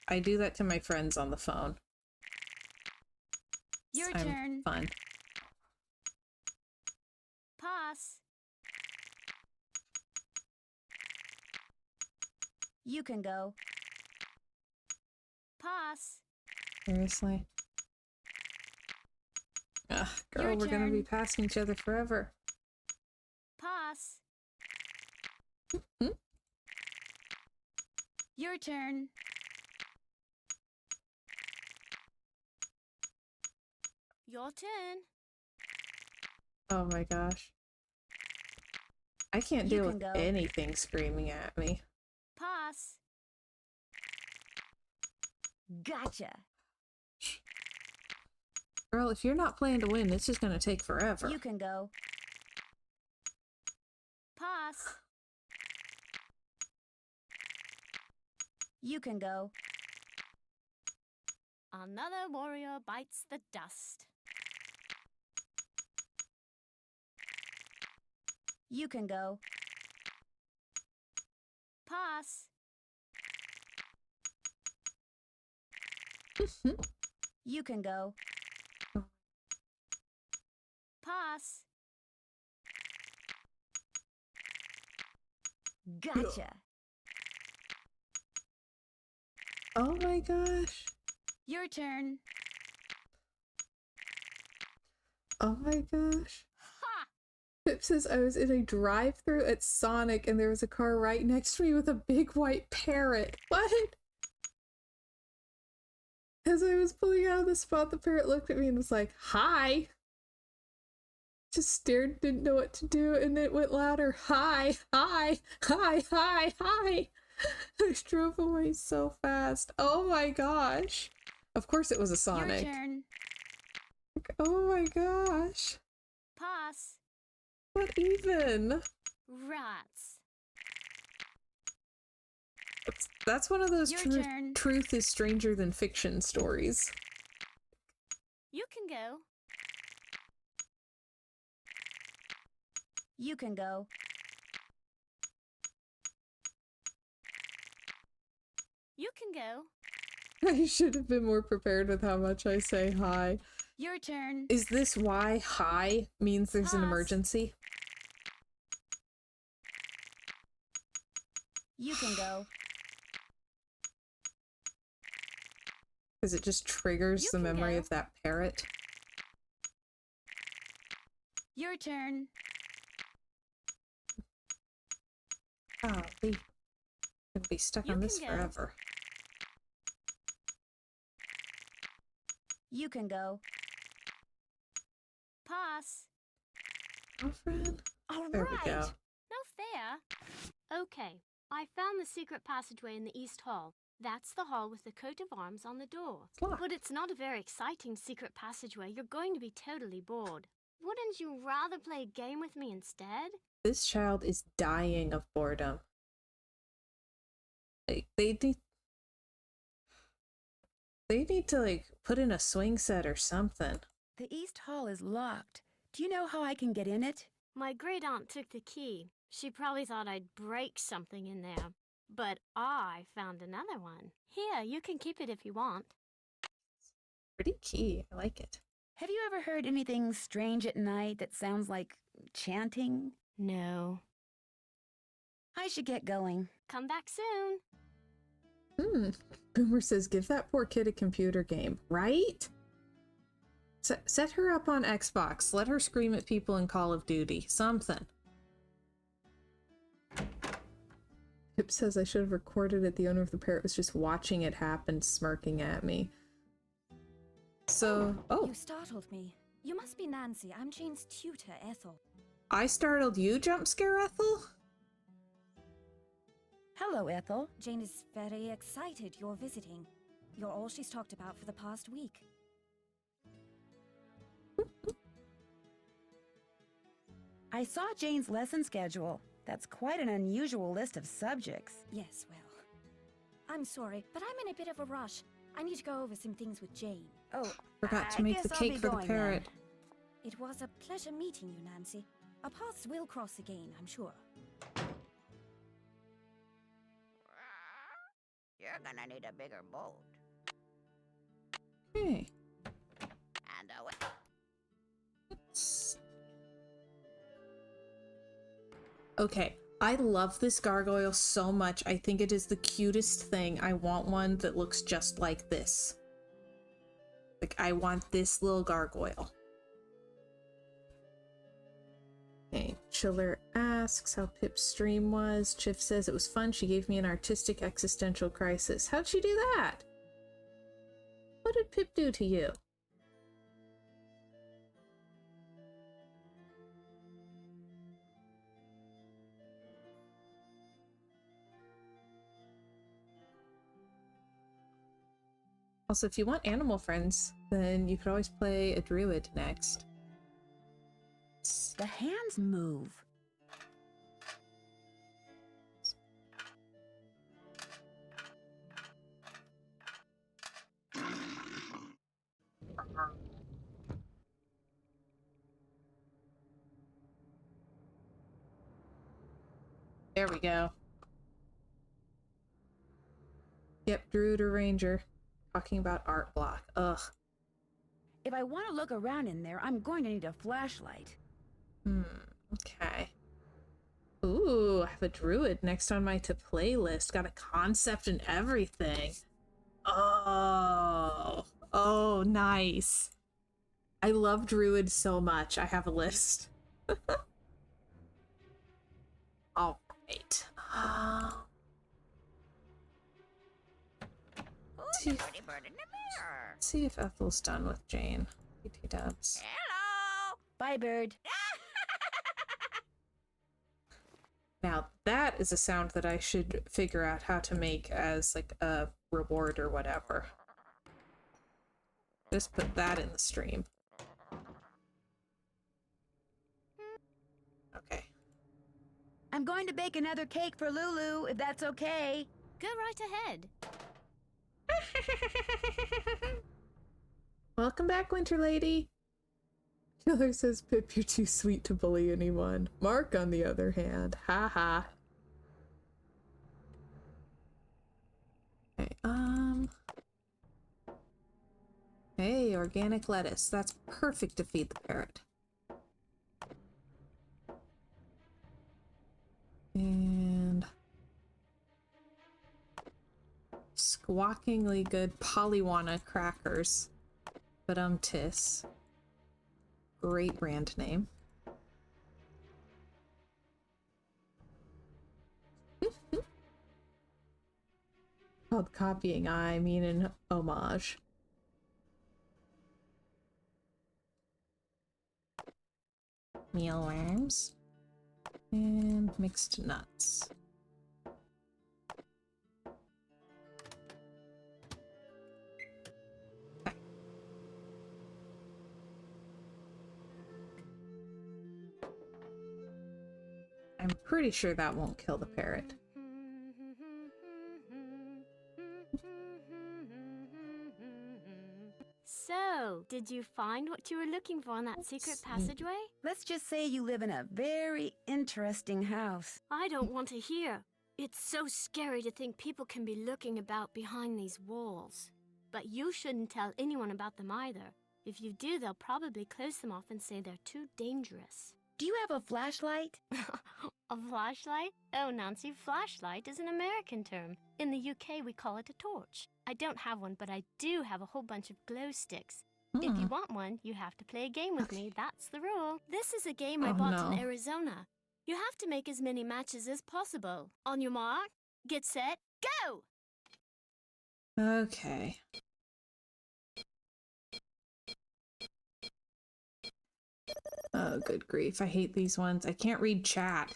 I do that to my friends on the phone. Your I'm turn. Fun. Pass. You can go. Pass. Seriously. Ugh, girl, Your we're gonna be turn. passing each other forever. Pass. Your turn. Your turn. Oh my gosh. I can't You deal can with go. anything screaming at me. Pass. Gotcha. Girl, if you're not playing to win, this is gonna take forever. You can go. Pass. You can go. Another warrior bites the dust. You can go. Pass. You can go. Pass. Gotcha. Oh my gosh. Your turn. Oh my gosh. Ha! Pip says I was in a drive-thru at Sonic and there was a car right next to me with a big white parrot. What? As I was pulling out of the spot, the parrot looked at me and was like, "Hi." Just stared, didn't know what to do, and it went louder. "Hi, hi, hi, hi, hi." I drove away so fast. Oh my gosh. Of course it was a Sonic. Your turn. Oh my gosh. Pass. What even? Rats. That's one of those Your turn. truth is stranger than fiction stories. You can go. You can go. You can go. I should have been more prepared with how much I say hi. Your turn. Is this why hi means there's an Pass. emergency? You can go. Because it just triggers the memory of that parrot. Your turn. Oh, we could be stuck on this forever. You can go. Pass. Girlfriend? All There we go. No fair. Okay, I found the secret passageway in the East Hall. That's the hall with the coat of arms on the door. But it's not a very exciting secret passageway. You're going to be totally bored. Wouldn't you rather play a game with me instead? This child is dying of boredom. Like, they need to, like, put in a swing set or something. The East Hall is locked. Do you know how I can get in it? My great aunt took the key. She probably thought I'd break something in there. But I found another one. Here, you can keep it if you want. Pretty key. I like it. Have you ever heard anything strange at night that sounds like chanting? No. I should get going. Come back soon. Boomer says, give that poor kid a computer game, right? Set her up on Xbox. Let her scream at people in Call of Duty. Something. Pip says I should have recorded it. The owner of the parrot was just watching it happen, smirking at me. So, You startled me. You must be Nancy. I'm Jane's tutor, Ethel. I startled you, jump scare Ethel? Hello, Ethel. Jane is very excited you're visiting. You're all she's talked about for the past week. I saw Jane's lesson schedule. That's quite an unusual list of subjects. Yes, well, I'm sorry, but I'm in a bit of a rush. I need to go over some things with Jane. Oh, Forgot to make the cake for the parrot. It was a pleasure meeting you, Nancy. Our paths will cross again, I'm sure. You're gonna need a bigger boat. Okay. And away. Okay, I love this gargoyle so much. I think it is the cutest thing. I want one that looks just like this. Like, I want this little gargoyle. Okay, Chiller asks how Pip's stream was. Chiff says it was fun. She gave me an artistic existential crisis. How'd she do that? What did Pip do to you? Also, if you want animal friends, then you could always play a druid next. The hands move. There we go. Yep, druid or ranger. Talking about art block. Ugh. If I want to look around in there, I'm going to need a flashlight. Okay. Ooh, I have a druid next on my to play list. Got a concept and everything. Oh, nice. I love druid so much. I have a list. All right. See if Ethel's done with Jane. PT dubs. Hello. Bye, bird. Now that is a sound that I should figure out how to make as like a reward or whatever. Just put that in the stream. Okay. I'm going to bake another cake for Lulu, if that's okay. Go right ahead. Welcome back, Winter Lady. Killer says, Pip, you're too sweet to bully anyone. Mark, on the other hand, haha. Okay, hey, Yay, organic lettuce. That's perfect to feed the parrot. And squawkingly good Polywana crackers. But tis. Great brand name. Called copying, I mean an homage. Mealworms. And mixed nuts. Okay. I'm pretty sure that won't kill the parrot. So, did you find what you were looking for in that secret passageway? Let's just say you live in a very interesting house. I don't want to hear. It's so scary to think people can be looking about behind these walls. But you shouldn't tell anyone about them either. If you do, they'll probably close them off and say they're too dangerous. Do you have a flashlight? A flashlight? Oh, Nancy, flashlight is an American term. In the UK, we call it a torch. I don't have one, but I do have a whole bunch of glow sticks. If you want one, you have to play a game with me. That's the rule. This is a game I bought in Arizona. You have to make as many matches as possible. On your mark, get set, go! Okay. Oh, good grief. I hate these ones. I can't read chat.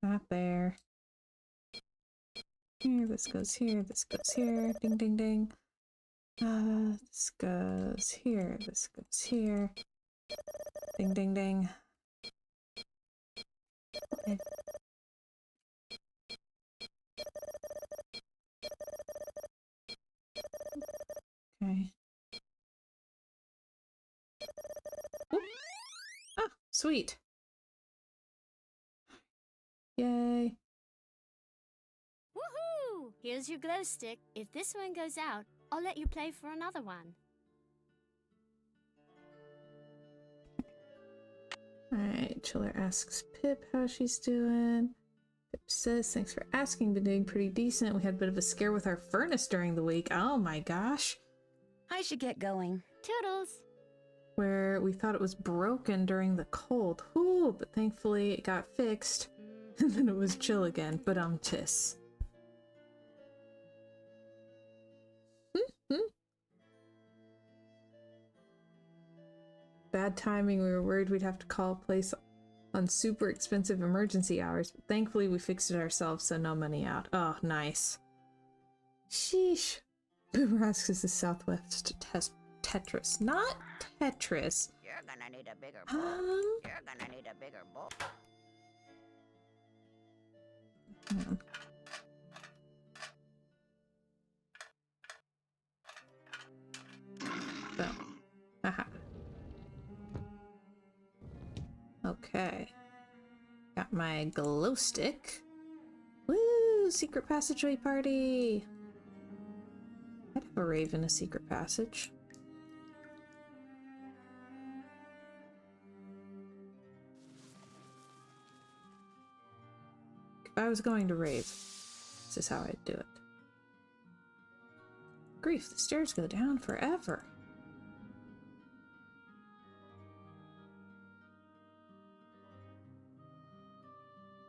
Not there. Here, this goes here, this goes here. Ding, ding, ding. This goes here, this goes here. Ding, ding, ding. Okay. Okay. Oop. Ah, sweet. Yay. Woohoo! Here's your glow stick. If this one goes out, I'll let you play for another one. Alright, Chiller asks Pip how she's doing. Pip says, thanks for asking, been doing pretty decent. We had a bit of a scare with our furnace during the week. Oh my gosh. I should get going. Toodles! Where we thought it was broken during the cold. Ooh, but thankfully it got fixed. And then it was chill again, but tis. Bad timing, we were worried we'd have to call a place on super expensive emergency hours, but thankfully we fixed it ourselves, so no money out. Oh, nice. Sheesh. Boomer asks, is the Southwest Tetris? Not Tetris. You're gonna need a bigger boat. You're gonna need a bigger boat. Boom. Haha. Okay. Got my glow stick. Woo! Secret passageway party! I'd have a rave in a secret passage. If I was going to rave, this is how I'd do it. Grief, the stairs go down forever.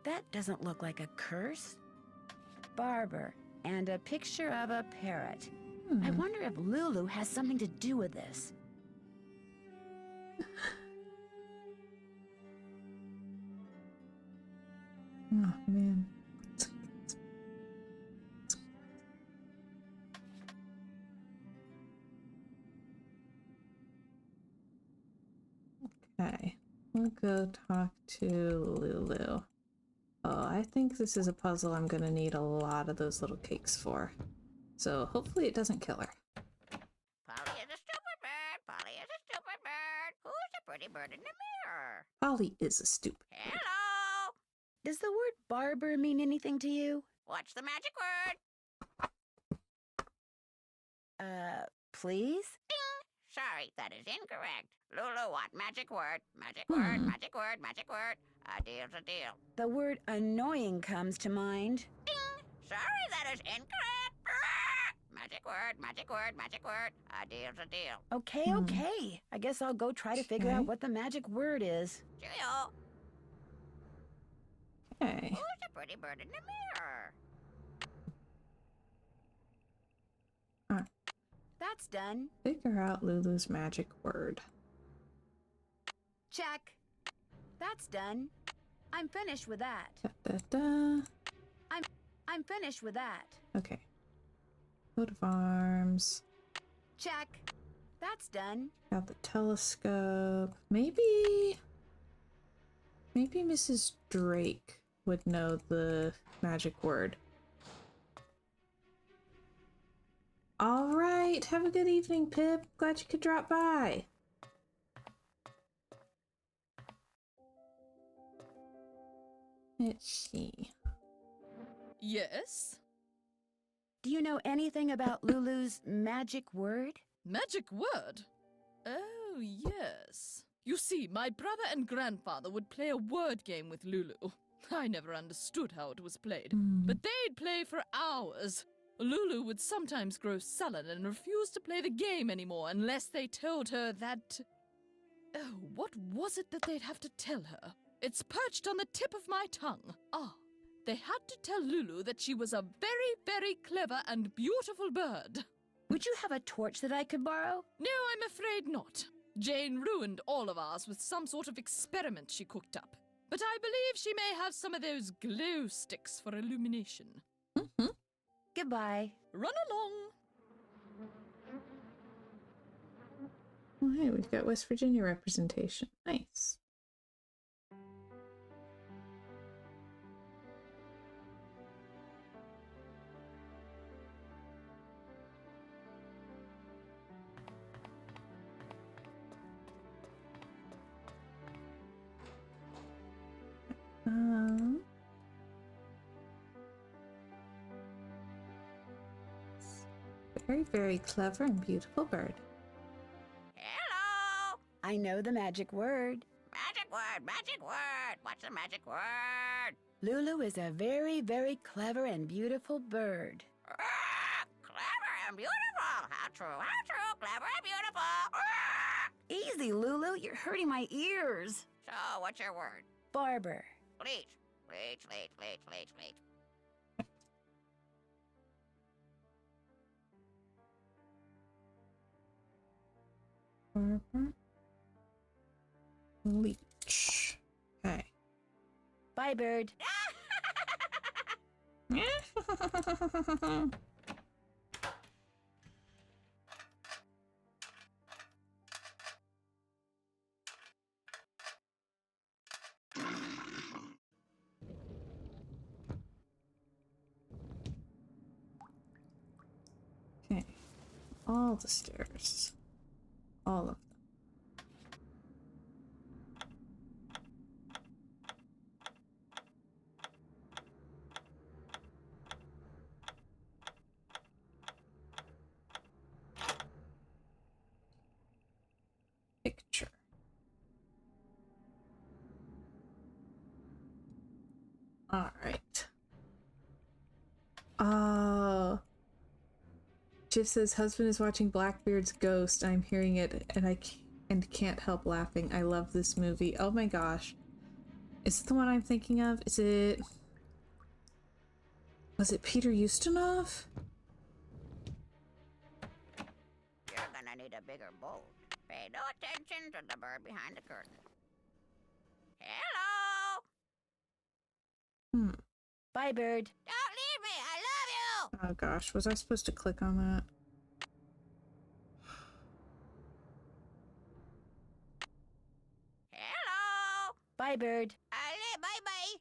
That doesn't look like a curse. Barber, and a picture of a parrot. I wonder if Lulu has something to do with this. Oh, man. Okay, we'll go talk to Lulu. Oh, I think this is a puzzle I'm gonna need a lot of those little cakes for. So hopefully it doesn't kill her. Polly is a stupid bird. Polly is a stupid pretty bird in the mirror. Holly is a stupid. Hello! Does the word barber mean anything to you? What's the magic word? Please? Sorry, that is incorrect. Lulu, what magic word? Magic word, magic word, magic word. A deal's a deal. The word annoying comes to mind. Sorry, that is incorrect. Magic word, magic word, magic word. A deal's a deal. Okay. I guess I'll go try to figure out what the magic word is. Cheerio. Okay. Who's the pretty bird in the mirror? That's done. Figure out Lulu's magic word. Check. That's done. I'm finished with that. Da-da-da. I'm finished with that. Okay. Coat of arms. Check. That's done. Got the telescope. Maybe Mrs. Drake would know the magic word. All right. Have a good evening, Pip. Glad you could drop by. Let's see. Yes? Do you know anything about Lulu's magic word? Magic word? Oh, yes. You see, my brother and grandfather would play a word game with Lulu. I never understood how it was played, but they'd play for hours. Lulu would sometimes grow sullen and refuse to play the game anymore unless they told her that... Oh, what was it that they'd have to tell her? It's perched on the tip of my tongue. They had to tell Lulu that she was a very, very clever and beautiful bird. Would you have a torch that I could borrow? No, I'm afraid not. Jane ruined all of ours with some sort of experiment she cooked up. But I believe she may have some of those glow sticks for illumination. Goodbye. Run along. Oh, hey, we've got West Virginia representation. Nice. Very, very clever and beautiful bird. Hello! I know the magic word. Magic word, magic word. What's the magic word? Lulu is a very, very clever and beautiful bird. Clever and beautiful. How true, clever and beautiful. Easy, Lulu. You're hurting my ears. So, what's your word? Barber. Bleach. Barber. Leech. Okay. Bye, bird. Okay. All the stairs. All of them. Picture. All right. Jiff says husband is watching Blackbeard's Ghost. I'm hearing it and can't help laughing. I love this movie. Oh my gosh. Is it the one I'm thinking of? Was it Peter Ustinov? You're gonna need a bigger boat. Pay no attention to the bird behind the curtain. Hello! Bye, bird. Don't leave me! I love you! Oh gosh, was I supposed to click on that? Hello! Bye, bird. Bye-bye!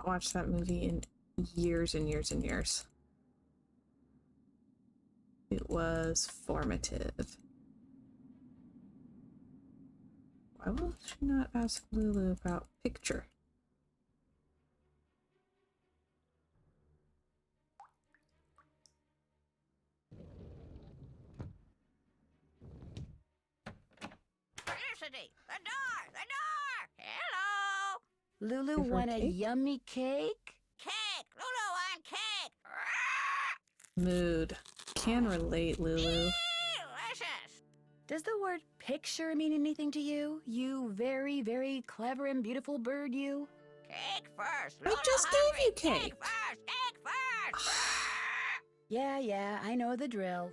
not watched that movie in years and years and years. It was formative. Why will she not ask Lulu about picture? Felicity, the door! The door! Hello! Lulu Give her a want a cake? yummy cake? Cake! Lulu on cake! Mood. Can relate, Lulu. Delicious! Does the word picture mean anything to you? You very, very clever and beautiful bird, you? Cake first! I Lulu just hungry. gave you cake. Cake first! Cake first! Yeah, I know the drill.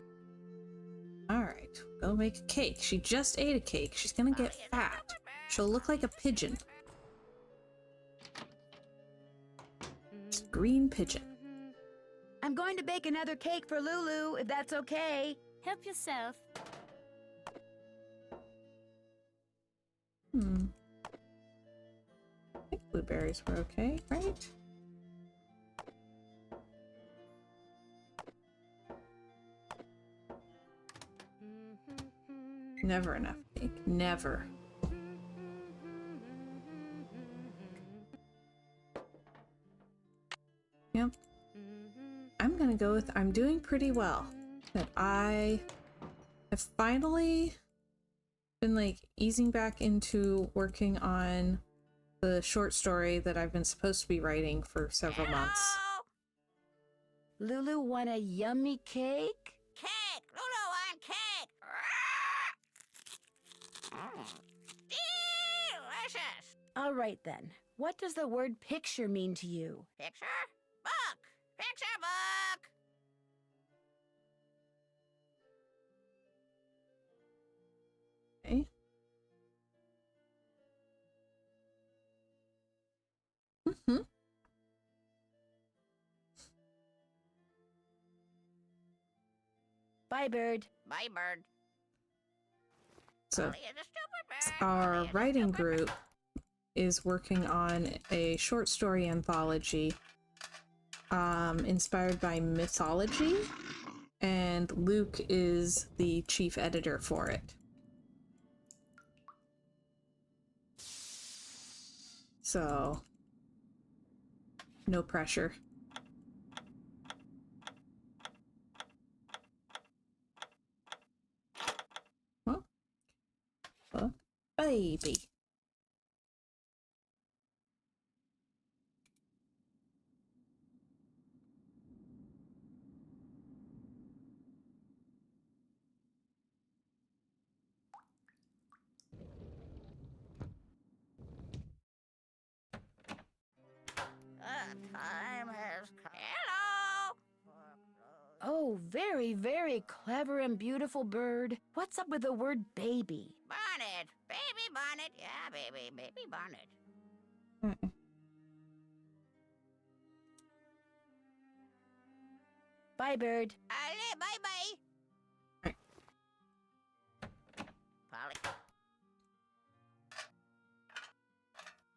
Alright, go make a cake. She just ate a cake. She's gonna get fat. She'll look like a pigeon. Green pigeon. I'm going to bake another cake for Lulu, if that's okay. Help yourself. I think blueberries were okay, right? Never enough cake. Never. Yep. I'm gonna go with I'm doing pretty well. That I have finally been like easing back into working on the short story that I've been supposed to be writing for several months. Lulu want a yummy cake? Cake! Lulu on cake! Delicious! All right then. What does the word picture mean to you? Picture? Book! Picture book! Okay. Bye, bird. Bye, bird. So Polly is a stupid bird. our Polly is a writing stupid bird. group is working on a short story anthology inspired by mythology, and Luke is the chief editor for it. So no pressure. Well, baby. Time has come. Hello! Oh, very, very clever and beautiful bird. What's up with the word baby? Bonnet. Baby bonnet. Yeah, baby bonnet. Bye, bird. Allez, bye-bye. Polly.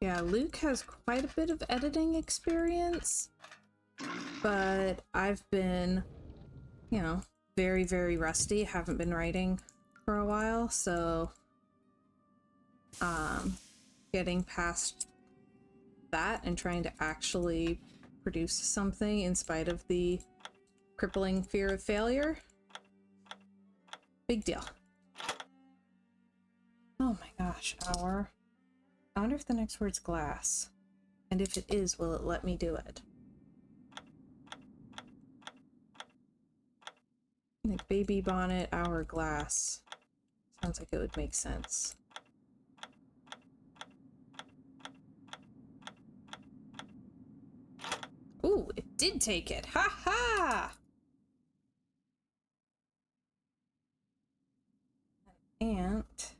Yeah, Luke has quite a bit of editing experience, but I've been, you know, very, very rusty. Haven't been writing for a while, so getting past that and trying to actually produce something in spite of the crippling fear of failure. Big deal. Oh my gosh, hour. I wonder if the next word's glass. And if it is, will it let me do it? Like baby bonnet, hourglass. Sounds like it would make sense. Ooh, it did take it. Ha ha! An ant.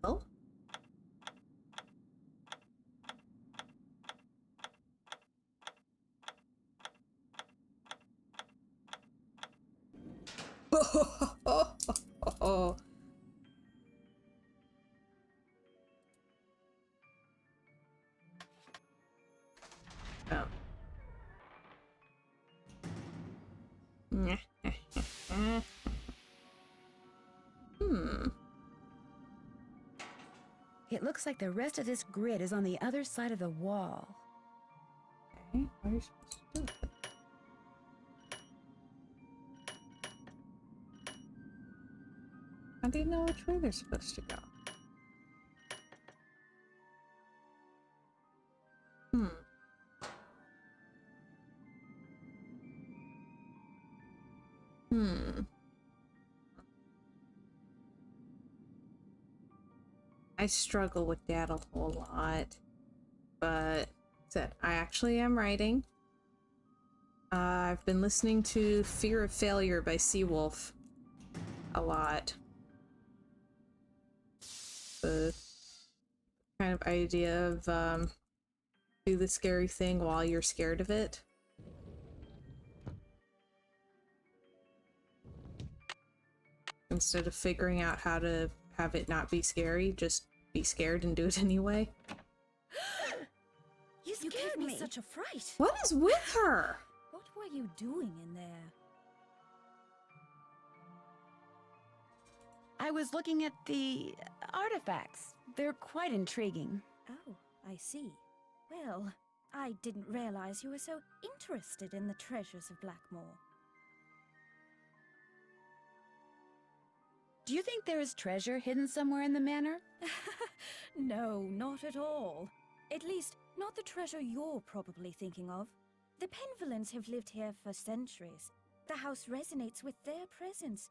Bill? Oh, It looks like the rest of this grid is on the other side of the wall. Okay, what are you supposed to do with it? How do you know which way they're supposed to go? I struggle with that a whole lot, but I actually am writing. I've been listening to Fear of Failure by Seawolf a lot. The kind of idea of do the scary thing while you're scared of it. Instead of figuring out how to have it not be scary, just be scared and do it anyway. You gave me such a fright. What is with her? What were you doing in there? I was looking at the artifacts. They're quite intriguing. Oh, I see. Well, I didn't realize you were so interested in the treasures of Blackmoor. Do you think there is treasure hidden somewhere in the manor? No, not at all. At least, not the treasure you're probably thinking of. The Penvillans have lived here for centuries. The house resonates with their presence.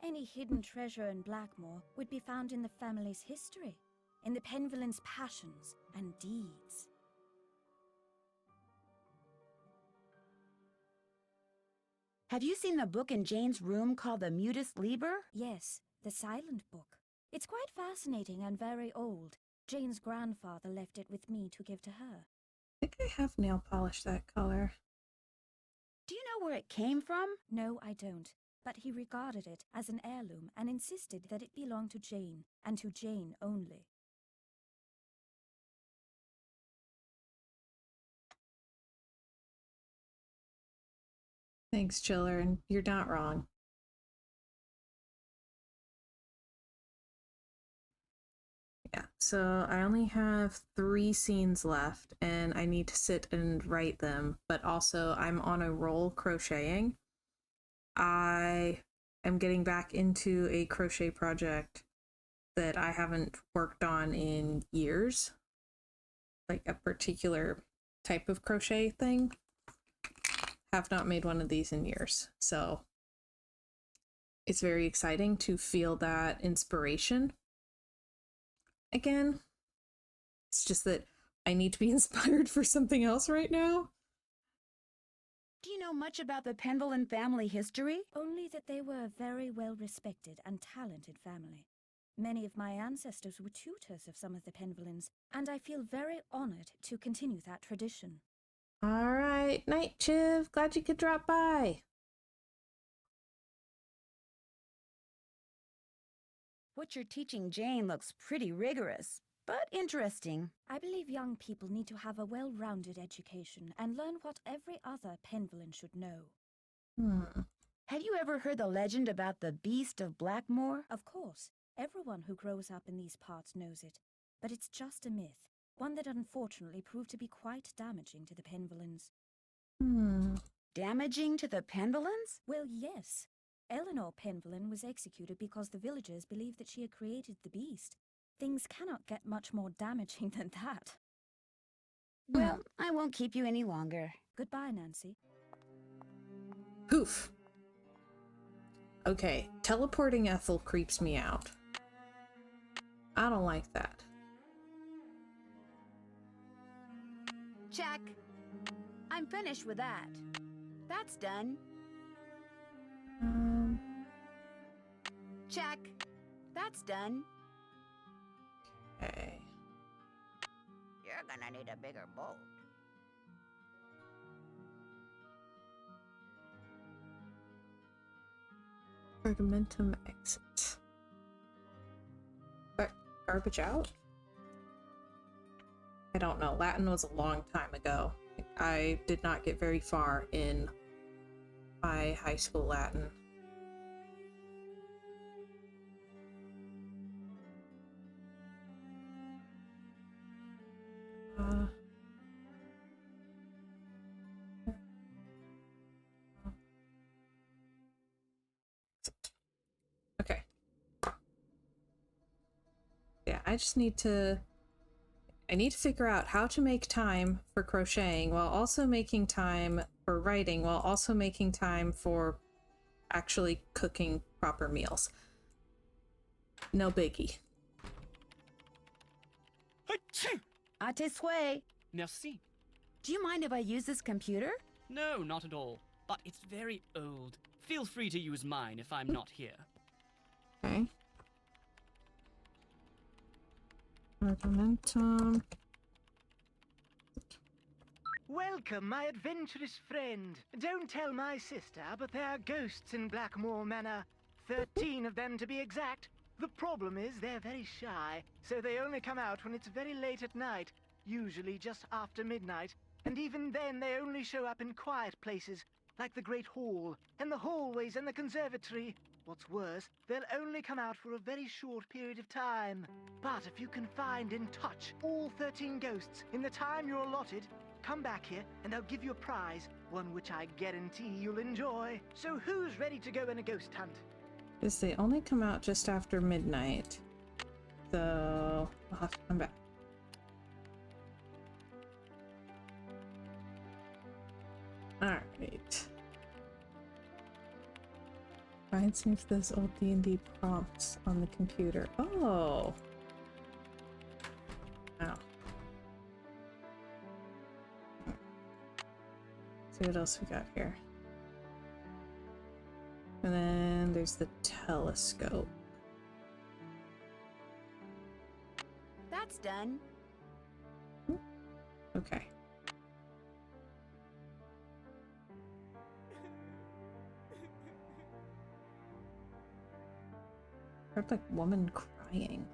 Any hidden treasure in Blackmoor would be found in the family's history, in the Penvillans' passions and deeds. Have you seen the book in Jane's room called the Mutus Liber? Yes, the silent book. It's quite fascinating and very old. Jane's grandfather left it with me to give to her. I think I have nail polish that color. Do you know where it came from? No, I don't. But he regarded it as an heirloom and insisted that it belonged to Jane, and to Jane only. Thanks, Chiller, and you're not wrong. Yeah, so I only have 3 scenes left, and I need to sit and write them, but also I'm on a roll crocheting. I am getting back into a crochet project that I haven't worked on in years, like a particular type of crochet thing. Have not made one of these in years, so it's very exciting to feel that inspiration again. It's just that I need to be inspired for something else right now. Do you know much about the Penvillan family history? Only that they were a very well-respected and talented family. Many of my ancestors were tutors of some of the Penvillans, and I feel very honored to continue that tradition. All right, night, Chiv. Glad you could drop by. What you're teaching Jane looks pretty rigorous, but interesting. I believe young people need to have a well-rounded education and learn what every other Penvillan should know. Have you ever heard the legend about the Beast of Blackmoor? Of course. Everyone who grows up in these parts knows it. But it's just a myth. One that unfortunately proved to be quite damaging to the Penvillans. Damaging to the Penvillans? Well, yes. Eleanor Penvillan was executed because the villagers believed that she had created the beast. Things cannot get much more damaging than that. Well, I won't keep you any longer. Goodbye, Nancy. Poof. Okay, teleporting Ethel creeps me out. I don't like that. Check. I'm finished with that. That's done. Check. That's done. Okay. You're gonna need a bigger boat. Fragmentum exit. Garbage out? I don't know. Latin was a long time ago. I did not get very far in high school Latin. Okay. Yeah, I need to figure out how to make time for crocheting while also making time for writing, while also making time for actually cooking proper meals. No biggie. À tes souhaits. Merci. Do you mind if I use this computer? No, not at all. But it's very old. Feel free to use mine if I'm not here. Okay. Momentum. Welcome, my adventurous friend. Don't tell my sister, but there are ghosts in Blackmoor Manor. 13 of them to be exact. The problem is they're very shy, so they only come out when it's very late at night, usually just after midnight. And even then they only show up in quiet places, like the Great Hall, and the hallways and the conservatory. What's worse, they'll only come out for a very short period of time. But if you can find and touch all 13 ghosts in the time you're allotted, come back here and I'll give you a prize, one which I guarantee you'll enjoy. So who's ready to go on a ghost hunt? Because they only come out just after midnight. So I'll have to come back. Alright. Find some of those old D&D prompts on the computer. Oh! Wow. See what else we got here. And then there's the telescope. That's done. Okay. Heard like woman crying.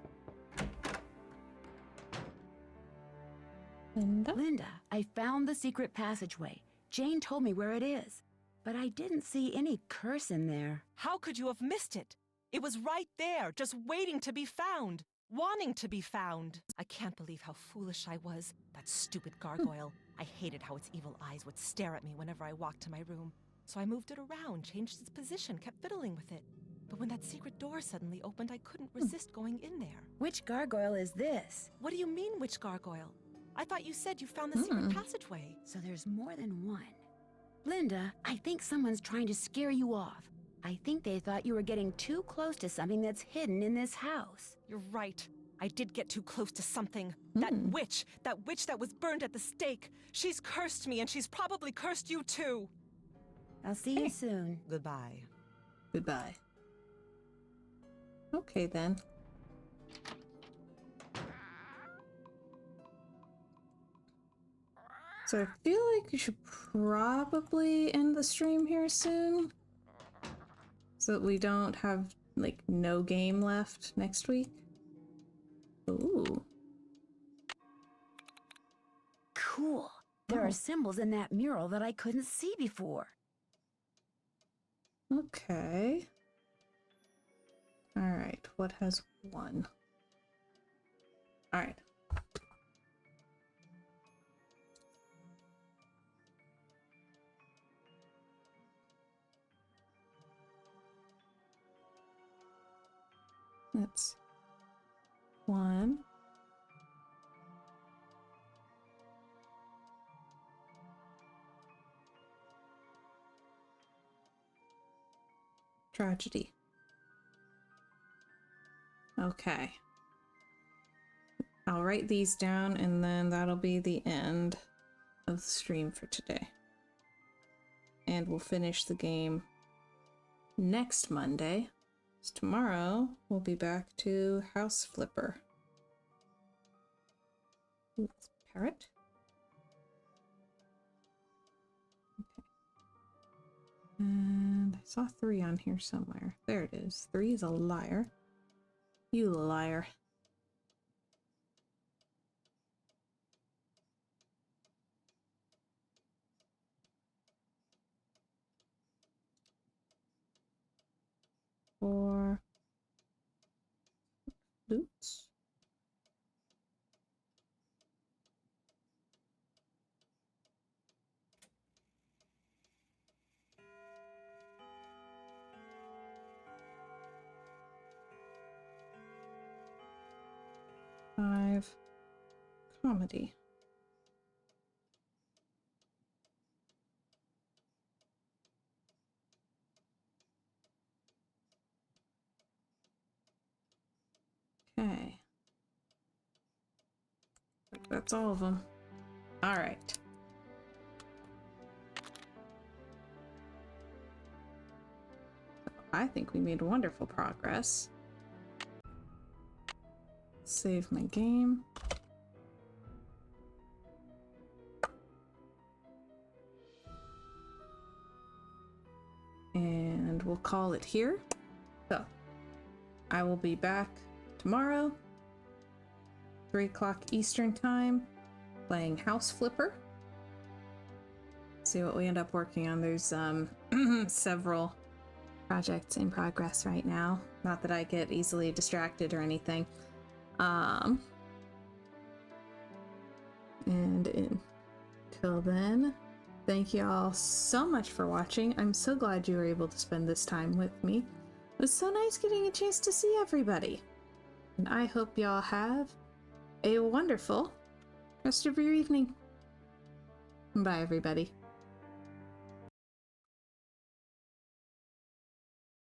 Linda, I found the secret passageway. Jane told me where it is, but I didn't see any curse in there. How could you have missed it? It was right there, just waiting to be found. Wanting to be found. I can't believe how foolish I was. That stupid gargoyle. I hated how its evil eyes would stare at me whenever I walked to my room. So I moved it around, changed its position, kept fiddling with it. But when that secret door suddenly opened, I couldn't resist going in there. Which gargoyle is this? What do you mean, which gargoyle? I thought you said you found the secret passageway. So there's more than one. Linda, I think someone's trying to scare you off. I think they thought you were getting too close to something that's hidden in this house. You're right. I did get too close to something. That witch that was burned at the stake. She's cursed me, and she's probably cursed you too. I'll see you soon. Goodbye. Goodbye. Okay then. So I feel like you should probably end the stream here soon, so that we don't have like no game left next week. Ooh. Cool. There are symbols in that mural that I couldn't see before. Okay. Alright, what has one? Alright. That's one. Tragedy. Okay. I'll write these down and then that'll be the end of the stream for today. And we'll finish the game next Monday. So tomorrow we'll be back to House Flipper. Ooh, it's a parrot. Okay. And I saw 3 on here somewhere. There it is. 3 is a liar. You liar. Loots. Five. Comedy. Okay. That's all of them. All right. I think we made wonderful progress. Save my game. And we'll call it here. So, I will be back tomorrow, 3 o'clock Eastern Time, playing House Flipper. See what we end up working on. There's several projects in progress right now. Not that I get easily distracted or anything. And until then, thank you all so much for watching. I'm so glad you were able to spend this time with me. It was so nice getting a chance to see everybody. And I hope y'all have a wonderful rest of your evening. Bye, everybody.